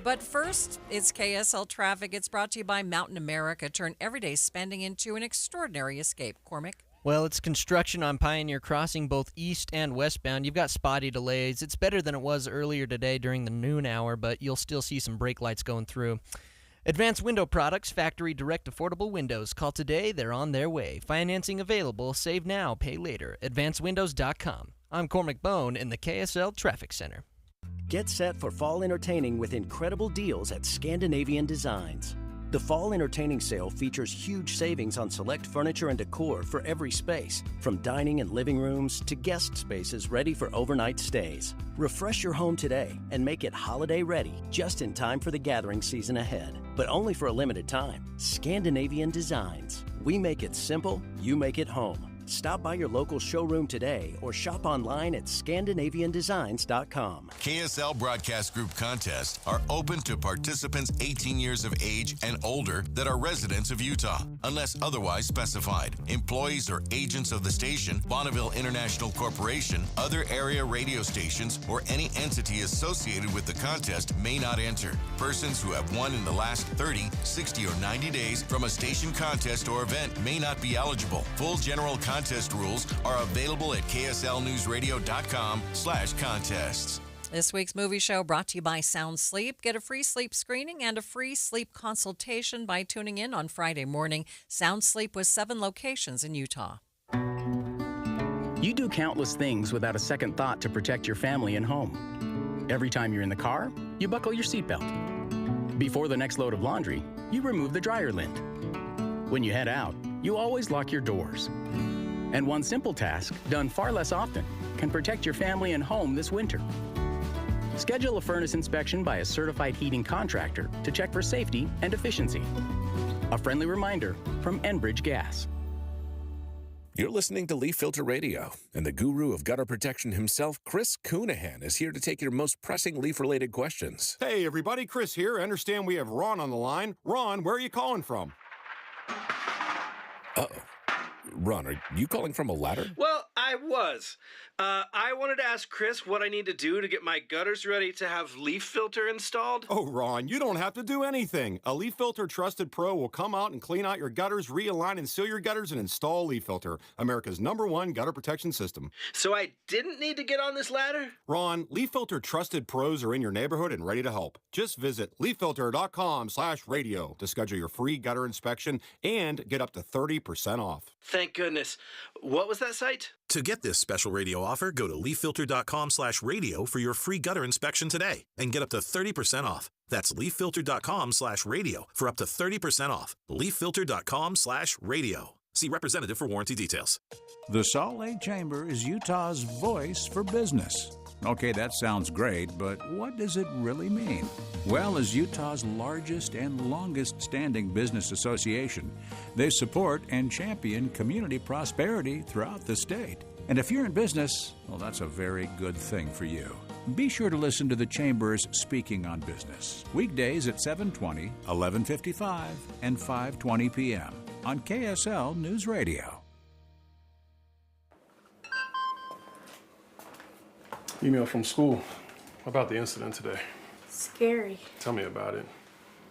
But first, it's KSL Traffic. It's brought to you by Mountain America. Turn everyday spending into an extraordinary escape. Cormac? Well, it's construction on Pioneer Crossing, both east and westbound. You've got spotty delays. It's better than it was earlier today during the noon hour, but you'll still see some brake lights going through. Advanced Window Products, factory direct affordable windows. Call today, they're on their way. Financing available, save now, pay later. AdvancedWindows.com. I'm Cormac Bone in the KSL Traffic Center. Get set for fall entertaining with incredible deals at Scandinavian Designs. The Fall Entertaining Sale features huge savings on select furniture and decor for every space, from dining and living rooms to guest spaces ready for overnight stays. Refresh your home today and make it holiday ready just in time for the gathering season ahead, but only for a limited time. Scandinavian Designs. We make it simple, you make it home. Stop by your local showroom today or shop online at ScandinavianDesigns.com. KSL Broadcast Group contests are open to participants 18 years of age and older that are residents of Utah, unless otherwise specified. Employees or agents of the station, Bonneville International Corporation, other area radio stations, or any entity associated with the contest may not enter. Persons who have won in the last 30, 60, or 90 days from a station contest or event may not be eligible. Full general contest rules are available at kslnewsradio.com/contests. This week's movie show brought to you by Sound Sleep. Get a free sleep screening and a free sleep consultation by tuning in on Friday morning. Sound Sleep with 7 locations in Utah. You do countless things without a second thought to protect your family and home. Every time you're in the car, you buckle your seatbelt. Before the next load of laundry, you remove the dryer lint. When you head out, you always lock your doors. And one simple task, done far less often, can protect your family and home this winter. Schedule a furnace inspection by a certified heating contractor to check for safety and efficiency. A friendly reminder from Enbridge Gas. You're listening to Leaf Filter Radio, and the guru of gutter protection himself, Chris Coonahan, is here to take your most pressing leaf-related questions. Hey, everybody, Chris here. I understand we have Ron on the line. Ron, where are you calling from? Uh-oh. Ron, are you calling from a ladder? Well, I was. I wanted to ask Chris what I need to do to get my gutters ready to have leaf filter installed. Oh, Ron, you don't have to do anything. A Leaf Filter Trusted Pro will come out and clean out your gutters, realign and seal your gutters, and install Leaf Filter, America's #1 gutter protection system. So I didn't need to get on this ladder? Ron, Leaf Filter Trusted Pros are in your neighborhood and ready to help. Just visit leaffilter.com/radio to schedule your free gutter inspection and get up to 30% off. Thank goodness. What was that site? To get this special radio offer, go to leaffilter.com/radio for your free gutter inspection today and get up to 30% off. That's leaffilter.com/radio for up to 30% off. leaffilter.com/radio. See representative for warranty details. The Salt Lake Chamber is Utah's voice for business. Okay, that sounds great, but what does it really mean? Well, as Utah's largest and longest-standing business association, they support and champion community prosperity throughout the state. And if you're in business, well, that's a very good thing for you. Be sure to listen to the Chamber's Speaking on Business, weekdays at 7:20, 11:55, and 5:20 p.m. on KSL News Radio. Email from school about the incident today. Scary. Tell me about it.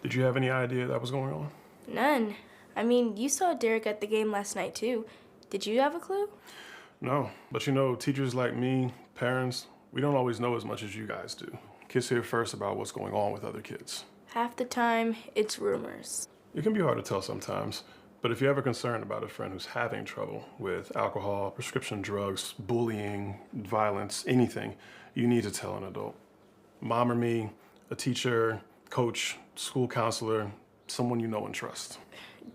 Did you have any idea that was going on? None. I mean, you saw Derek at the game last night, too. Did you have a clue? No, but you know, teachers like me, parents, we don't always know as much as you guys do. Kids hear first about what's going on with other kids. Half the time, it's rumors. It can be hard to tell sometimes, but if you're ever concerned about a friend who's having trouble with alcohol, prescription drugs, bullying, violence, anything, you need to tell an adult. Mom or me, a teacher, coach, school counselor, someone you know and trust.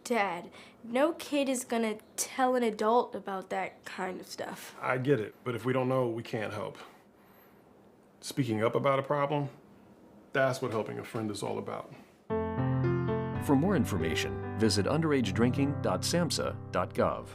Dad, no kid is gonna tell an adult about that kind of stuff. I get it, but if we don't know, we can't help. Speaking up about a problem, that's what helping a friend is all about. For more information, visit underagedrinking.samhsa.gov.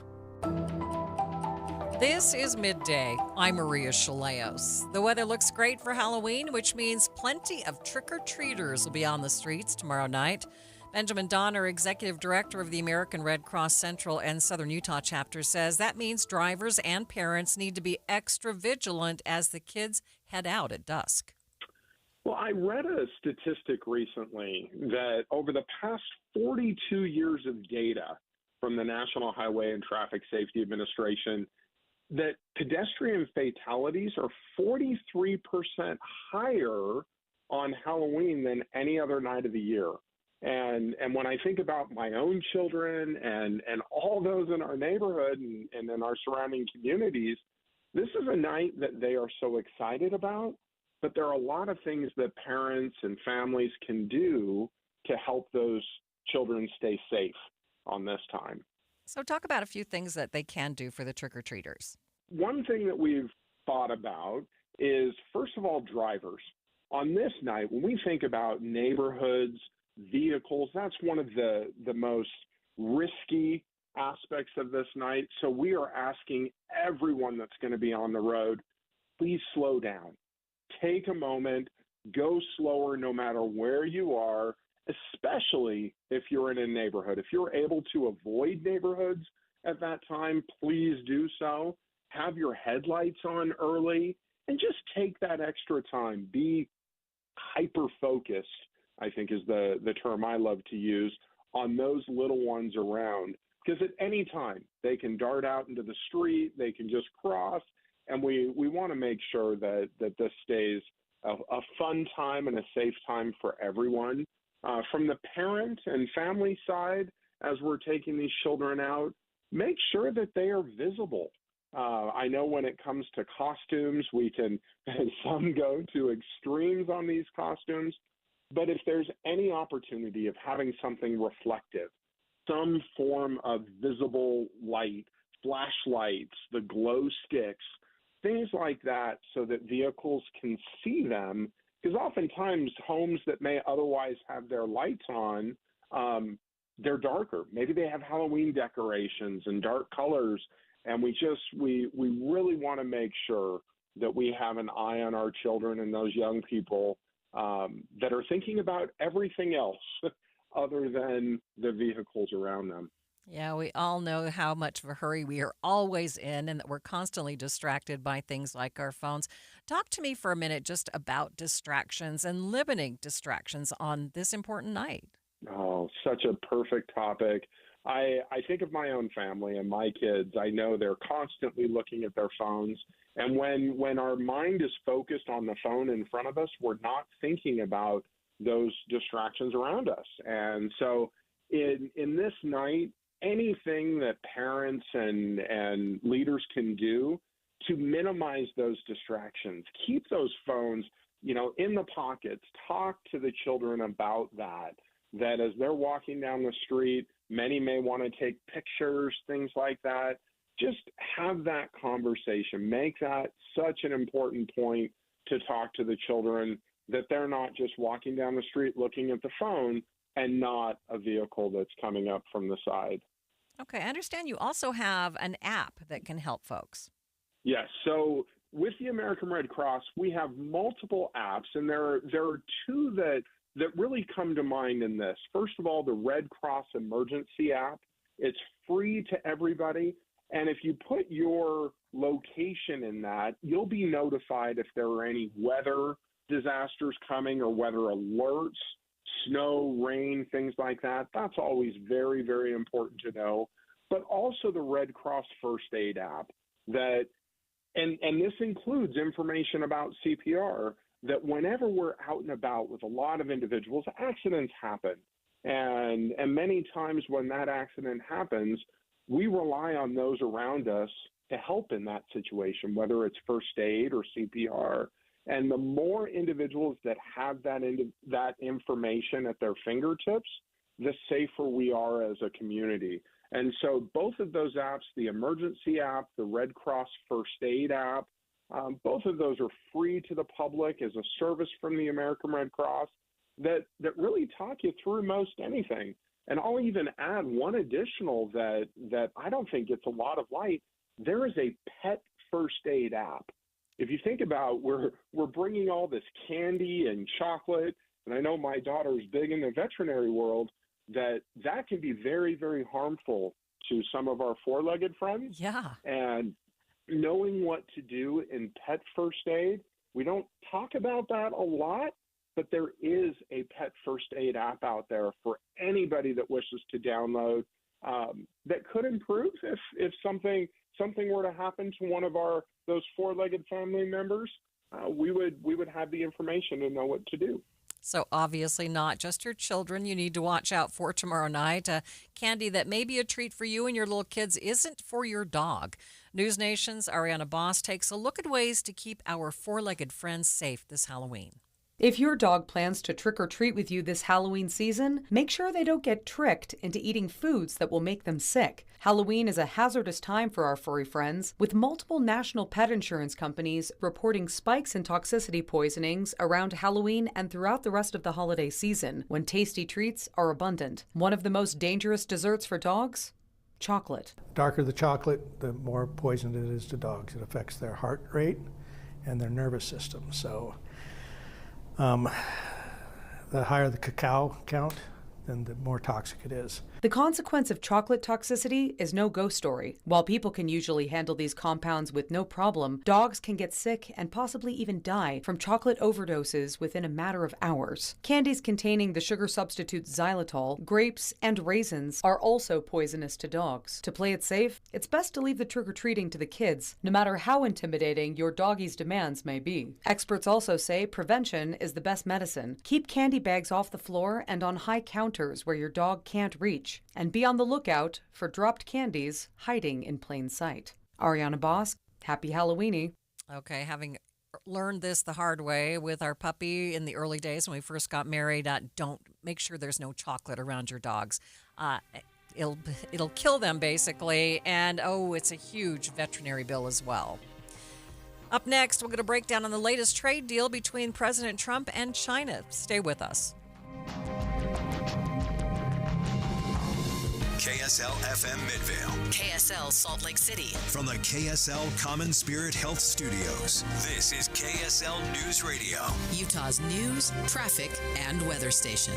This is Midday. I'm Maria Shilaos. The weather looks great for Halloween, which means plenty of trick-or-treaters will be on the streets tomorrow night. Benjamin Donner, Executive Director of the American Red Cross Central and Southern Utah chapter, says that means drivers and parents need to be extra vigilant as the kids head out at dusk. Well, I read a statistic recently that over the past 42 years of data from the National Highway and Traffic Safety Administration, that pedestrian fatalities are 43% higher on Halloween than any other night of the year. And when I think about my own children and all those in our neighborhood and in our surrounding communities, this is a night that they are so excited about, but there are a lot of things that parents and families can do to help those children stay safe on this time. So talk about a few things that they can do for the trick-or-treaters. One thing that we've thought about is, first of all, drivers. On this night, when we think about neighborhoods, vehicles, that's one of the most risky aspects of this night. So we are asking everyone that's going to be on the road, please slow down. Take a moment, go slower no matter where you are, especially if you're in a neighborhood. If you're able to avoid neighborhoods at that time, please do so. Have your headlights on early and just take that extra time. Be hyper-focused, I think is the term I love to use, on those little ones around. Because at any time, they can dart out into the street, they can just cross, and we want to make sure that this stays a fun time and a safe time for everyone. From the parent and family side, as we're taking these children out, make sure that they are visible. I know when it comes to costumes, some go to extremes on these costumes, but if there's any opportunity of having something reflective, some form of visible light, flashlights, the glow sticks, things like that, so that vehicles can see them, because oftentimes homes that may otherwise have their lights on, they're darker. Maybe they have Halloween decorations and dark colors, and we really want to make sure that we have an eye on our children and those young people that are thinking about everything else other than the vehicles around them. Yeah, we all know how much of a hurry we are always in and that we're constantly distracted by things like our phones. Talk to me for a minute just about distractions and limiting distractions on this important night. Oh, such a perfect topic. I think of my own family and my kids. I know they're constantly looking at their phones. And when our mind is focused on the phone in front of us, we're not thinking about those distractions around us. And so in this night, anything that parents and leaders can do to minimize those distractions, keep those phones, in the pockets, talk to the children about that as they're walking down the street, many may want to take pictures, things like that. Just have that conversation. Make that such an important point to talk to the children, that they're not just walking down the street looking at the phone and not a vehicle that's coming up from the side. Okay, I understand you also have an app that can help folks. Yes. So with the American Red Cross, we have multiple apps, and there are two that really come to mind in this. First of all, the Red Cross Emergency app. It's free to everybody. And if you put your location in that, you'll be notified if there are any weather disasters coming or weather alerts, snow, rain, things like that. That's always very, very important to know. But also the Red Cross First Aid app and this includes information about CPR, that whenever we're out and about with a lot of individuals, accidents happen. And many times when that accident happens, we rely on those around us to help in that situation, whether it's first aid or CPR. And the more individuals that have that information at their fingertips, the safer we are as a community. And so both of those apps, the emergency app, the Red Cross First Aid app, both of those are free to the public as a service from the American Red Cross that really talk you through most anything. And I'll even add one additional that I don't think gets a lot of light. There is a pet first aid app. If you think about, we're bringing all this candy and chocolate, and I know my daughter is big in the veterinary world, that can be very, very harmful to some of our four-legged friends. Yeah. And knowing what to do in pet first aid, we don't talk about that a lot, but there is a pet first aid app out there for anybody that wishes to download that could improve if something were to happen to one of those four-legged family members. We would have the information to know what to do. So obviously not just your children you need to watch out for tomorrow night. Candy that may be a treat for you and your little kids isn't for your dog. News Nation's Ariana Boss takes a look at ways to keep our four-legged friends safe this Halloween. If your dog plans to trick or treat with you this Halloween season, make sure they don't get tricked into eating foods that will make them sick. Halloween is a hazardous time for our furry friends, with multiple national pet insurance companies reporting spikes in toxicity poisonings around Halloween and throughout the rest of the holiday season, when tasty treats are abundant. One of the most dangerous desserts for dogs? Chocolate. Darker the chocolate, the more poison it is to dogs. It affects their heart rate and their nervous system. So the higher the cacao count, then the more toxic it is. The consequence of chocolate toxicity is no ghost story. While people can usually handle these compounds with no problem, dogs can get sick and possibly even die from chocolate overdoses within a matter of hours. Candies containing the sugar substitute xylitol, grapes, and raisins are also poisonous to dogs. To play it safe, it's best to leave the trick-or-treating to the kids, no matter how intimidating your doggie's demands may be. Experts also say prevention is the best medicine. Keep candy bags off the floor and on high counters where your dog can't reach. And be on the lookout for dropped candies hiding in plain sight. Ariana Boss, happy Halloweeny. Okay, having learned this the hard way with our puppy in the early days when we first got married, don't make sure there's no chocolate around your dogs. It'll kill them basically, and it's a huge veterinary bill as well. Up next, we're going to break down on the latest trade deal between President Trump and China. Stay with us. KSL FM Midvale. KSL Salt Lake City. From the KSL Common Spirit Health Studios, this is KSL News Radio. Utah's news, traffic, and weather station.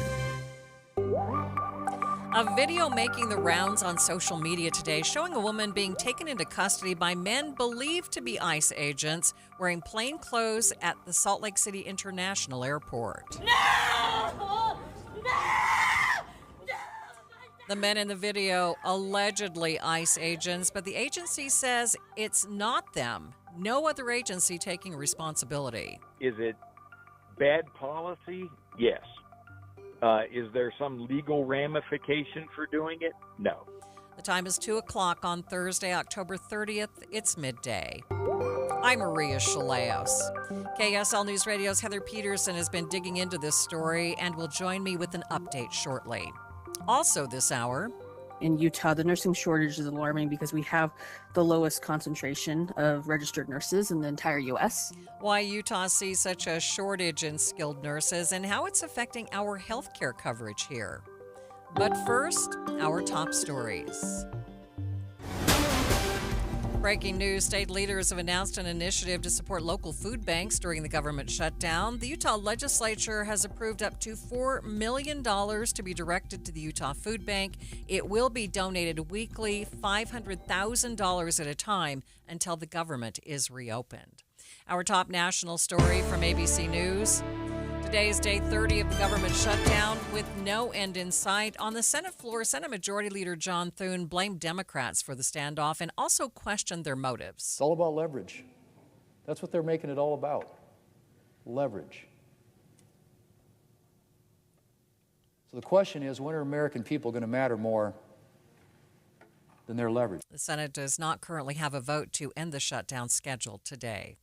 A video making the rounds on social media today showing a woman being taken into custody by men believed to be ICE agents wearing plain clothes at the Salt Lake City International Airport. No! The men in the video allegedly ICE agents, but the agency says it's not them. No other agency taking responsibility. Is it bad policy? Yes. Is there some legal ramification for doing it? No. The time is 2 o'clock on Thursday, October 30th. It's midday. I'm Maria Shilaos. KSL News Radio's Heather Peterson has been digging into this story and will join me with an update shortly. Also this hour, in Utah, the nursing shortage is alarming because we have the lowest concentration of registered nurses in the entire U.S. Why Utah sees such a shortage in skilled nurses and how it's affecting our healthcare coverage here. But first, our top stories. Breaking news, state leaders have announced an initiative to support local food banks during the government shutdown. The Utah legislature has approved up to $4 million to be directed to the Utah Food Bank. It will be donated weekly, $500,000 at a time until the government is reopened. Our top national story from ABC News. Today is day 30 of the government shutdown with no end in sight. On the Senate floor, Senate Majority Leader John Thune blamed Democrats for the standoff and also questioned their motives. It's all about leverage. That's what they're making it all about. Leverage. So the question is, when are American people going to matter more than their leverage? The Senate does not currently have a vote to end the shutdown scheduled today.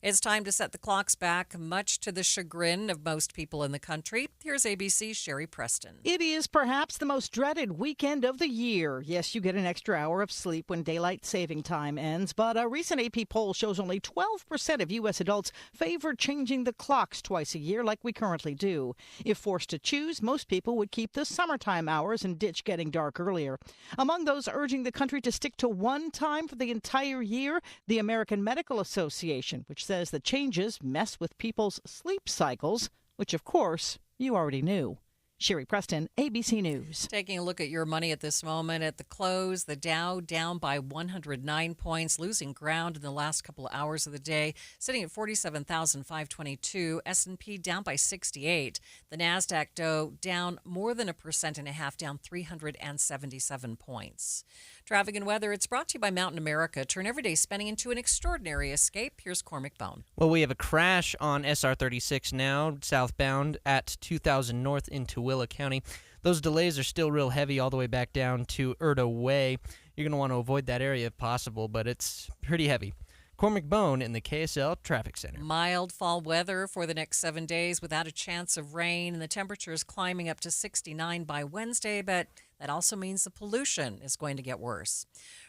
It's time to set the clocks back, much to the chagrin of most people in the country. Here's ABC's Sherry Preston. It is perhaps the most dreaded weekend of the year. Yes, you get an extra hour of sleep when daylight saving time ends, but a recent AP poll shows only 12% of U.S. adults favor changing the clocks twice a year like we currently do. If forced to choose, most people would keep the summertime hours and ditch getting dark earlier. Among those urging the country to stick to one time for the entire year, the American Medical Association, which says the changes mess with people's sleep cycles, which, of course, you already knew. Sherry Preston, ABC News. Taking a look at your money at this moment. At the close, the Dow down by 109 points, losing ground in the last couple of hours of the day, sitting at 47,522. S&P down by 68. The NASDAQ down more than 1.5%, down 377 points. Traffic and weather, it's brought to you by Mountain America. Turn everyday spending into an extraordinary escape. Here's Cormac Bone. Well, we have a crash on SR 36 now, southbound at 2000 North in Tooele County. Those delays are still real heavy all the way back down to Erda Way. You're going to want to avoid that area if possible, but it's pretty heavy. Cormac Bone in the KSL Traffic Center. Mild fall weather for the next 7 days without a chance of rain, and the temperature is climbing up to 69 by Wednesday, but that also means the pollution is going to get worse.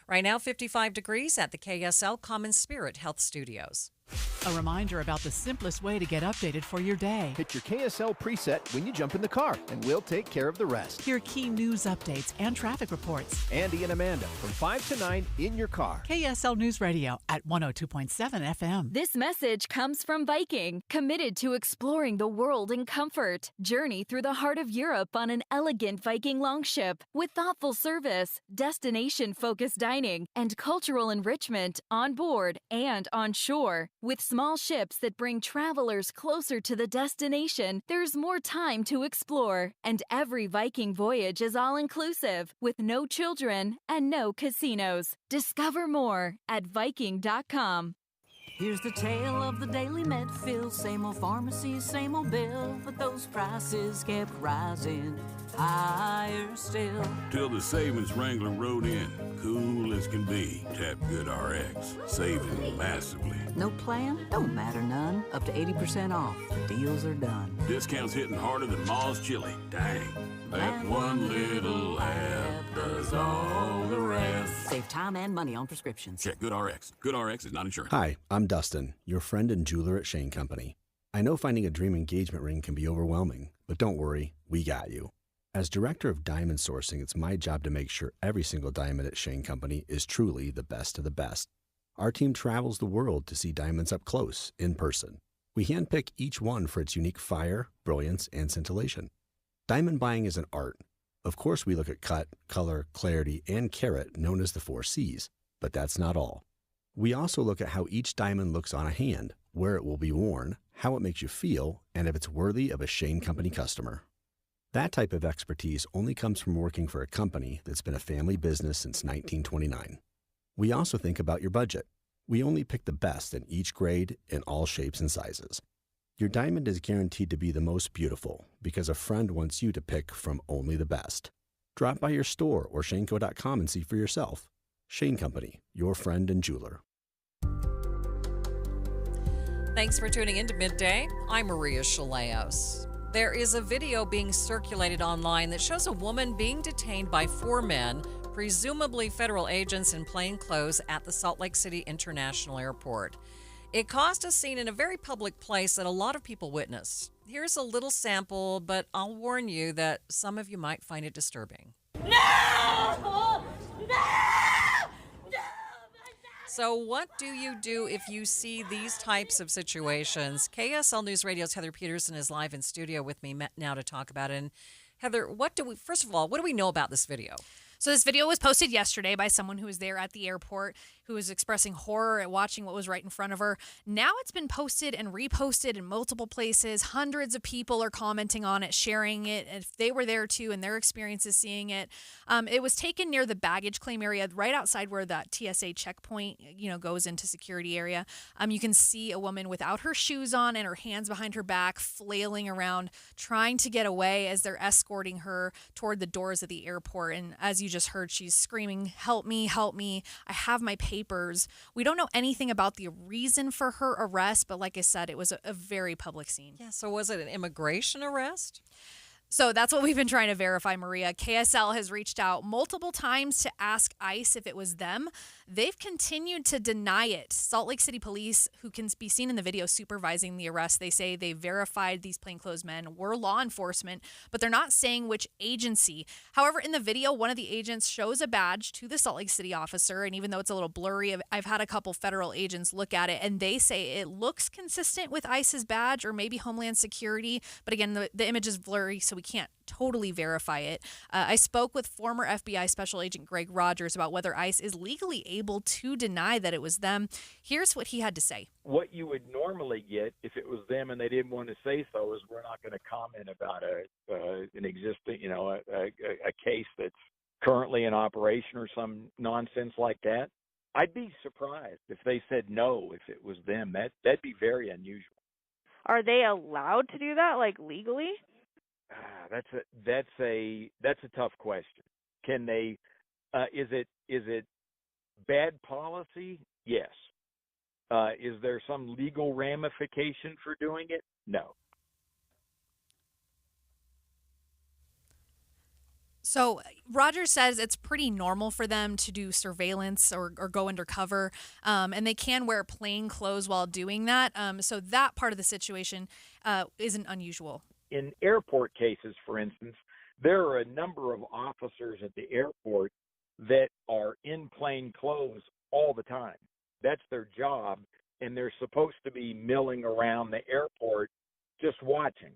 Right now, 55 degrees at the KSL Common Spirit Health Studios. A reminder about the simplest way to get updated for your day. Hit your KSL preset when you jump in the car, and we'll take care of the rest. Hear key news updates and traffic reports. Andy and Amanda from 5 to 9 in your car. KSL News Radio at 102.7 FM. This message comes from Viking, committed to exploring the world in comfort. Journey through the heart of Europe on an elegant Viking longship with thoughtful service, destination-focused dining, and cultural enrichment on board and on shore. With small ships that bring travelers closer to the destination, there's more time to explore. And every Viking voyage is all-inclusive, with no children and no casinos. Discover more at Viking.com. Here's the tale of the daily Medfield. Same old pharmacy, same old bill, but those prices kept rising higher still. Till the savings wrangler rode in, cool as can be. Tap Good RX, saving massively. No plan? Don't matter none. Up to 80% off. The deals are done. Discounts hitting harder than Ma's chili. Dang. That one little app does all the rest. Save time and money on prescriptions. Check Good RX. Good RX is not insurance. Hi, I'm Dustin, your friend and jeweler at Shane Company. I know finding a dream engagement ring can be overwhelming, but don't worry, we got you. As director of diamond sourcing, it's my job to make sure every single diamond at Shane Company is truly the best of the best. Our team travels the world to see diamonds up close, in person. We handpick each one for its unique fire, brilliance, and scintillation. Diamond buying is an art. Of course, we look at cut, color, clarity, and carat, known as the 4 C's, but that's not all. We also look at how each diamond looks on a hand, where it will be worn, how it makes you feel, and if it's worthy of a Shane Company customer. That type of expertise only comes from working for a company that's been a family business since 1929. We also think about your budget. We only pick the best in each grade in all shapes and sizes. Your diamond is guaranteed to be the most beautiful because a friend wants you to pick from only the best. Drop by your store or shaneco.com and see for yourself. Shane Company, your friend and jeweler. Thanks for tuning in to Midday. I'm Maria Shilaos. There is a video being circulated online that shows a woman being detained by 4 men, presumably federal agents in plain clothes, at the Salt Lake City International Airport. It caused a scene in a very public place that a lot of people witnessed. Here's a little sample, but I'll warn you that some of you might find it disturbing. No! So what do you do if you see these types of situations? KSL News Radio's Heather Peterson is live in studio with me now to talk about it. And Heather, first of all, what do we know about this video? So this video was posted yesterday by someone who was there at the airport, who was expressing horror at watching what was right in front of her. Now it's been posted and reposted in multiple places. Hundreds of people are commenting on it, sharing it, if they were there too and their experiences seeing it. It was taken near the baggage claim area, right outside where that TSA checkpoint, goes into security area. You can see a woman without her shoes on and her hands behind her back, flailing around, trying to get away as they're escorting her toward the doors of the airport. And as you just heard, she's screaming, help me, I have my papers. We don't know anything about the reason for her arrest, but like I said, it was a very public scene. Yeah, so was it an immigration arrest? So that's what we've been trying to verify, Maria. KSL has reached out multiple times to ask ICE if it was them. They've continued to deny it. Salt Lake City police, who can be seen in the video supervising the arrest, they say they verified these plainclothes men were law enforcement, but they're not saying which agency. However, in the video, one of the agents shows a badge to the Salt Lake City officer, and even though it's a little blurry, I've had a couple federal agents look at it, and they say it looks consistent with ICE's badge or maybe Homeland Security, but again, the image is blurry, so we can't totally verify it. I spoke with former FBI Special Agent Greg Rogers about whether ICE is legally able to deny that it was them. Here's what he had to say. What you would normally get if it was them and they didn't want to say so is we're not going to comment about an existing, a case that's currently in operation or some nonsense like that. I'd be surprised if they said no if it was them. That'd be very unusual. Are they allowed to do that, like legally? That's a tough question. Can they? Is it bad policy? Yes. Is there some legal ramification for doing it? No. So Rogers says it's pretty normal for them to do surveillance or go undercover, and they can wear plain clothes while doing that. So that part of the situation isn't unusual. In airport cases, for instance, there are a number of officers at the airport that are in plain clothes all the time. That's their job, and they're supposed to be milling around the airport just watching.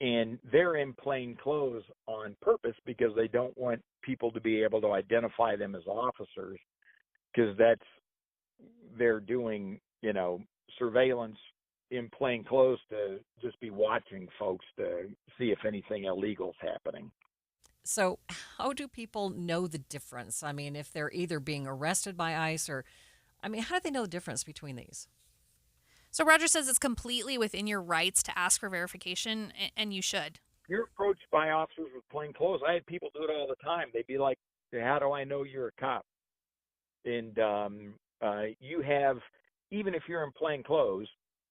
And they're in plain clothes on purpose because they don't want people to be able to identify them as officers, because they're doing, surveillance in plain clothes to just be watching folks to see if anything illegal is happening. So how do people know the difference? I mean, if they're either being arrested by ICE how do they know the difference between these? So Rogers says it's completely within your rights to ask for verification, and you should. You're approached by officers with plain clothes. I had people do it all the time. They'd be like, how do I know you're a cop? And you have, even if you're in plain clothes,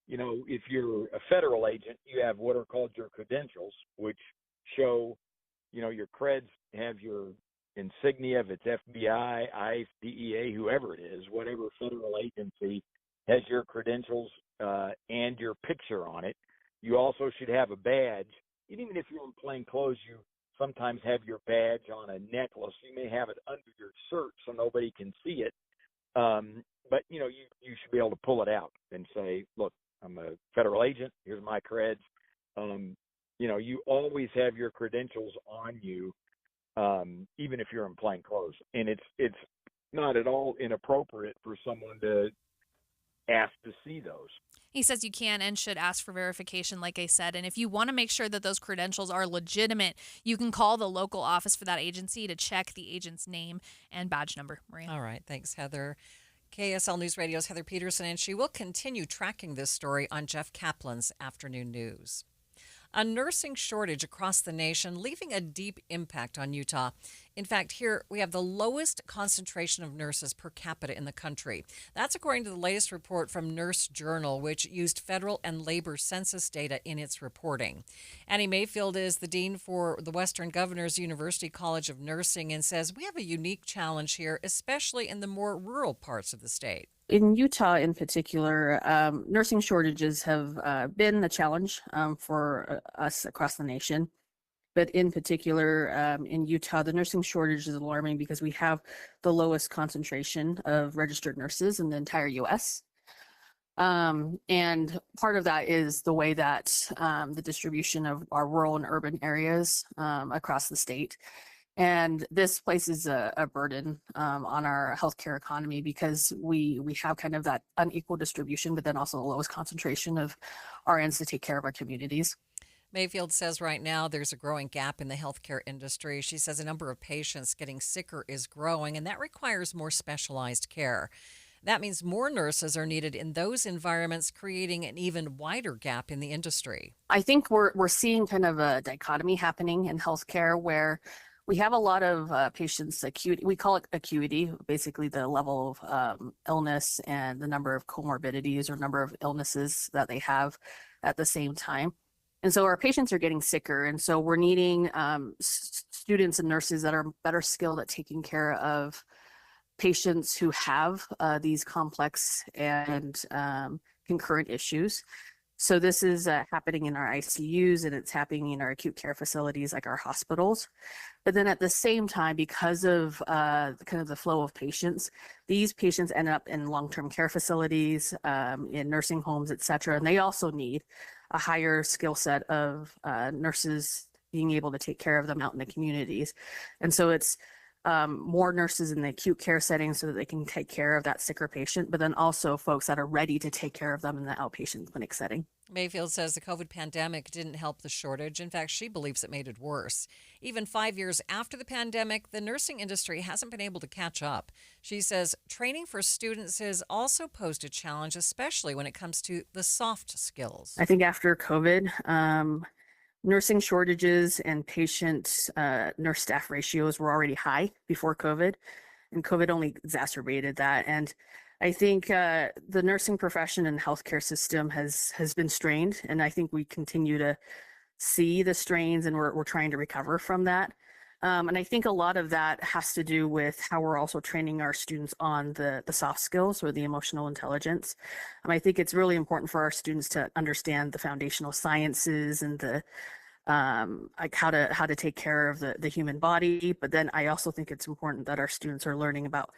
if you're a federal agent, you have what are called your credentials, which show, your creds have your insignia, if it's FBI, ICE, DEA, whoever it is, whatever federal agency has your credentials and your picture on it. You also should have a badge. Even if you're in plain clothes, you sometimes have your badge on a necklace. You may have it under your shirt so nobody can see it. But, you should be able to pull it out and say, look, I'm a federal agent. Here's my creds. You always have your credentials on you, even if you're in plain clothes. And it's not at all inappropriate for someone to ask to see those. He says you can and should ask for verification, like I said. And if you want to make sure that those credentials are legitimate, you can call the local office for that agency to check the agent's name and badge number. Maria. All right. Thanks, Heather. KSL News Radio's Heather Peterson, and she will continue tracking this story on Jeff Kaplan's Afternoon News. A nursing shortage across the nation, leaving a deep impact on Utah. In fact, here we have the lowest concentration of nurses per capita in the country. That's according to the latest report from Nurse Journal, which used federal and labor census data in its reporting. Annie Mayfield is the dean for the Western Governors University College of Nursing and says we have a unique challenge here, especially in the more rural parts of the state. In Utah in particular, nursing shortages have been a challenge for us across the nation. But in particular, in Utah, the nursing shortage is alarming because we have the lowest concentration of registered nurses in the entire U.S. And part of that is the way that the distribution of our rural and urban areas across the state. And this places a burden on our healthcare economy because we have kind of that unequal distribution, but then also the lowest concentration of RNs to take care of our communities. Mayfield says right now there's a growing gap in the healthcare industry. She says a number of patients getting sicker is growing, and that requires more specialized care. That means more nurses are needed in those environments, creating an even wider gap in the industry. I think we're seeing kind of a dichotomy happening in healthcare where we have a lot of patients' acuity. We call it acuity, basically the level of illness and the number of comorbidities or number of illnesses that they have at the same time. And so our patients are getting sicker. And so we're needing students and nurses that are better skilled at taking care of patients who have these complex and concurrent issues. So this is happening in our ICUs, and it's happening in our acute care facilities like our hospitals. But then at the same time, because of kind of the flow of patients, these patients end up in long-term care facilities, in nursing homes, et cetera. And they also need a higher skill set of nurses being able to take care of them out in the communities. And so it's more nurses in the acute care setting so that they can take care of that sicker patient, but then also folks that are ready to take care of them in the outpatient clinic setting. Mayfield says the COVID pandemic didn't help the shortage. In fact, she believes it made it worse. Even 5 years after the pandemic, the nursing industry hasn't been able to catch up. She says training for students has also posed a challenge, especially when it comes to the soft skills. I think after COVID, nursing shortages and patient nurse staff ratios were already high before COVID, and COVID only exacerbated that. And I think the nursing profession and healthcare system has been strained, and I think we continue to see the strains, and we're trying to recover from that. And I think a lot of that has to do with how we're also training our students on the soft skills or the emotional intelligence. I think it's really important for our students to understand the foundational sciences and the like how to take care of the human body. But then I also think it's important that our students are learning about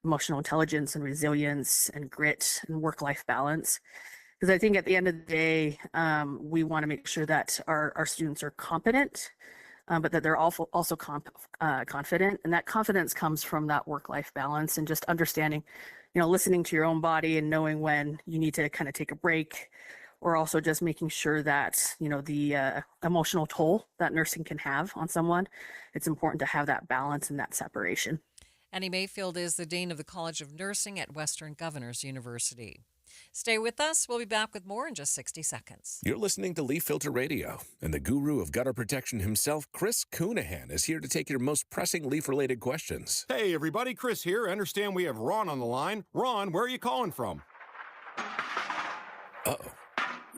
emotional intelligence and resilience and grit and work-life balance. Because I think at the end of the day, we want to make sure that our students are competent, but that they're also confident. And that confidence comes from that work-life balance and just understanding, listening to your own body and knowing when you need to kind of take a break, or also just making sure that, the emotional toll that nursing can have on someone, it's important to have that balance and that separation. Annie Mayfield is the Dean of the College of Nursing at Western Governors University. Stay with us. We'll be back with more in just 60 seconds. You're listening to Leaf Filter Radio, and the guru of gutter protection himself, Chris Coonahan, is here to take your most pressing leaf-related questions. Hey, everybody. Chris here. I understand we have Ron on the line. Ron, where are you calling from? Uh-oh.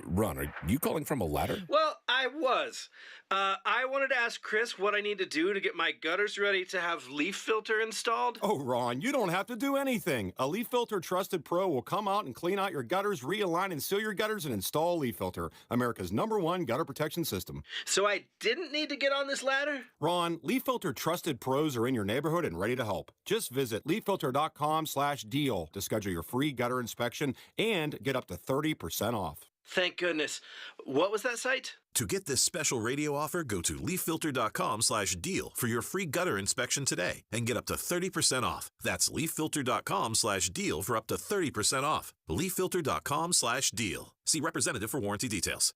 Ron, are you calling from a ladder? Well, I was. I wanted to ask Chris what I need to do to get my gutters ready to have leaf filter installed. Oh, Ron, you don't have to do anything. A Leaf Filter Trusted Pro will come out and clean out your gutters, realign and seal your gutters, and install Leaf Filter, America's #1 gutter protection system. So I didn't need to get on this ladder? Ron, Leaf Filter Trusted Pros are in your neighborhood and ready to help. Just visit leaffilter.com/deal to schedule your free gutter inspection and get up to 30% off. Thank goodness. What was that site? To get this special radio offer, go to leaffilter.com/deal for your free gutter inspection today and get up to 30% off. That's leaffilter.com/deal for up to 30% off. leaffilter.com/deal. See representative for warranty details.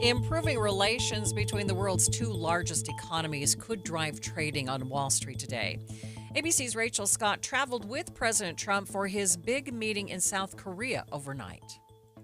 Improving relations between the world's two largest economies could drive trading on Wall Street today. ABC's Rachel Scott traveled with President Trump for his big meeting in South Korea overnight.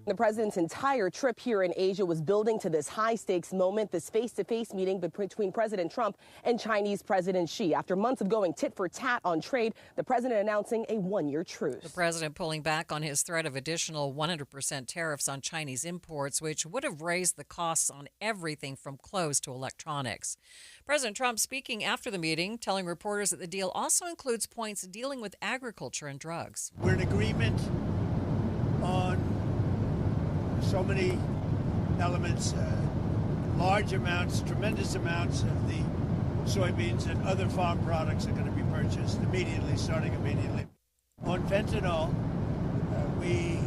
The president's entire trip here in Asia was building to this high-stakes moment, this face-to-face meeting between President Trump and Chinese President Xi. After months of going tit-for-tat on trade, the president announcing a one-year truce. The president pulling back on his threat of additional 100% tariffs on Chinese imports, which would have raised the costs on everything from clothes to electronics. President Trump speaking after the meeting, telling reporters that the deal also includes points dealing with agriculture and drugs. We're in agreement on so many elements, large amounts, tremendous amounts of the soybeans and other farm products are going to be purchased immediately, starting immediately. On fentanyl, we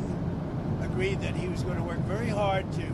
agreed that he was going to work very hard to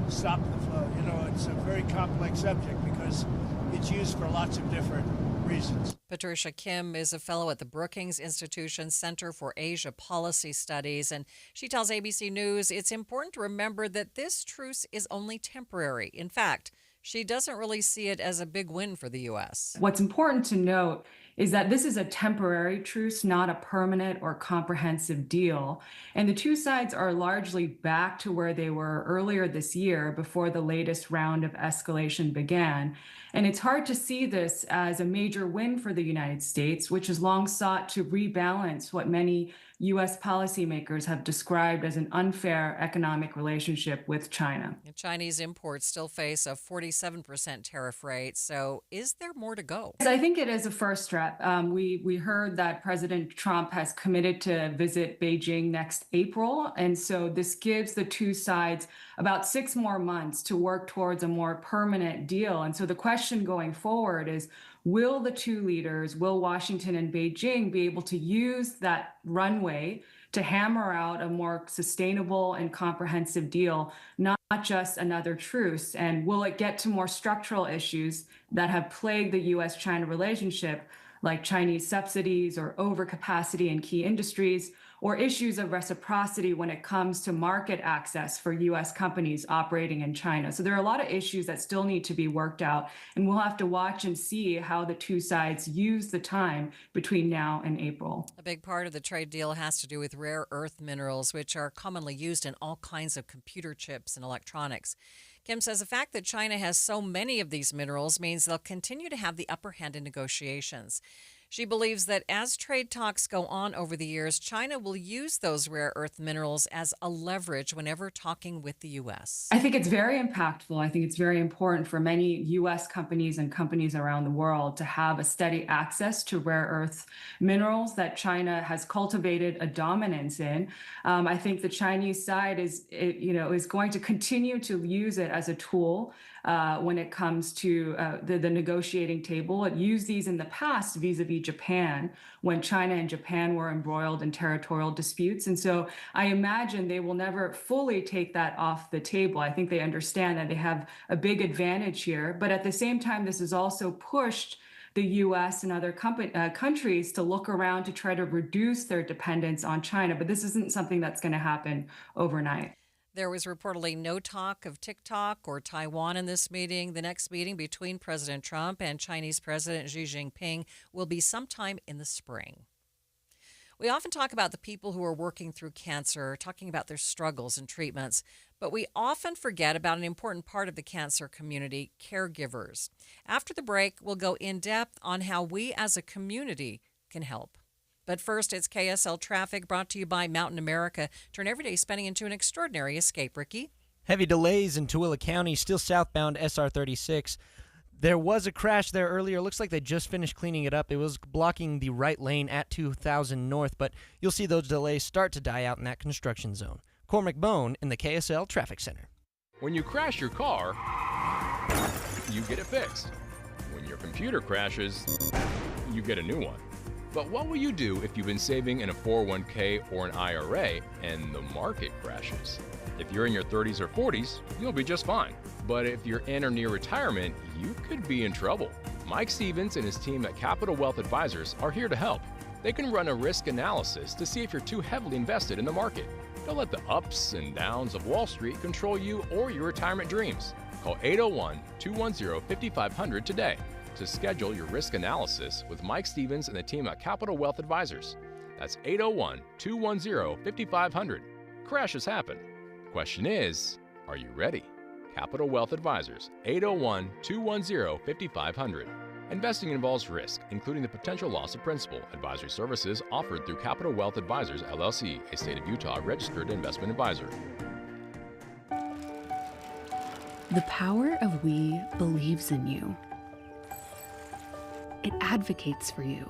stop the flow. It's a very complex subject because it's used for lots of different reasons. Patricia Kim is a fellow at the Brookings Institution's Center for Asia Policy Studies, and she tells ABC News it's important to remember that this truce is only temporary. In fact, she doesn't really see it as a big win for the U.S. What's important to note is that this is a temporary truce, not a permanent or comprehensive deal. And the two sides are largely back to where they were earlier this year before the latest round of escalation began. And it's hard to see this as a major win for the United States, which has long sought to rebalance what many U.S. policymakers have described as an unfair economic relationship with China. Chinese imports still face a 47% tariff rate. So is there more to go? I think it is a first step. We heard that President Trump has committed to visit Beijing next April. And so this gives the two sides about 6 more months to work towards a more permanent deal. And so the question going forward is, will the two leaders, will Washington and Beijing, be able to use that runway to hammer out a more sustainable and comprehensive deal, not just another truce? And will it get to more structural issues that have plagued the U.S.-China relationship, like Chinese subsidies or overcapacity in key industries, or issues of reciprocity when it comes to market access for U.S. companies operating in China? So there are a lot of issues that still need to be worked out, and we'll have to watch and see how the two sides use the time between now and April. A big part of the trade deal has to do with rare earth minerals, which are commonly used in all kinds of computer chips and electronics. Kim says the fact that China has so many of these minerals means they'll continue to have the upper hand in negotiations. She believes that as trade talks go on over the years, China will use those rare earth minerals as a leverage whenever talking with the U.S. I think it's very impactful. I think it's very important for many U.S. companies and companies around the world to have a steady access to rare earth minerals that China has cultivated a dominance in. I think the Chinese side is going to continue to use it as a tool when it comes to the negotiating table. It used these in the past vis-a-vis Japan, when China and Japan were embroiled in territorial disputes. And so I imagine they will never fully take that off the table. I think they understand that they have a big advantage here. But at the same time, this has also pushed the U.S. and other countries to look around to try to reduce their dependence on China. But this isn't something that's going to happen overnight. There was reportedly no talk of TikTok or Taiwan in this meeting. The next meeting between President Trump and Chinese President Xi Jinping will be sometime in the spring. We often talk about the people who are working through cancer, talking about their struggles and treatments, but we often forget about an important part of the cancer community, caregivers. After the break, we'll go in depth on how we as a community can help. But first, it's KSL Traffic, brought to you by Mountain America. Turn everyday spending into an extraordinary escape, Ricky. Heavy delays in Tooele County, still southbound SR 36. There was a crash there earlier. Looks like they just finished cleaning it up. It was blocking the right lane at 2000 North, but you'll see those delays start to die out in that construction zone. Cormac Bone in the KSL Traffic Center. When you crash your car, you get it fixed. When your computer crashes, you get a new one. But what will you do if you've been saving in a 401k or an IRA and the market crashes? If you're in your 30s or 40s, you'll be just fine. But if you're in or near retirement, you could be in trouble. Mike Stevens and his team at Capital Wealth Advisors are here to help. They can run a risk analysis to see if you're too heavily invested in the market. Don't let the ups and downs of Wall Street control you or your retirement dreams. Call 801-210-5500 today to schedule your risk analysis with Mike Stevens and the team at Capital Wealth Advisors. That's 801-210-5500. Crashes happen. Question is, are you ready? Capital Wealth Advisors, 801-210-5500. Investing involves risk, including the potential loss of principal. Advisory services offered through Capital Wealth Advisors, LLC, a state of Utah registered investment advisor. The power of we believes in you. It advocates for you.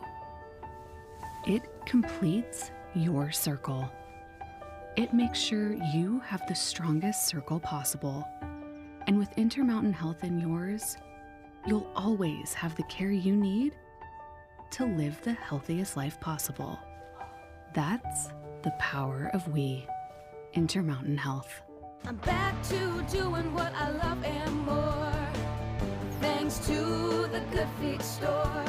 It completes your circle. It makes sure you have the strongest circle possible. And with Intermountain Health in yours, you'll always have the care you need to live the healthiest life possible. That's the power of we. Intermountain Health. I'm back to doing what I love and more, thanks to the Good Feet store.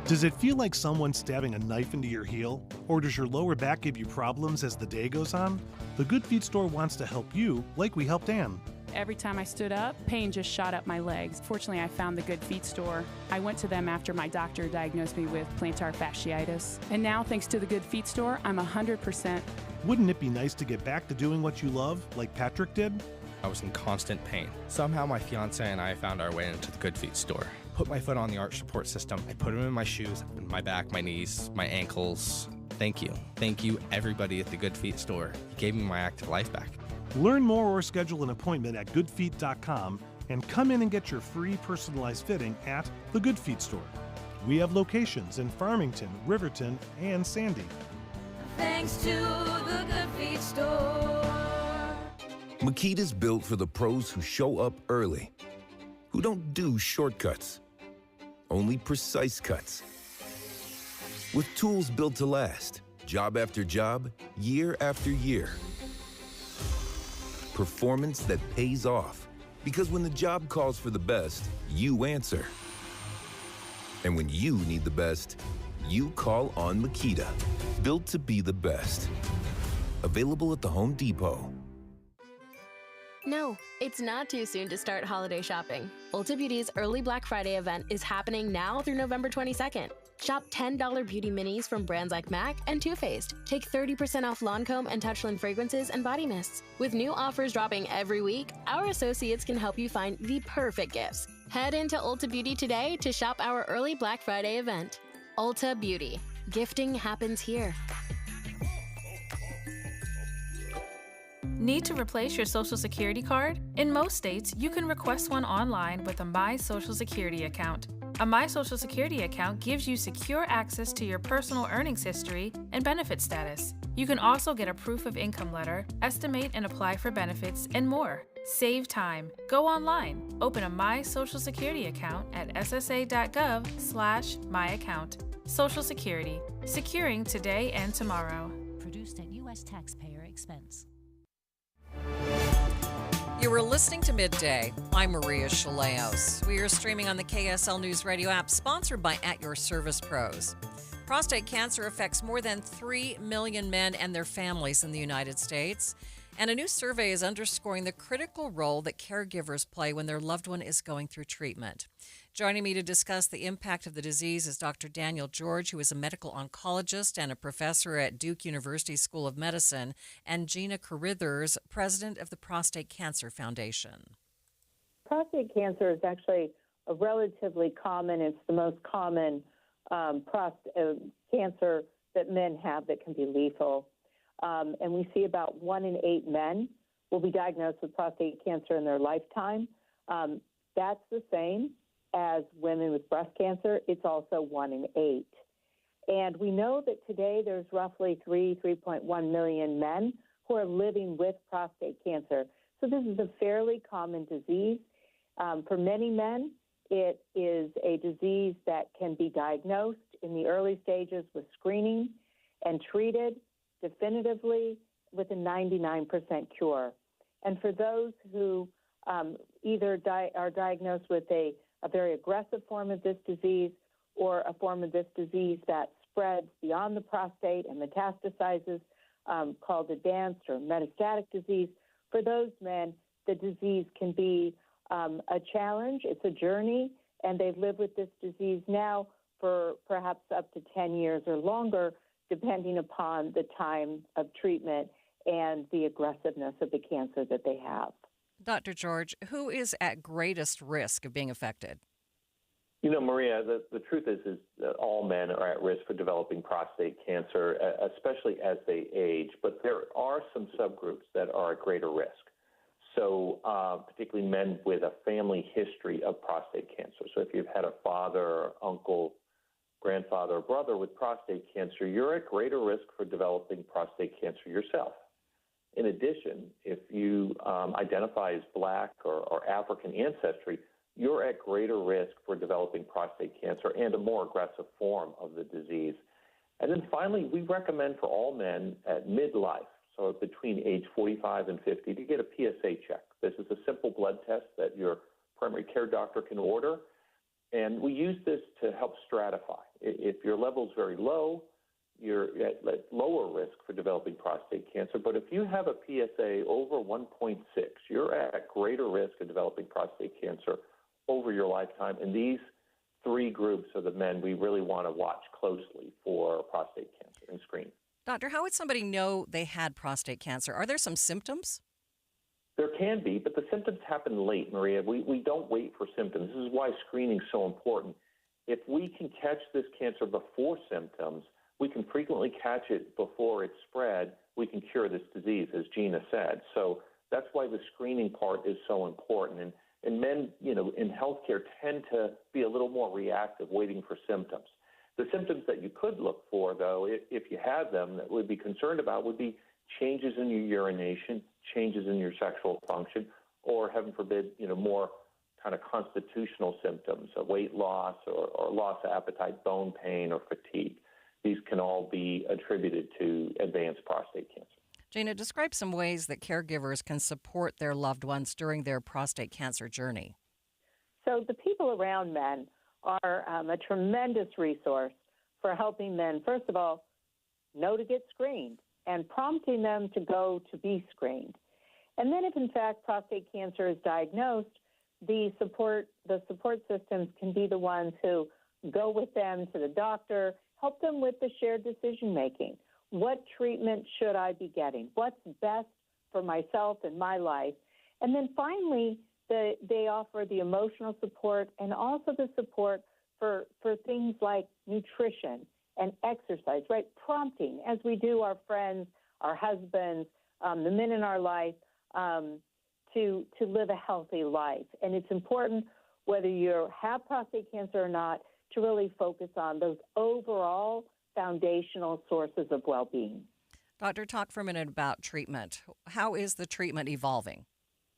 Does it feel like someone's stabbing a knife into your heel? Or does your lower back give you problems as the day goes on? The Good Feet store wants to help you like we helped Ann. Every time I stood up, pain just shot up my legs. Fortunately, I found the Good Feet store. I went to them after my doctor diagnosed me with plantar fasciitis. And now, thanks to the Good Feet store, I'm 100%. Wouldn't it be nice to get back to doing what you love, like Patrick did? I was in constant pain. Somehow my fiance and I found our way into the Good Feet store. Put my foot on the arch support system. I put them in my shoes, my back, my knees, my ankles. Thank you. Thank you, everybody at the Good Feet store. You gave me my active life back. Learn more or schedule an appointment at goodfeet.com and come in and get your free personalized fitting at the Good Feet store. We have locations in Farmington, Riverton, and Sandy. Thanks to the Good Feet store. Makita's built for the pros who show up early, who don't do shortcuts. only precise cuts. With tools built to last, job after job, year after year. Performance that pays off, because when the job calls for the best, you answer. And when you need the best, you call on Makita. Built to be the best. Available at the Home Depot. No, it's not too soon to start holiday shopping. Ulta Beauty's early Black Friday event is happening now through November 22nd. Shop $10 beauty minis from brands like MAC and Too Faced. Take 30% off Lancome and Touchland fragrances and body mists. With new offers dropping every week, our associates can help you find the perfect gifts. Head into Ulta Beauty today to shop our early Black Friday event. Ulta Beauty. Gifting happens here. Need to replace your Social Security card? In most states, you can request one online with a My Social Security account. A My Social Security account gives you secure access to your personal earnings history and benefit status. You can also get a proof of income letter, estimate and apply for benefits, and more. Save time. Go online. Open a My Social Security account at ssa.gov/myaccount. Social Security. Securing today and tomorrow. Produced at U.S. taxpayer expense. You were listening to Midday. I'm Maria Shilaos. We are streaming on the KSL News Radio app, sponsored by At Your Service Pros. Prostate cancer affects more than 3 million men and their families in the United States. And a new survey is underscoring the critical role that caregivers play when their loved one is going through treatment. Joining me to discuss the impact of the disease is Dr. Daniel George, who is a medical oncologist and a professor at Duke University School of Medicine, and Gina Carithers, president of the Prostate Cancer Foundation. Prostate cancer is actually a relatively common, it's the most common cancer that men have that can be lethal. And we see about 1 in 8 men will be diagnosed with prostate cancer in their lifetime. That's the same as women with breast cancer. It's also 1 in 8. And we know that today there's roughly 3.1 million men who are living with prostate cancer. So this is a fairly common disease. For many men, it is a disease that can be diagnosed in the early stages with screening and treated definitively with a 99% cure. And for those who either are diagnosed with a very aggressive form of this disease or a form of this disease that spreads beyond the prostate and metastasizes, called advanced or metastatic disease, for those men, the disease can be a challenge. It's a journey, and they've lived with this disease now for perhaps up to 10 years or longer, depending upon the time of treatment and the aggressiveness of the cancer that they have. Dr. George, who is at greatest risk of being affected? You know, Maria, the truth is that all men are at risk for developing prostate cancer, especially as they age, but there are some subgroups that are at greater risk. So particularly men with a family history of prostate cancer. So if you've had a father or uncle, grandfather or brother with prostate cancer, you're at greater risk for developing prostate cancer yourself. In addition, if you identify as Black or African ancestry, you're at greater risk for developing prostate cancer and a more aggressive form of the disease. And then finally, we recommend for all men at midlife, so between age 45 and 50, to get a PSA check. This is a simple blood test that your primary care doctor can order, and we use this to help stratify. If your level is very low, you're at lower risk for developing prostate cancer. But if you have a PSA over 1.6, you're at greater risk of developing prostate cancer over your lifetime. And these 3 groups are the men we really want to watch closely for prostate cancer and screen. Doctor, how would somebody know they had prostate cancer? Are there some symptoms? There can be, but the symptoms happen late, Maria. We don't wait for symptoms. This is why screening is so important. If we can catch this cancer before symptoms, we can frequently catch it before it's spread. We can cure this disease, as Gina said. So that's why the screening part is so important. And men, you know, in healthcare tend to be a little more reactive, waiting for symptoms. The symptoms that you could look for, though, if you have them, that we'd be concerned about would be changes in your urination, changes in your sexual function, or, heaven forbid, you know, more kind of constitutional symptoms, a weight loss or loss of appetite, bone pain, or fatigue. These can all be attributed to advanced prostate cancer. Gina, describe some ways that caregivers can support their loved ones during their prostate cancer journey. So the people around men are a tremendous resource for helping men, first of all, know to get screened and prompting them to go to be screened. And then if, in fact, prostate cancer is diagnosed, the support systems can be the ones who go with them to the doctor, help them with the shared decision-making. What treatment should I be getting? What's best for myself and my life? And then finally, they offer the emotional support and also the support for things like nutrition and exercise, right? Prompting, as we do our friends, our husbands, the men in our life, to live a healthy life. And it's important, whether you have prostate cancer or not, to really focus on those overall foundational sources of well-being. Doctor, talk for a minute about treatment. How is the treatment evolving?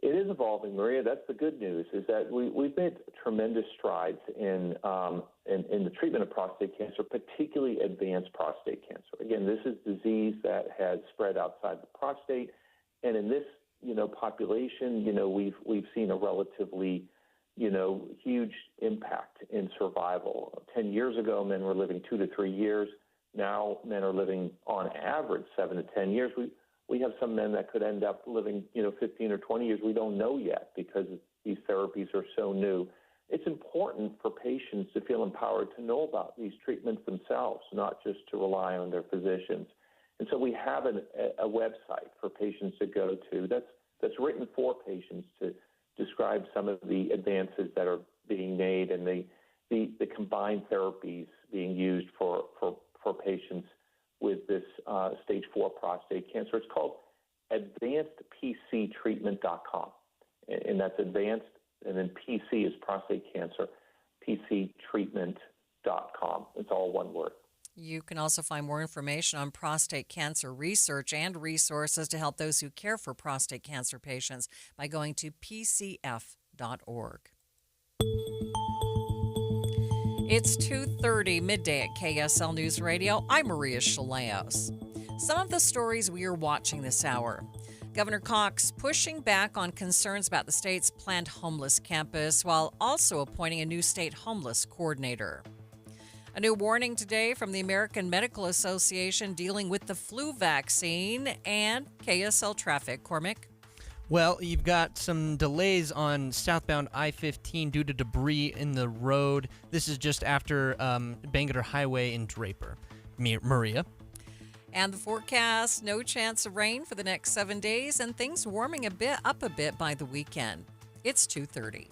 It is evolving, Maria. That's the good news, is that we've made tremendous strides in the treatment of prostate cancer, particularly advanced prostate cancer. Again, this is disease that has spread outside the prostate, and in this population, we've seen a relatively huge impact in survival. 10 years ago, men were living 2 to 3 years. Now, men are living on average 7 to 10 years. We have some men that could end up living, 15 or 20 years. We don't know yet because these therapies are so new. It's important for patients to feel empowered to know about these treatments themselves, not just to rely on their physicians. And so we have a website for patients to go to that's written for patients to describe some of the advances that are being made and the combined therapies being used for patients with this stage 4 prostate cancer. It's called advancedpctreatment.com, and that's advanced, and then PC is prostate cancer, pctreatment.com. It's all one word. You can also find more information on prostate cancer research and resources to help those who care for prostate cancer patients by going to pcf.org. It's 2:30 midday at KSL News Radio. I'm Maria Shilaos. Some of the stories we are watching this hour. Governor Cox pushing back on concerns about the state's planned homeless campus while also appointing a new state homeless coordinator. A new warning today from the American Medical Association dealing with the flu vaccine and KSL traffic. Cormac? Well, you've got some delays on southbound I-15 due to debris in the road. This is just after Bangor Highway in Draper. Maria? And the forecast, no chance of rain for the next 7 days and things warming up a bit by the weekend. It's 2:30.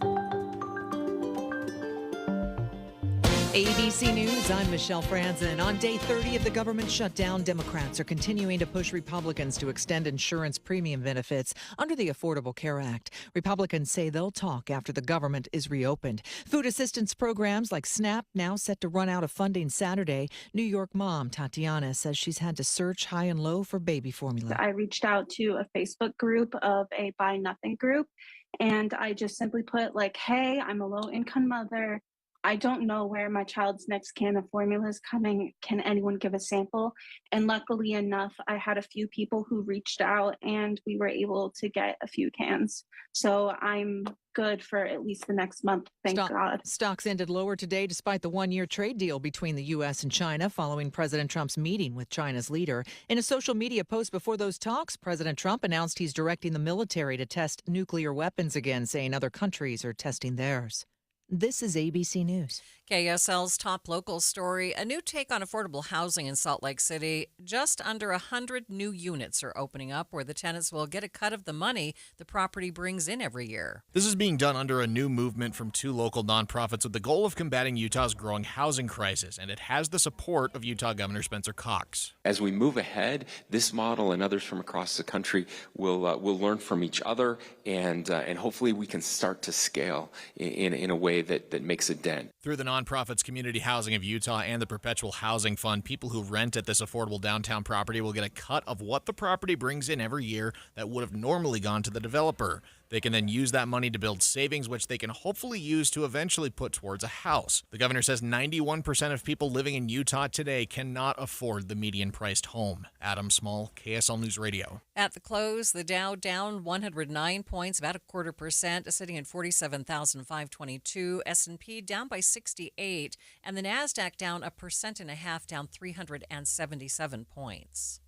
ABC News, I'm Michelle Franzen. On day 30 of the government shutdown, Democrats are continuing to push Republicans to extend insurance premium benefits under the Affordable Care Act. Republicans say they'll talk after the government is reopened. Food assistance programs like SNAP now set to run out of funding Saturday. New York mom Tatiana says she's had to search high and low for baby formula. I reached out to a Facebook group of a Buy Nothing group, and I just simply put hey, I'm a low-income mother. I don't know where my child's next can of formula is coming. Can anyone give a sample? And luckily enough, I had a few people who reached out and we were able to get a few cans. So I'm good for at least the next month, thank God. Stocks ended lower today despite the one-year trade deal between the U.S. and China following President Trump's meeting with China's leader. In a social media post before those talks, President Trump announced he's directing the military to test nuclear weapons again, saying other countries are testing theirs. This is ABC News. KSL's top local story, a new take on affordable housing in Salt Lake City. Just under 100 new units are opening up where the tenants will get a cut of the money the property brings in every year. This is being done under a new movement from two local nonprofits with the goal of combating Utah's growing housing crisis, and it has the support of Utah Governor Spencer Cox. As we move ahead, this model and others from across the country will learn from each other, and hopefully we can start to scale in a way that makes a dent. Through the nonprofits Community Housing of Utah and the Perpetual Housing Fund, people who rent at this affordable downtown property will get a cut of what the property brings in every year that would have normally gone to the developer. They can then use that money to build savings, which they can hopefully use to eventually put towards a house. The governor says 91% of people living in Utah today cannot afford the median-priced home. Adam Small, KSL News Radio. At the close, the Dow down 109 points, about 0.25%, sitting at 47,522. S&P down by 68, and the Nasdaq down 1.5%, down 377 points.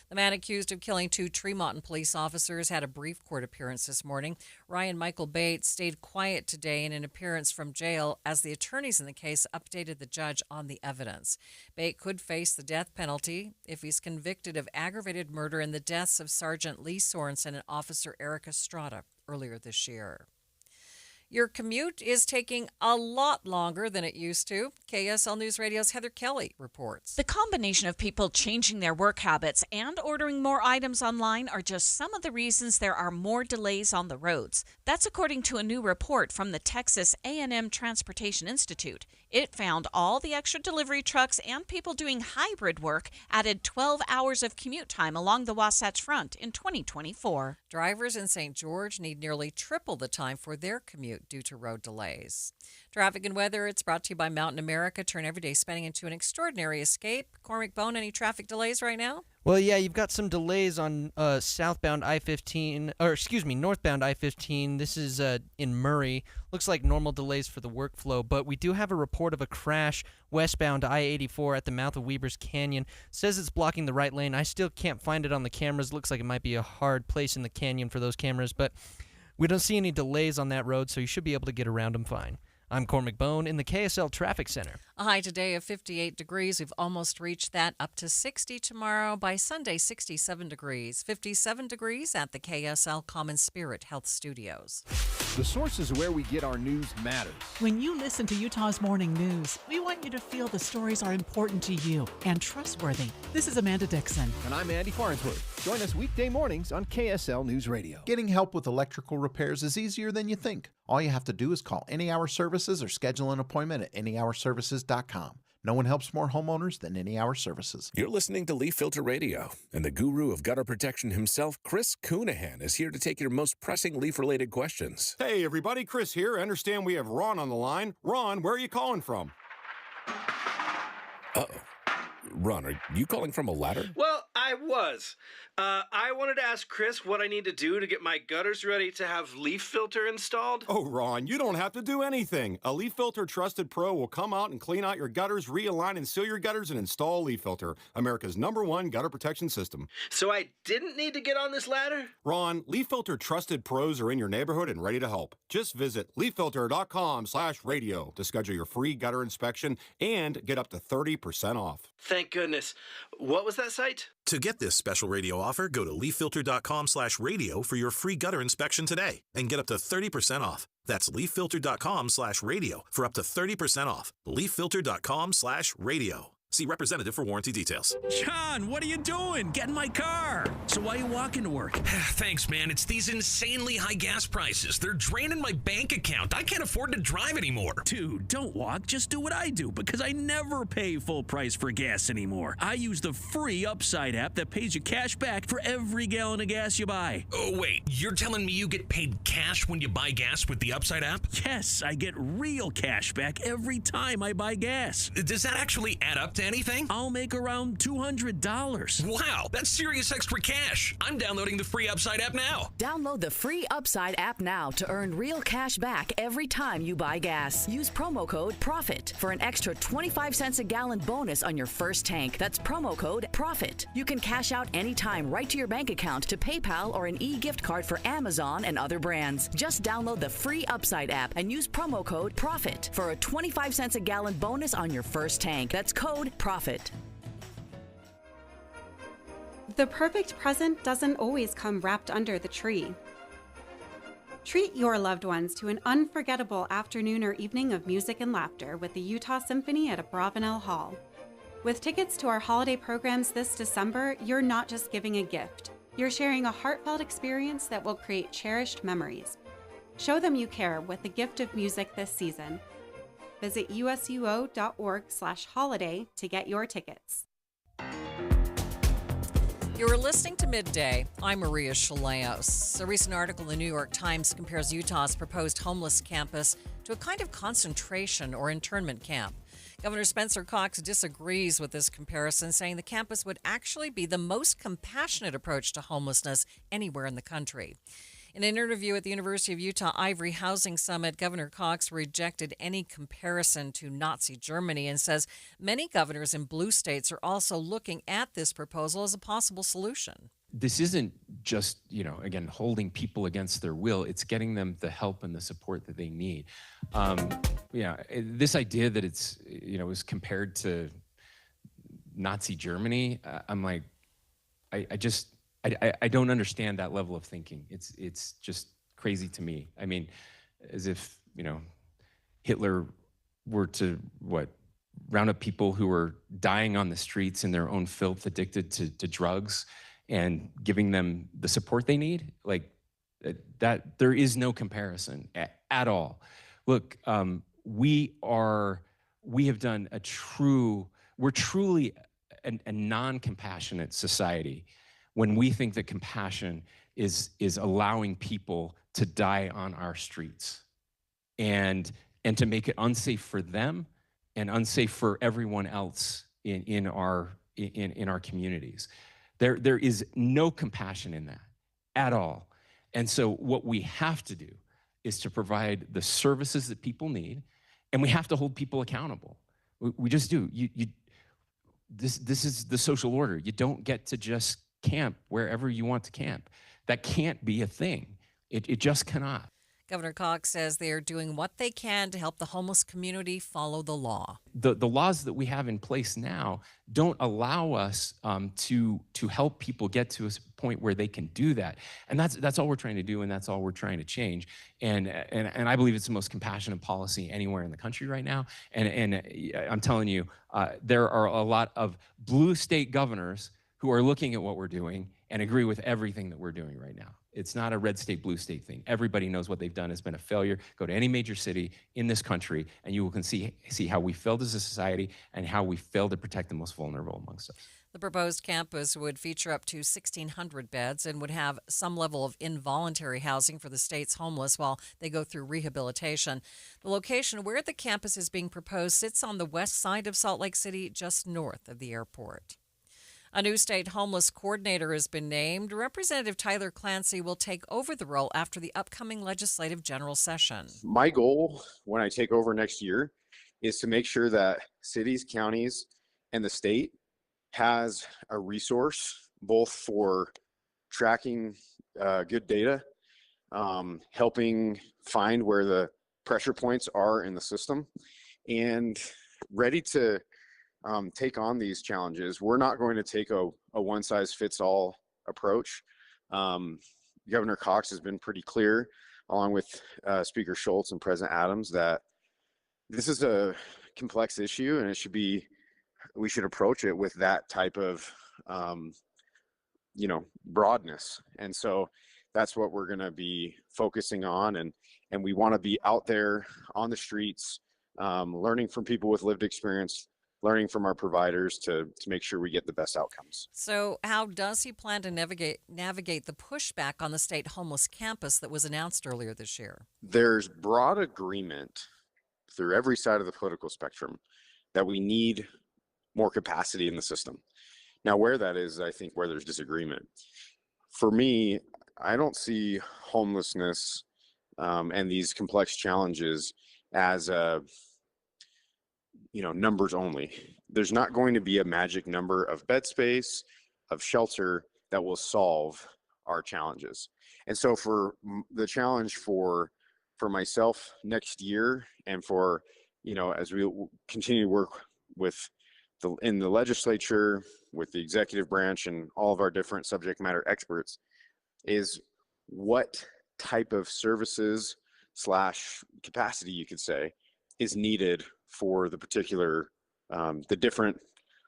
The man accused of killing 2 Tremonton police officers had a brief court appearance this morning. Ryan Michael Bates stayed quiet today in an appearance from jail as the attorneys in the case updated the judge on the evidence. Bates could face the death penalty if he's convicted of aggravated murder in the deaths of Sergeant Lee Sorensen and Officer Eric Estrada earlier this year. Your commute is taking a lot longer than it used to. KSL News Radio's Heather Kelly reports. The combination of people changing their work habits and ordering more items online are just some of the reasons there are more delays on the roads. That's according to a new report from the Texas A&M Transportation Institute. It found all the extra delivery trucks and people doing hybrid work added 12 hours of commute time along the Wasatch Front in 2024. Drivers in St. George need nearly triple the time for their commute due to road delays. Traffic and weather, it's brought to you by Mountain America. Turn everyday spending into an extraordinary escape. Cormac Bone, any traffic delays right now? Well, yeah, you've got some delays on northbound I-15. This is in Murray. Looks like normal delays for the workflow, but we do have a report of a crash westbound I-84 at the mouth of Weber's Canyon. Says it's blocking the right lane. I still can't find it on the cameras. Looks like it might be a hard place in the canyon for those cameras, but we don't see any delays on that road, so you should be able to get around them fine. I'm Cormac Bone in the KSL Traffic Center. A high today of 58 degrees. We've almost reached that. Up to 60 tomorrow. By Sunday, 67 degrees. 57 degrees at the KSL Common Spirit Health Studios. The sources where we get our news matters. When you listen to Utah's Morning News, we want you to feel the stories are important to you and trustworthy. This is Amanda Dixon. And I'm Andy Farnsworth. Join us weekday mornings on KSL News Radio. Getting help with electrical repairs is easier than you think. All you have to do is call Any Hour Services or schedule an appointment at anyhourservices.com. No one helps more homeowners than Any Hour Services. You're listening to Leaf Filter Radio, and the guru of gutter protection himself, Chris Coonahan, is here to take your most pressing leaf-related questions. Hey, everybody, Chris here. I understand we have Ron on the line. Ron, where are you calling from? Uh-oh. Ron, are you calling from a ladder? Well, I was. I wanted to ask Chris what I need to do to get my gutters ready to have leaf filter installed. Oh, Ron, you don't have to do anything. A Leaf Filter Trusted Pro will come out and clean out your gutters, realign and seal your gutters, and install Leaf Filter, America's #1 gutter protection system. So I didn't need to get on this ladder? Ron, Leaf Filter Trusted Pros are in your neighborhood and ready to help. Just visit leaffilter.com/radio to schedule your free gutter inspection and get up to 30% off. Thank goodness. What was that site? To get this special radio offer, go to leaffilter.com/radio for your free gutter inspection today and get up to 30% off. That's leaffilter.com/radio for up to 30% off. leaffilter.com/radio. See representative for warranty details. John, what are you doing? Get in my car. So why are you walking to work? Thanks, man. It's these insanely high gas prices. They're draining my bank account. I can't afford to drive anymore. Dude, don't walk. Just do what I do because I never pay full price for gas anymore. I use the free Upside app that pays you cash back for every gallon of gas you buy. Oh, wait. You're telling me you get paid cash when you buy gas with the Upside app? Yes, I get real cash back every time I buy gas. Does that actually add up to anything? I'll make around $200. Wow, that's serious extra cash. I'm downloading the free Upside app now. Download the free Upside app now to earn real cash back every time you buy gas. Use promo code PROFIT for an extra 25 cents a gallon bonus on your first tank. That's promo code PROFIT. You can cash out anytime right to your bank account, to PayPal, or an e-gift card for Amazon and other brands. Just download the free Upside app and use promo code PROFIT for a 25 cents a gallon bonus on your first tank. That's code PROFIT. The perfect present doesn't always come wrapped under the tree. Treat your loved ones to an unforgettable afternoon or evening of music and laughter with the Utah Symphony at Abravanel Hall. With tickets to our holiday programs this December, you're not just giving a gift. You're sharing a heartfelt experience that will create cherished memories. Show them you care with the gift of music this season. Visit usuo.org/holiday to get your tickets. You're listening to Midday. I'm Maria Shilaos. A recent article in the New York Times compares Utah's proposed homeless campus to a kind of concentration or internment camp. Governor Spencer Cox disagrees with this comparison, saying the campus would actually be the most compassionate approach to homelessness anywhere in the country. In an interview at the University of Utah Ivory Housing Summit, Governor Cox rejected any comparison to Nazi Germany and says many governors in blue states are also looking at this proposal as a possible solution. This isn't just, again, holding people against their will. It's getting them the help and the support that they need. This idea that it's, is compared to Nazi Germany, I'm like, I don't understand that level of thinking. It's just crazy to me. I mean, as if, Hitler were to, round up people who were dying on the streets in their own filth, addicted to drugs, and giving them the support they need. Like, that there is no comparison at all. Look, we have done we're truly a non-compassionate society when we think that compassion is allowing people to die on our streets and to make it unsafe for them and unsafe for everyone else in our communities. There is no compassion in that at all. And so what we have to do is to provide the services that people need, and we have to hold people accountable. We just do. This is the social order. You don't get to just camp wherever you want to camp. That can't be a thing. It just cannot. Governor Cox says they are doing what they can to help the homeless community follow the law. The laws that we have in place now don't allow us to help people get to a point where they can do that. And that's all we're trying to do, and that's all we're trying to change. And I believe it's the most compassionate policy anywhere in the country right now. And I'm telling you, there are a lot of blue state governors who are looking at what we're doing and agree with everything that we're doing right now. It's not a red state, blue state thing. Everybody knows what they've done has been a failure. Go to any major city in this country, and you can see how we failed as a society and how we failed to protect the most vulnerable amongst us. The proposed campus would feature up to 1,600 beds and would have some level of involuntary housing for the state's homeless while they go through rehabilitation. The location where the campus is being proposed sits on the west side of Salt Lake City, just north of the airport. A new state homeless coordinator has been named. Representative Tyler Clancy will take over the role after the upcoming legislative general session. My goal when I take over next year is to make sure that cities, counties, and the state has a resource both for tracking good data, helping find where the pressure points are in the system, and ready to take on these challenges. We're not going to take a one-size-fits-all approach. Governor Cox has been pretty clear, along with Speaker Schultz and President Adams, that this is a complex issue, and we should approach it with that type of broadness. And so that's what we're going to be focusing on, and we want to be out there on the streets, learning from people with lived experience, learning from our providers to make sure we get the best outcomes. So how does he plan to navigate the pushback on the state homeless campus that was announced earlier this year? There's broad agreement through every side of the political spectrum that we need more capacity in the system. Now, where that is, I think, where there's disagreement. For me, I don't see homelessness and these complex challenges as numbers only. There's not going to be a magic number of bed space, of shelter that will solve our challenges. And so for the challenge for myself next year, and for, as we continue to work in the legislature, with the executive branch and all of our different subject matter experts, is what type of services / capacity, you could say, is needed for the particular, the different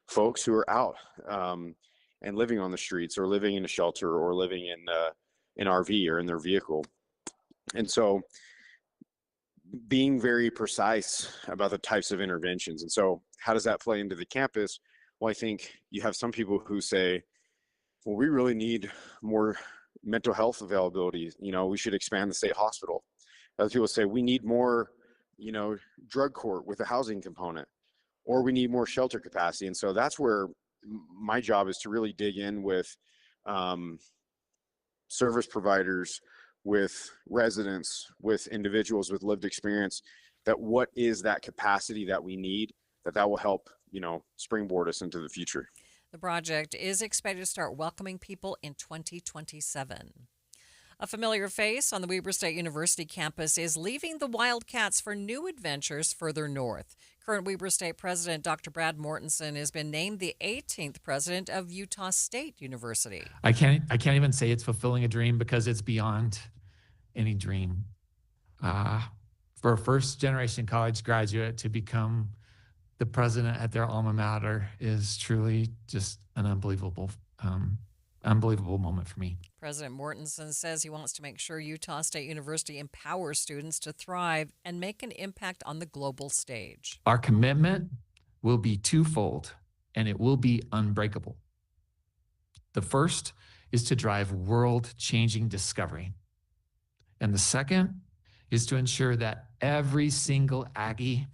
folks who are out and living on the streets, or living in a shelter, or living in an RV or in their vehicle. And so being very precise about the types of interventions. And so how does that play into the campus? Well, I think you have some people who say, Well, we really need more mental health availability. We should expand the state hospital. Other people say we need more, drug court with a housing component, or we need more shelter capacity. And so that's where my job is, to really dig in with service providers, with residents, with individuals with lived experience, that what is that capacity that we need, that will help, springboard us into the future. The project is expected to start welcoming people in 2027. A familiar face on the Weber State University campus is leaving the Wildcats for new adventures further north. Current Weber State President Dr. Brad Mortensen has been named the 18th president of Utah State University. I can't even say it's fulfilling a dream, because it's beyond any dream. For a first-generation college graduate to become the president at their alma mater is truly just an unbelievable moment for me. President Mortensen says he wants to make sure Utah State University empowers students to thrive and make an impact on the global stage. Our commitment will be twofold, and it will be unbreakable. The first is to drive world-changing discovery. And the second is to ensure that every single Aggie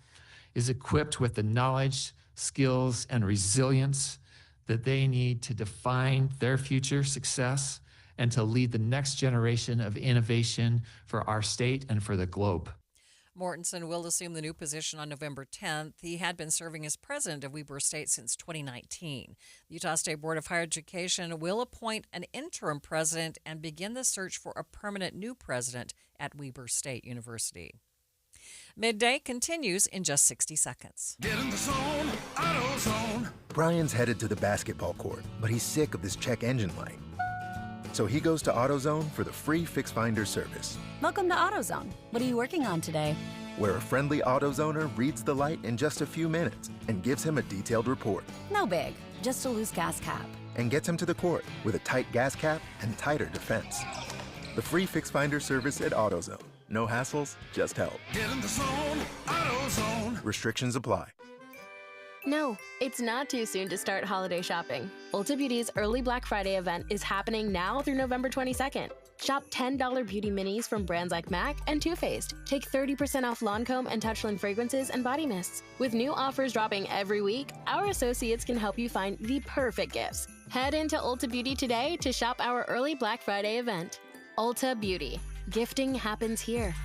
is equipped with the knowledge, skills, and resilience that they need to define their future success and to lead the next generation of innovation for our state and for the globe. Mortensen will assume the new position on November 10th. He had been serving as president of Weber State since 2019. The Utah State Board of Higher Education will appoint an interim president and begin the search for a permanent new president at Weber State University. Midday continues in just 60 seconds. Get in the zone, AutoZone. Brian's headed to the basketball court, but he's sick of this check engine light. So he goes to AutoZone for the free Fix Finder service. Welcome to AutoZone. What are you working on today? Where a friendly AutoZoner reads the light in just a few minutes and gives him a detailed report. No big, just a loose gas cap. And gets him to the court with a tight gas cap and tighter defense. The free Fix Finder service at AutoZone. No hassles, just help. Get in the zone, AutoZone. Restrictions apply. No, it's not too soon to start holiday shopping. Ulta Beauty's early Black Friday event is happening now through November 22nd. Shop $10 beauty minis from brands like MAC and Too Faced. Take 30% off Lancome and Touchland fragrances and body mists. With new offers dropping every week, our associates can help you find the perfect gifts. Head into Ulta Beauty today to shop our early Black Friday event. Ulta Beauty. Gifting happens here.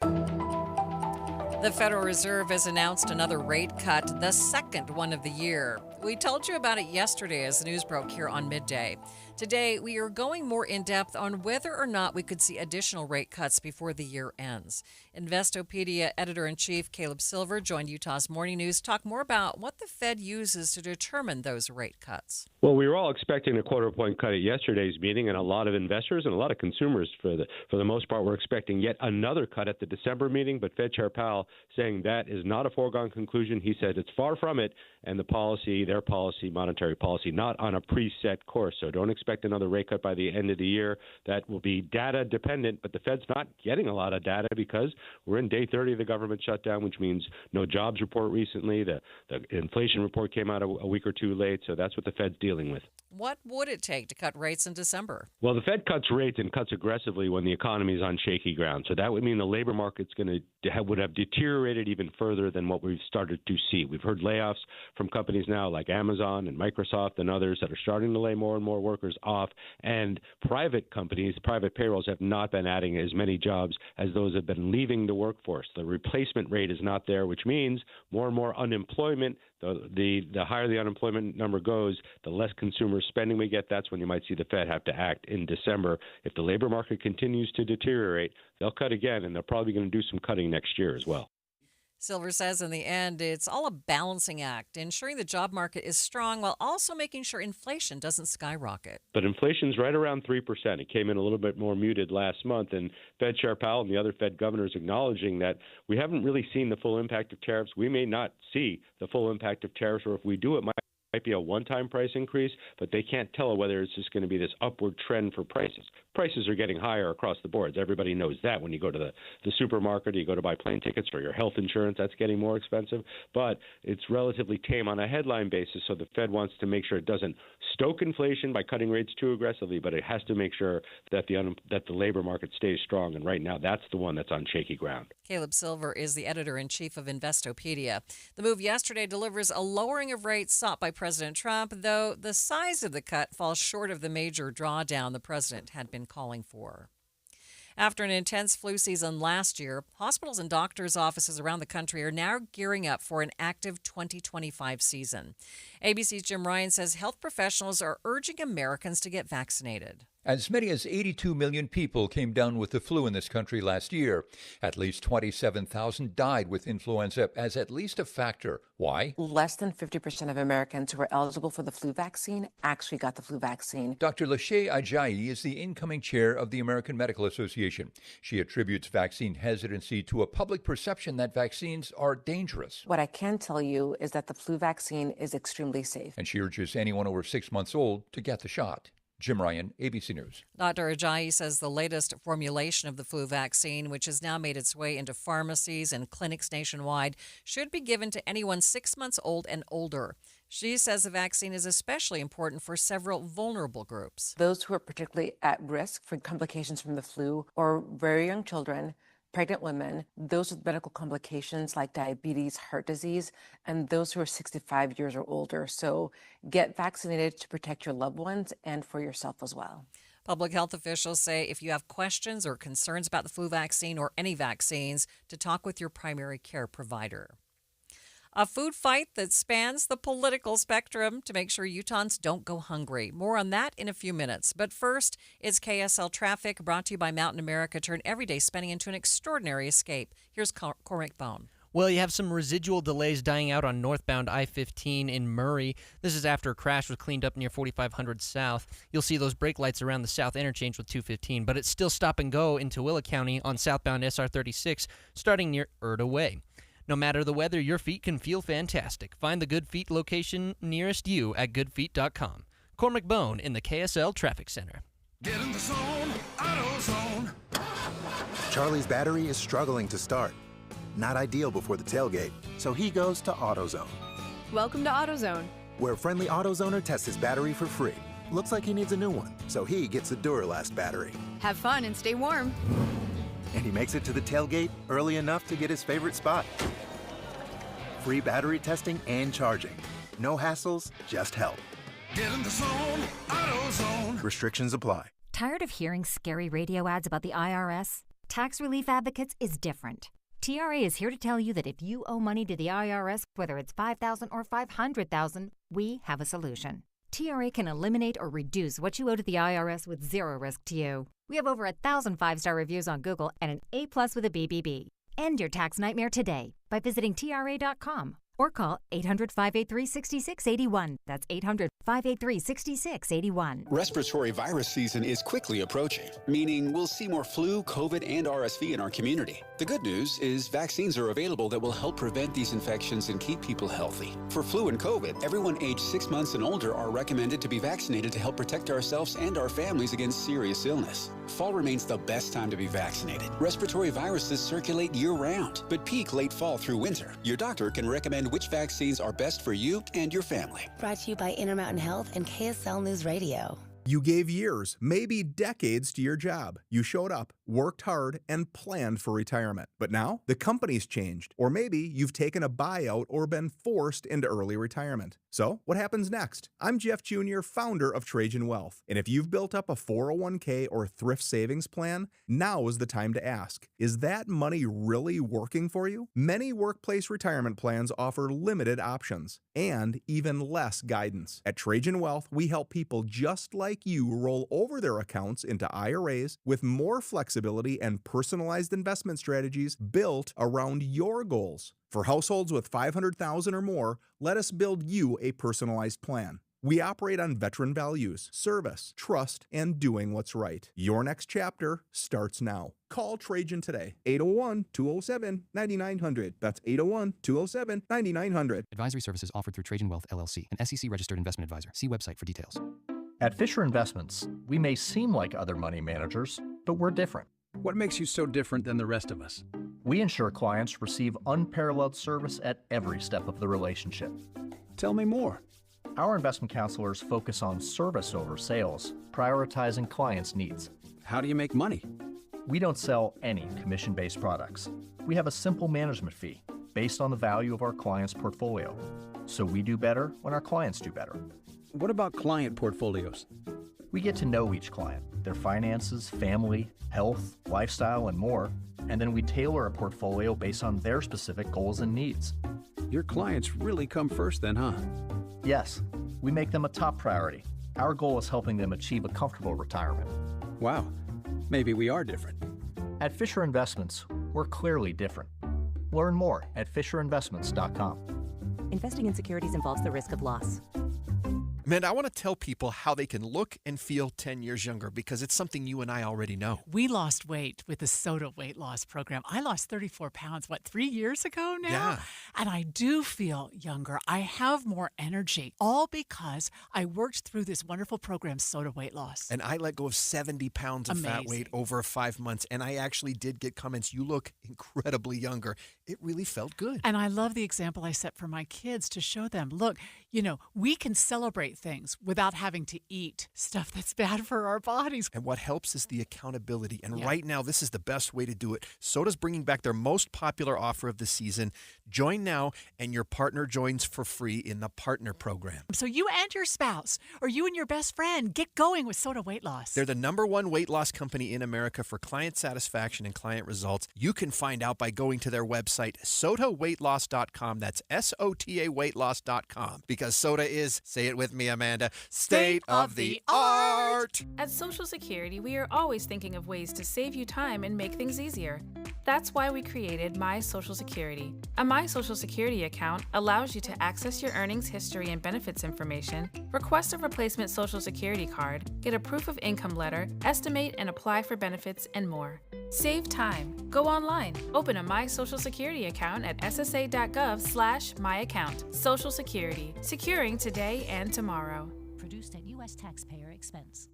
The Federal Reserve has announced another rate cut, the second one of the year. We told you about it yesterday as the news broke here on Midday. Today, we are going more in-depth on whether or not we could see additional rate cuts before the year ends. Investopedia editor-in-chief Caleb Silver joined Utah's Morning News to talk more about what the Fed uses to determine those rate cuts. Well, we were all expecting a quarter-point cut at yesterday's meeting, and a lot of investors and a lot of consumers, for the most part, were expecting yet another cut at the December meeting. But Fed Chair Powell saying that is not a foregone conclusion. He said it's far from it, and the policy, their policy, monetary policy, not on a preset course. So don't expect another rate cut by the end of the year. That will be data dependent, but the Fed's not getting a lot of data because we're in day 30 of the government shutdown, which means no jobs report recently. The inflation report came out a week or two late, so that's what the Fed's dealing with. What would it take to cut rates in December? Well, the Fed cuts rates and cuts aggressively when the economy is on shaky ground. So that would mean the labor market's would have deteriorated even further than what we've started to see. We've heard layoffs from companies now like Amazon and Microsoft and others that are starting to lay more and more workers off. And private companies, private payrolls have not been adding as many jobs as those have been leaving the workforce. The replacement rate is not there, which means more and more unemployment. The higher the unemployment number goes, the less consumer spending we get. That's when you might see the Fed have to act in December. If the labor market continues to deteriorate, they'll cut again, and they're probably going to do some cutting next year as well. Silver says in the end, it's all a balancing act, ensuring the job market is strong while also making sure inflation doesn't skyrocket. But inflation's right around 3%. It came in a little bit more muted last month, and Fed Chair Powell and the other Fed governors acknowledging that we haven't really seen the full impact of tariffs. We may not see the full impact of tariffs, or if we do, it might be a one-time price increase, but they can't tell whether it's just going to be this upward trend for prices. prices are getting higher across the boards. Everybody knows that. When you go to the supermarket, you go to buy plane tickets for your health insurance, that's getting more expensive. But it's relatively tame on a headline basis, so the Fed wants to make sure it doesn't stoke inflation by cutting rates too aggressively, but it has to make sure that the labor market stays strong. And right now, that's the one that's on shaky ground. Caleb Silver is the editor-in-chief of Investopedia. The move yesterday delivers a lowering of rates sought by President Trump, though the size of the cut falls short of the major drawdown the president had been calling for. After an intense flu season last year, hospitals and doctors' offices around the country are now gearing up for an active 2025 season. ABC's Jim Ryan says health professionals are urging Americans to get vaccinated. As many as 82 million people came down with the flu in this country last year. At least 27,000 died with influenza as at least a factor. Why? Less than 50% of Americans who were eligible for the flu vaccine actually got the flu vaccine. Dr. Lachey Ajayi is the incoming chair of the American Medical Association. She attributes vaccine hesitancy to a public perception that vaccines are dangerous. What I can tell you is that the flu vaccine is extremely safe. And she urges anyone over 6 months old to get the shot. Jim Ryan, ABC News. Dr. Ajayi says the latest formulation of the flu vaccine, which has now made its way into pharmacies and clinics nationwide, should be given to anyone 6 months old and older. She says the vaccine is especially important for several vulnerable groups. Those who are particularly at risk for complications from the flu, or very young children, pregnant women, those with medical complications like diabetes, heart disease, and those who are 65 years or older. So get vaccinated to protect your loved ones and for yourself as well. Public health officials say if you have questions or concerns about the flu vaccine or any vaccines, to talk with your primary care provider. A food fight that spans the political spectrum to make sure Utahns don't go hungry. More on that in a few minutes. But first, it's KSL Traffic, brought to you by Mountain America. Turn everyday spending into an extraordinary escape. Here's Cormac Bone. Well, you have some residual delays dying out on northbound I-15 in Murray. This is after a crash was cleaned up near 4500 South. You'll see those brake lights around the south interchange with 215, but it's still stop and go in Tooele County on southbound SR36, starting near Erda Way. No matter the weather, your feet can feel fantastic. Find the Good Feet location nearest you at goodfeet.com. Cormac Bone in the KSL Traffic Center. Get in the zone, AutoZone. Charlie's battery is struggling to start. Not ideal before the tailgate, so he goes to AutoZone. Welcome to AutoZone, where friendly AutoZoner tests his battery for free. Looks like he needs a new one, so he gets a Duralast battery. have fun and stay warm. And he makes it to the tailgate early enough to get his favorite spot. Free battery testing and charging. No hassles, just help. Get in the zone, AutoZone. Restrictions apply. Tired of hearing scary radio ads about the IRS? Tax Relief Advocates is different. TRA is here to tell you that if you owe money to the IRS, whether it's $5,000 or $500,000, we have a solution. TRA can eliminate or reduce what you owe to the IRS with zero risk to you. We have over 1,000 5-star reviews on Google and an A+ with a BBB. End your tax nightmare today by visiting TRA.com or call 800-583-6681. That's 800-583-6681. Respiratory virus season is quickly approaching, meaning we'll see more flu, COVID, and RSV in our community. The good news is vaccines are available that will help prevent these infections and keep people healthy. For flu and COVID, everyone aged 6 months and older are recommended to be vaccinated to help protect ourselves and our families against serious illness. Fall remains the best time to be vaccinated. Respiratory viruses circulate year-round, but peak late fall through winter. Your doctor can recommend which vaccines are best for you and your family. Brought to you by Intermountain Health and KSL News Radio. You gave years, maybe decades to your job. You showed up, worked hard, and planned for retirement. But now, the company's changed. Or maybe you've taken a buyout or been forced into early retirement. So, what happens next? I'm Jeff Jr., founder of Trajan Wealth. And if you've built up a 401k or thrift savings plan, now is the time to ask, is that money really working for you? Many workplace retirement plans offer limited options and even less guidance. At Trajan Wealth, we help people just like you roll over their accounts into IRAs with more flexibility and personalized investment strategies built around your goals. For households with $500,000 or more, let us build you a personalized plan. We operate on veteran values, service, trust, and doing what's right. Your next chapter starts now. Call Trajan today. 801-207-9900. That's 801-207-9900. Advisory services offered through Trajan Wealth, LLC, an SEC-registered investment advisor. See website for details. At Fisher Investments, we may seem like other money managers, but we're different. What makes you so different than the rest of us? We ensure clients receive unparalleled service at every step of the relationship. Tell me more. Our investment counselors focus on service over sales, prioritizing clients' needs. How do you make money? We don't sell any commission-based products. We have a simple management fee based on the value of our client's portfolio. So we do better when our clients do better. What about client portfolios? We get to know each client, their finances, family, health, lifestyle, and more, and then we tailor a portfolio based on their specific goals and needs. Your clients really come first then, huh? Yes, we make them a top priority. Our goal is helping them achieve a comfortable retirement. Wow, maybe we are different. At Fisher Investments, we're clearly different. Learn more at FisherInvestments.com. Investing in securities involves the risk of loss. Amanda, I want to tell people how they can look and feel 10 years younger because it's something you and I already know. We lost weight with the SOTA weight loss program. I lost 34 pounds, 3 years ago now? Yeah. And I do feel younger. I have more energy, all because I worked through this wonderful program, SOTA weight loss. And I let go of 70 pounds of fat weight over 5 months, and I actually did get comments, you look incredibly younger. It really felt good. And I love the example I set for my kids to show them, look, we can celebrate things without having to eat stuff that's bad for our bodies. And what helps is the accountability. And right now, this is the best way to do it. SOTA's bringing back their most popular offer of the season. Join now, and your partner joins for free in the Partner Program. So you and your spouse, or you and your best friend, get going with SOTA weight loss. They're the #1 weight loss company in America for client satisfaction and client results. You can find out by going to their website, SOTAweightloss.com. That's SOTA weightloss.com. Because SOTA is, say it with me, Amanda, state of the art. At Social Security, we are always thinking of ways to save you time and make things easier. That's why we created My Social Security. A My Social Security account allows you to access your earnings history and benefits information, request a replacement Social Security card, get a proof of income letter, estimate and apply for benefits, and more. Save time. Go online. Open a My Social Security account at ssa.gov/myaccount. Social Security. Securing today and tomorrow. Produced at U.S. taxpayer expense.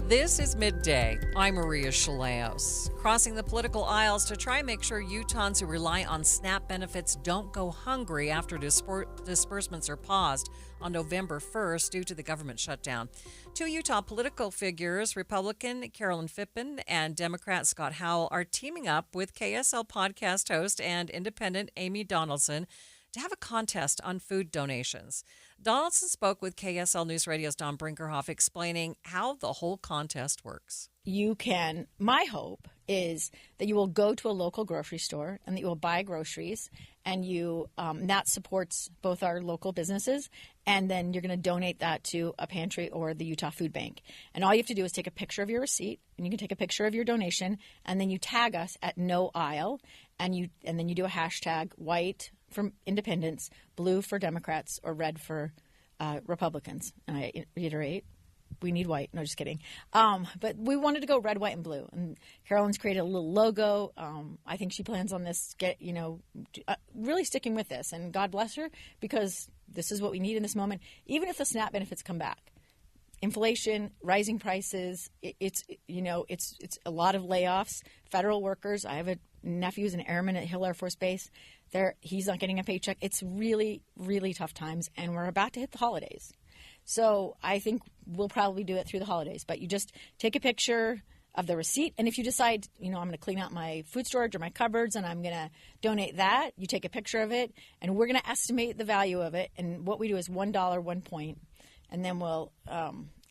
This is Midday. I'm Maria Shilaos, crossing the political aisles to try and make sure Utahns who rely on SNAP benefits don't go hungry after disbursements are paused on November 1st due to the government shutdown. Two Utah political figures, Republican Carolyn Phippen and Democrat Scott Howell, are teaming up with KSL podcast host and independent Amy Donaldson to have a contest on food donations. Donaldson spoke with KSL News Radio's Don Brinkerhoff, explaining how the whole contest works. My hope is that you will go to a local grocery store and that you will buy groceries, and that supports both our local businesses, and then you're going to donate that to a pantry or the Utah Food Bank. And all you have to do is take a picture of your receipt, and you can take a picture of your donation, and then you tag us at No Aisle, and then you do a hashtag white for independents, blue for Democrats, or red for Republicans. And I reiterate, we need white. No, just kidding. But we wanted to go red, white, and blue. And Carolyn's created a little logo. I think she plans on this, really sticking with this. And God bless her, because this is what we need in this moment. Even if the SNAP benefits come back, inflation, rising prices, it's a lot of layoffs. Federal workers. I have a nephew who's an airman at Hill Air Force Base. He's not getting a paycheck. It's really, really tough times, and we're about to hit the holidays. So I think we'll probably do it through the holidays. But you just take a picture of the receipt, and if you decide, I'm going to clean out my food storage or my cupboards and I'm going to donate that, you take a picture of it, and we're going to estimate the value of it. And what we do is $1, 1 point, and then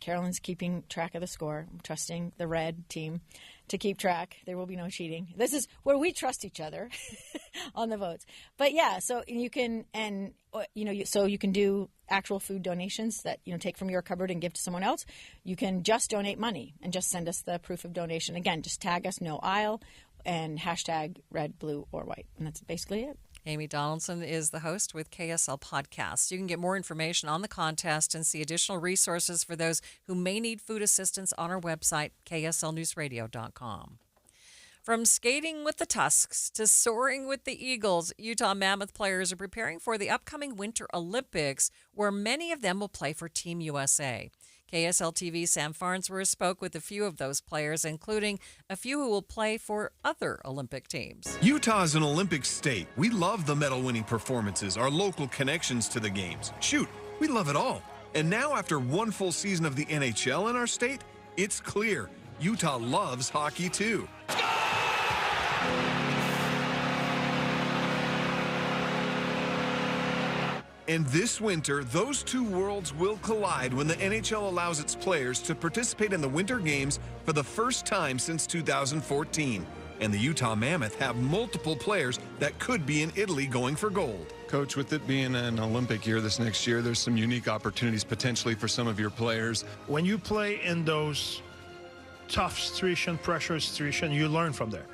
Carolyn's keeping track of the score. I'm trusting the red team to keep track. There will be no cheating. This is where we trust each other on the votes. But yeah, so you can, so you can do actual food donations that, take from your cupboard and give to someone else. You can just donate money and just send us the proof of donation. Again, just tag us No Aisle and hashtag red, blue, or white. And that's basically it. Amy Donaldson is the host with KSL Podcasts. You can get more information on the contest and see additional resources for those who may need food assistance on our website, kslnewsradio.com. From skating with the Tusks to soaring with the Eagles, Utah Mammoth players are preparing for the upcoming Winter Olympics, where many of them will play for Team USA. KSL TV's Sam Farnsworth spoke with a few of those players, including a few who will play for other Olympic teams. Utah is an Olympic state. We love the medal-winning performances, our local connections to the games. Shoot, we love it all. And now, after one full season of the NHL in our state, it's clear Utah loves hockey too. And this winter, those two worlds will collide when the NHL allows its players to participate in the Winter Games for the first time since 2014. And the Utah Mammoth have multiple players that could be in Italy going for gold. Coach, with it being an Olympic year this next year, there's some unique opportunities potentially for some of your players. When you play in those tough situation, pressure situation, you learn from there.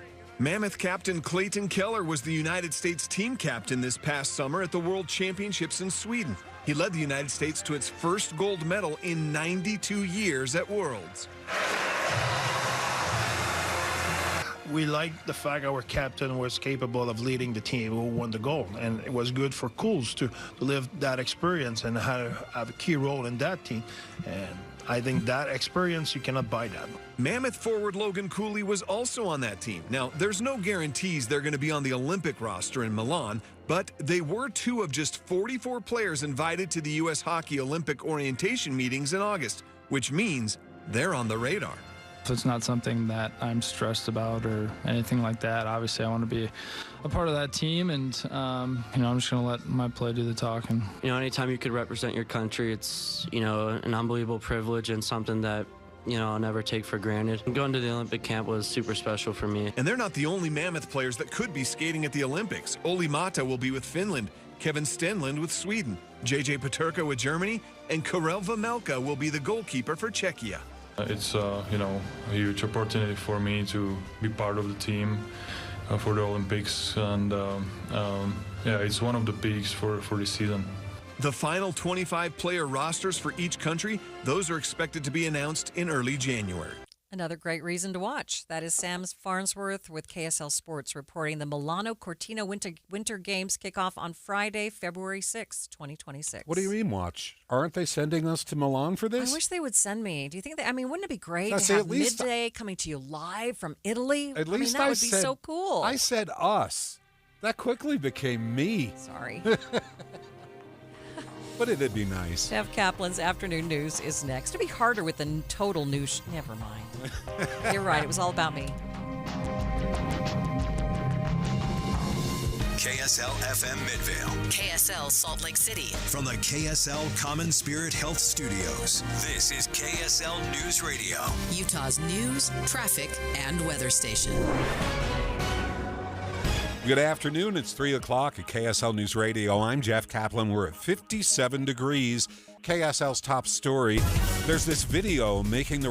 Mammoth captain Clayton Keller was the United States team captain this past summer at the World Championships in Sweden. He led the United States to its first gold medal in 92 years at Worlds. We liked the fact our captain was capable of leading the team who won the gold, and it was good for Cools to live that experience and have a key role in that team. And I think that experience, you cannot buy that. Mammoth forward Logan Cooley was also on that team. Now, there's no guarantees they're going to be on the Olympic roster in Milan, but they were two of just 44 players invited to the U.S. Hockey Olympic orientation meetings in August, which means they're on the radar. So it's not something that I'm stressed about or anything like that. Obviously, I want to be a part of that team, and I'm just going to let my play do the talking. Anytime you could represent your country, it's an unbelievable privilege and something that I'll never take for granted. Going to the Olympic camp was super special for me. And they're not the only Mammoth players that could be skating at the Olympics. Olli Mata will be with Finland, Kevin Stenlund with Sweden, JJ Peterka with Germany, and Karel Vemelka will be the goalkeeper for Czechia. It's a huge opportunity for me to be part of the team for the Olympics, and it's one of the peaks for this season. The final 25-player rosters for each country, those are expected to be announced in early January. Another great reason to watch. That is Sam Farnsworth with KSL Sports reporting the Milano Cortina Winter Games kick off on Friday, February 6, 2026. What do you mean watch? Aren't they sending us to Milan for this? I wish they would send me. Do you think wouldn't it be great to have Midday coming to you live from Italy? At least that would be so cool. I said us. That quickly became me. Sorry. But it'd be nice. Jeff Kaplan's Afternoon News is next. It'd be harder with the total news. Never mind. You're right. It was all about me. KSL FM Midvale. KSL Salt Lake City. From the KSL Common Spirit Health Studios, this is KSL News Radio. Utah's news, traffic, and weather station. Good afternoon. It's 3 o'clock at KSL News Radio. I'm Jeff Kaplan. We're at 57 degrees. KSL's top story. There's this video making the